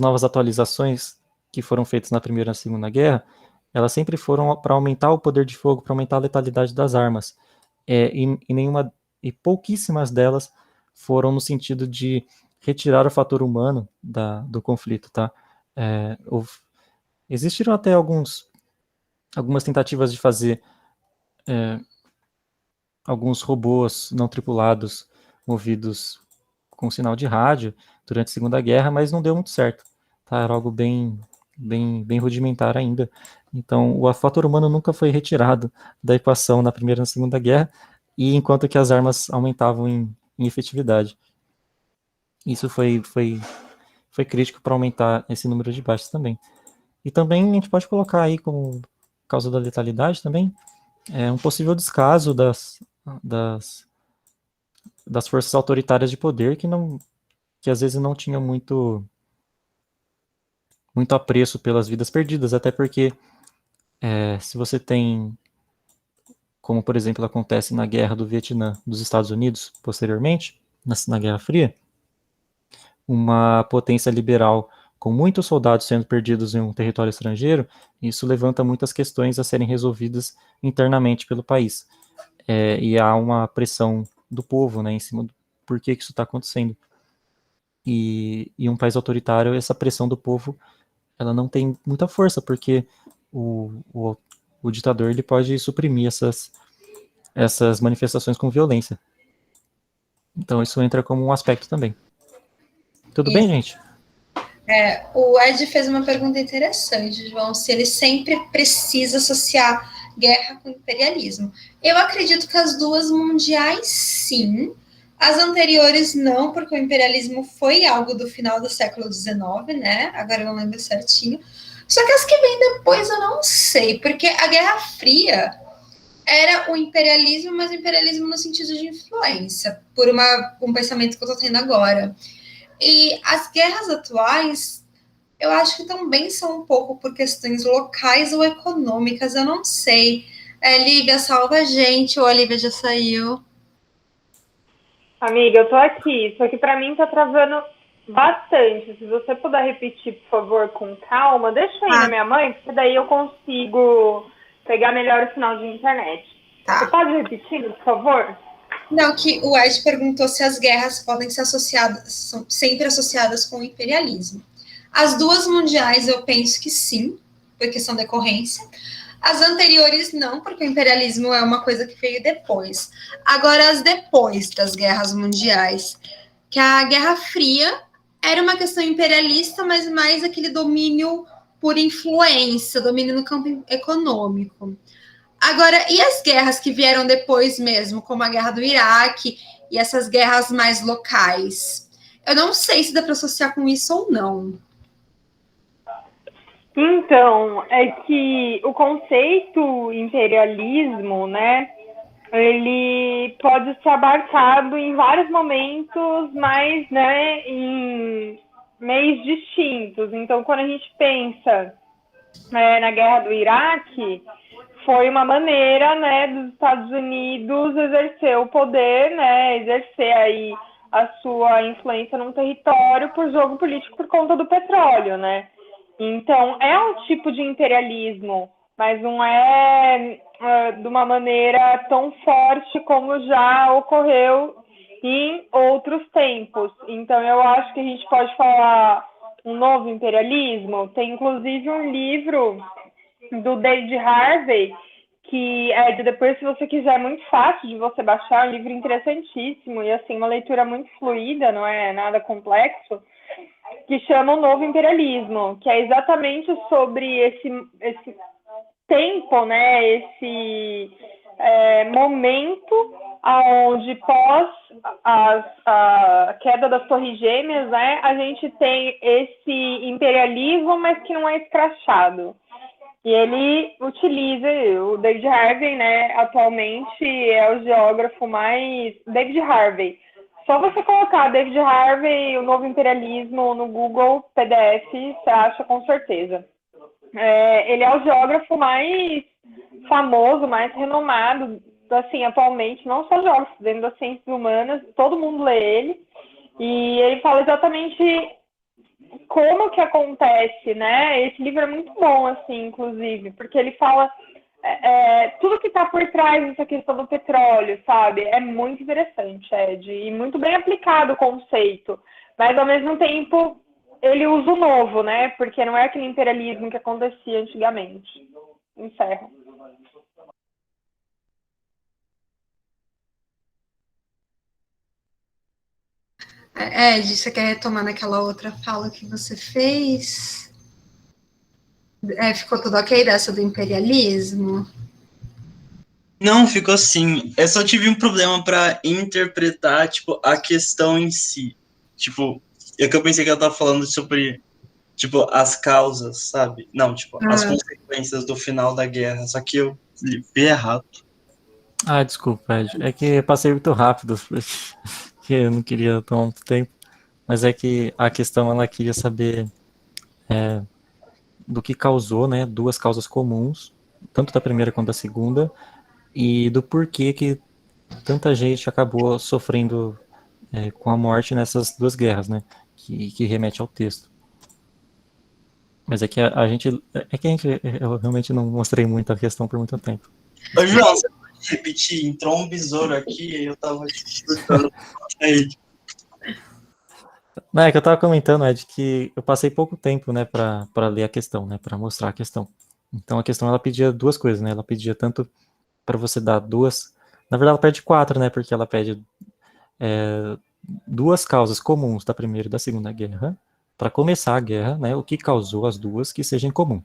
Speaker 2: novas atualizações que foram feitas na Primeira e na Segunda Guerra, elas sempre foram para aumentar o poder de fogo, para aumentar a letalidade das armas. E pouquíssimas delas foram no sentido de retirar o fator humano do conflito, tá? Existiram até algumas tentativas de fazer alguns robôs não tripulados movidos com sinal de rádio durante a Segunda Guerra, mas não deu muito certo, tá? Era algo bem rudimentar ainda. Então, o fator humano nunca foi retirado da equação na Primeira e na Segunda Guerra, e enquanto que as armas aumentavam em efetividade. Isso foi crítico para aumentar esse número de baixas também. E também a gente pode colocar aí como causa da letalidade também um possível descaso das forças autoritárias de poder que às vezes não tinham muito apreço pelas vidas perdidas, até porque se você tem, como por exemplo acontece na Guerra do Vietnã dos Estados Unidos, posteriormente, na Guerra Fria, uma potência liberal com muitos soldados sendo perdidos em um território estrangeiro, isso levanta muitas questões a serem resolvidas internamente pelo país. E há uma pressão do povo, né, em cima do por que isso está acontecendo. E um país autoritário, essa pressão do povo, ela não tem muita força, porque o ditador ele pode suprimir essas manifestações com violência. Então isso entra como um aspecto também. Tudo bem, gente?
Speaker 1: O Ed fez uma pergunta interessante, João, se ele sempre precisa associar guerra com imperialismo. Eu acredito que as duas mundiais, sim. As anteriores, não, porque o imperialismo foi algo do final do século XIX, né? Agora eu não lembro certinho. Só que as que vêm depois eu não sei, porque a Guerra Fria era o imperialismo, mas o imperialismo no sentido de influência, por um pensamento que eu estou tendo agora. E as guerras atuais, eu acho que também são um pouco por questões locais ou econômicas, eu não sei. Lívia, salva a gente, ou a Lívia já saiu?
Speaker 6: Amiga, eu tô aqui, só que pra mim tá travando bastante. Se você puder repetir, por favor, com calma, deixa eu ir na minha mãe, porque daí eu consigo pegar melhor o sinal de internet. Você pode repetir, por favor?
Speaker 1: Não, que o Ed perguntou se as guerras podem ser são sempre associadas com o imperialismo. As duas mundiais eu penso que sim, por questão da decorrência. As anteriores não, porque o imperialismo é uma coisa que veio depois. Agora, as depois das guerras mundiais, que a Guerra Fria era uma questão imperialista, mas mais aquele domínio por influência, domínio no campo econômico. Agora, e as guerras que vieram depois mesmo, como a Guerra do Iraque e essas guerras mais locais? Eu não sei se dá para associar com isso ou não.
Speaker 6: Então, é que o conceito imperialismo, né, ele pode ser abarcado em vários momentos, mas, né, em meios distintos. Então, quando a gente pensa na Guerra do Iraque, foi uma maneira, né, dos Estados Unidos exercer o poder, né, exercer aí a sua influência num território por jogo político por conta do petróleo, né. Então, é um tipo de imperialismo, mas não é de uma maneira tão forte como já ocorreu em outros tempos. Então, eu acho que a gente pode falar um novo imperialismo. Tem, inclusive, um livro do David Harvey, que depois, se você quiser, é muito fácil de você baixar, é um livro interessantíssimo e, assim, uma leitura muito fluida, não é nada complexo, que chama O Novo Imperialismo, que é exatamente sobre esse tempo, né, esse momento onde pós a queda das Torres Gêmeas, né, a gente tem esse imperialismo, mas que não é escrachado. E ele utiliza, o David Harvey, né, atualmente é o geógrafo mais... David Harvey. Só você colocar David Harvey, o novo imperialismo no Google, PDF, você acha com certeza. Ele é o geógrafo mais famoso, mais renomado, assim, atualmente, não só geógrafo, dentro das ciências humanas, todo mundo lê ele, e ele fala exatamente como que acontece, né? Esse livro é muito bom, assim, inclusive, porque ele fala tudo que está por trás dessa questão do petróleo, sabe? É muito interessante, Ed, e muito bem aplicado o conceito, mas ao mesmo tempo ele usa o novo, né? Porque não é aquele imperialismo que acontecia antigamente. Encerro.
Speaker 1: Ed, você quer retomar naquela outra fala que você fez? Ficou tudo ok dessa do imperialismo?
Speaker 5: Não, ficou assim. Eu só tive um problema para interpretar, tipo, a questão em si. Tipo, é que eu pensei que ela tava falando sobre, tipo, as causas, sabe? Não, tipo, as consequências do final da guerra. Só que eu vi errado.
Speaker 2: Ah, desculpa, Ed. É que eu passei muito rápido, porque eu não queria tomar muito tempo. Mas é que a questão, ela queria saber do que causou, né, duas causas comuns, tanto da primeira quanto da segunda, e do porquê que tanta gente acabou sofrendo com a morte nessas duas guerras, né, que remete ao texto. Mas é que eu realmente não mostrei muito a questão por muito tempo.
Speaker 5: Ô, João, você pode repetir? Entrou um besouro aqui e eu tava escutando ele.
Speaker 2: Não, é que eu tava comentando, Ed, que eu passei pouco tempo, né, para ler a questão, né, para mostrar a questão. Então a questão, ela pedia duas coisas, né, ela pedia tanto para você dar duas, na verdade ela pede quatro, né, porque ela pede duas causas comuns da Primeira e da Segunda Guerra, para começar a guerra, né, o que causou as duas, que seja em comum.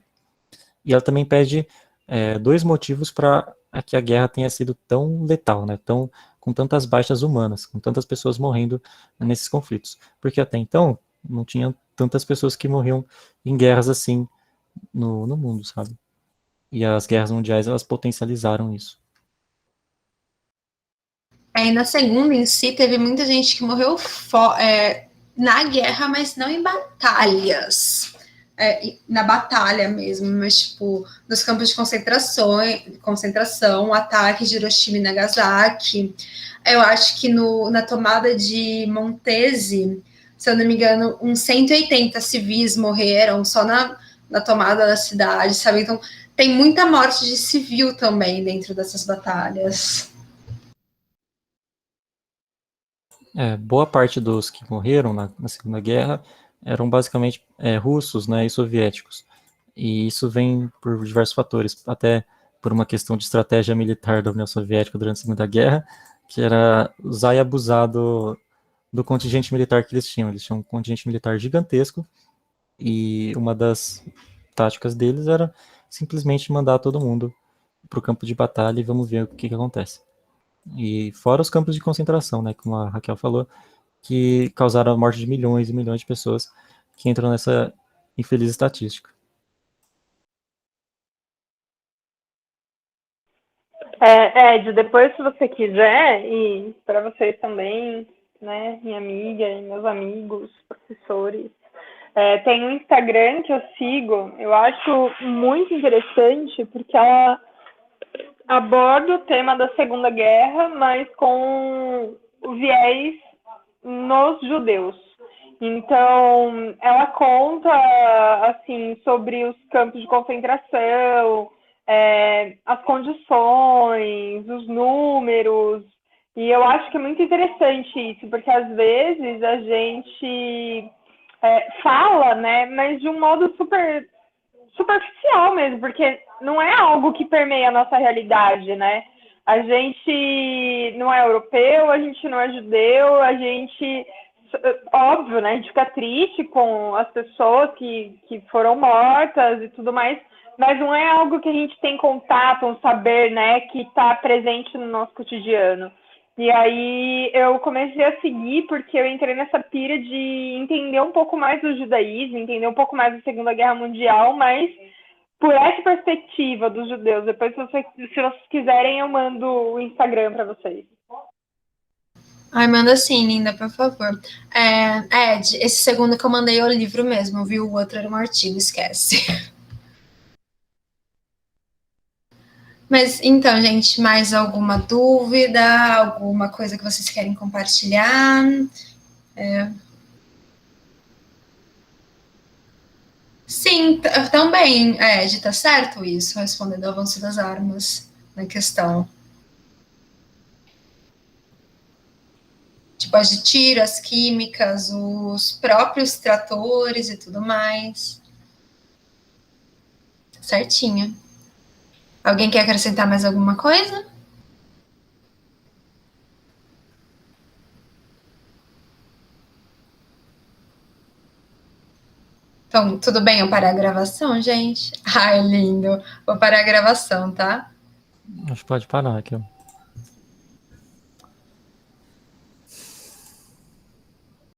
Speaker 2: E ela também pede 2 motivos para que a guerra tenha sido tão letal, né, com tantas baixas humanas, com tantas pessoas morrendo nesses conflitos. Porque até então, não tinha tantas pessoas que morriam em guerras assim no mundo, sabe? E as guerras mundiais, elas potencializaram isso.
Speaker 1: Aí na segunda em si, teve muita gente que morreu na guerra, mas não em batalhas. Na batalha mesmo, mas tipo, nos campos de concentração, ataque de Hiroshima e Nagasaki. Eu acho que na tomada de Montese, se eu não me engano, uns 180 civis morreram só na tomada da cidade, sabe? Então, tem muita morte de civil também dentro dessas batalhas.
Speaker 2: Boa parte dos que morreram na Segunda Guerra eram basicamente russos, né, e soviéticos. E isso vem por diversos fatores, até por uma questão de estratégia militar da União Soviética durante a Segunda Guerra, que era usar e abusar do contingente militar que eles tinham. Eles tinham um contingente militar gigantesco, e uma das táticas deles era simplesmente mandar todo mundo para o campo de batalha e vamos ver o que acontece. E fora os campos de concentração, né, como a Raquel falou, que causaram a morte de milhões e milhões de pessoas que entram nessa infeliz estatística.
Speaker 6: Ed, depois se você quiser, e para vocês também, né, minha amiga e meus amigos, professores, tem um Instagram que eu sigo, eu acho muito interessante, porque ela aborda o tema da Segunda Guerra, mas com o viés nos judeus. Então, ela conta, assim, sobre os campos de concentração, as condições, os números, e eu acho que é muito interessante isso, porque às vezes a gente fala, né, mas de um modo super superficial mesmo, porque não é algo que permeia a nossa realidade, né? A gente não é europeu, a gente não é judeu, a gente, óbvio, né? A gente fica triste com as pessoas que foram mortas e tudo mais, mas não é algo que a gente tem contato, um saber, né, que está presente no nosso cotidiano. E aí eu comecei a seguir porque eu entrei nessa pira de entender um pouco mais do judaísmo, entender um pouco mais da Segunda Guerra Mundial, mas por essa perspectiva dos judeus. Depois, se vocês quiserem, eu mando o Instagram para vocês.
Speaker 1: Ai, manda sim, linda, por favor. Ed, esse segundo que eu mandei é o livro mesmo, viu? O outro era um artigo, esquece. Mas então, gente, mais alguma dúvida? Alguma coisa que vocês querem compartilhar? Sim, também, Ed, tá certo isso, respondendo ao avanço das armas na questão. Tipo, as de tiro, as químicas, os próprios tratores e tudo mais. Certinho. Alguém quer acrescentar mais alguma coisa? Então, tudo bem eu parar a gravação, gente? Ai, lindo. Vou parar a gravação, tá?
Speaker 2: Acho que pode parar aqui, ó.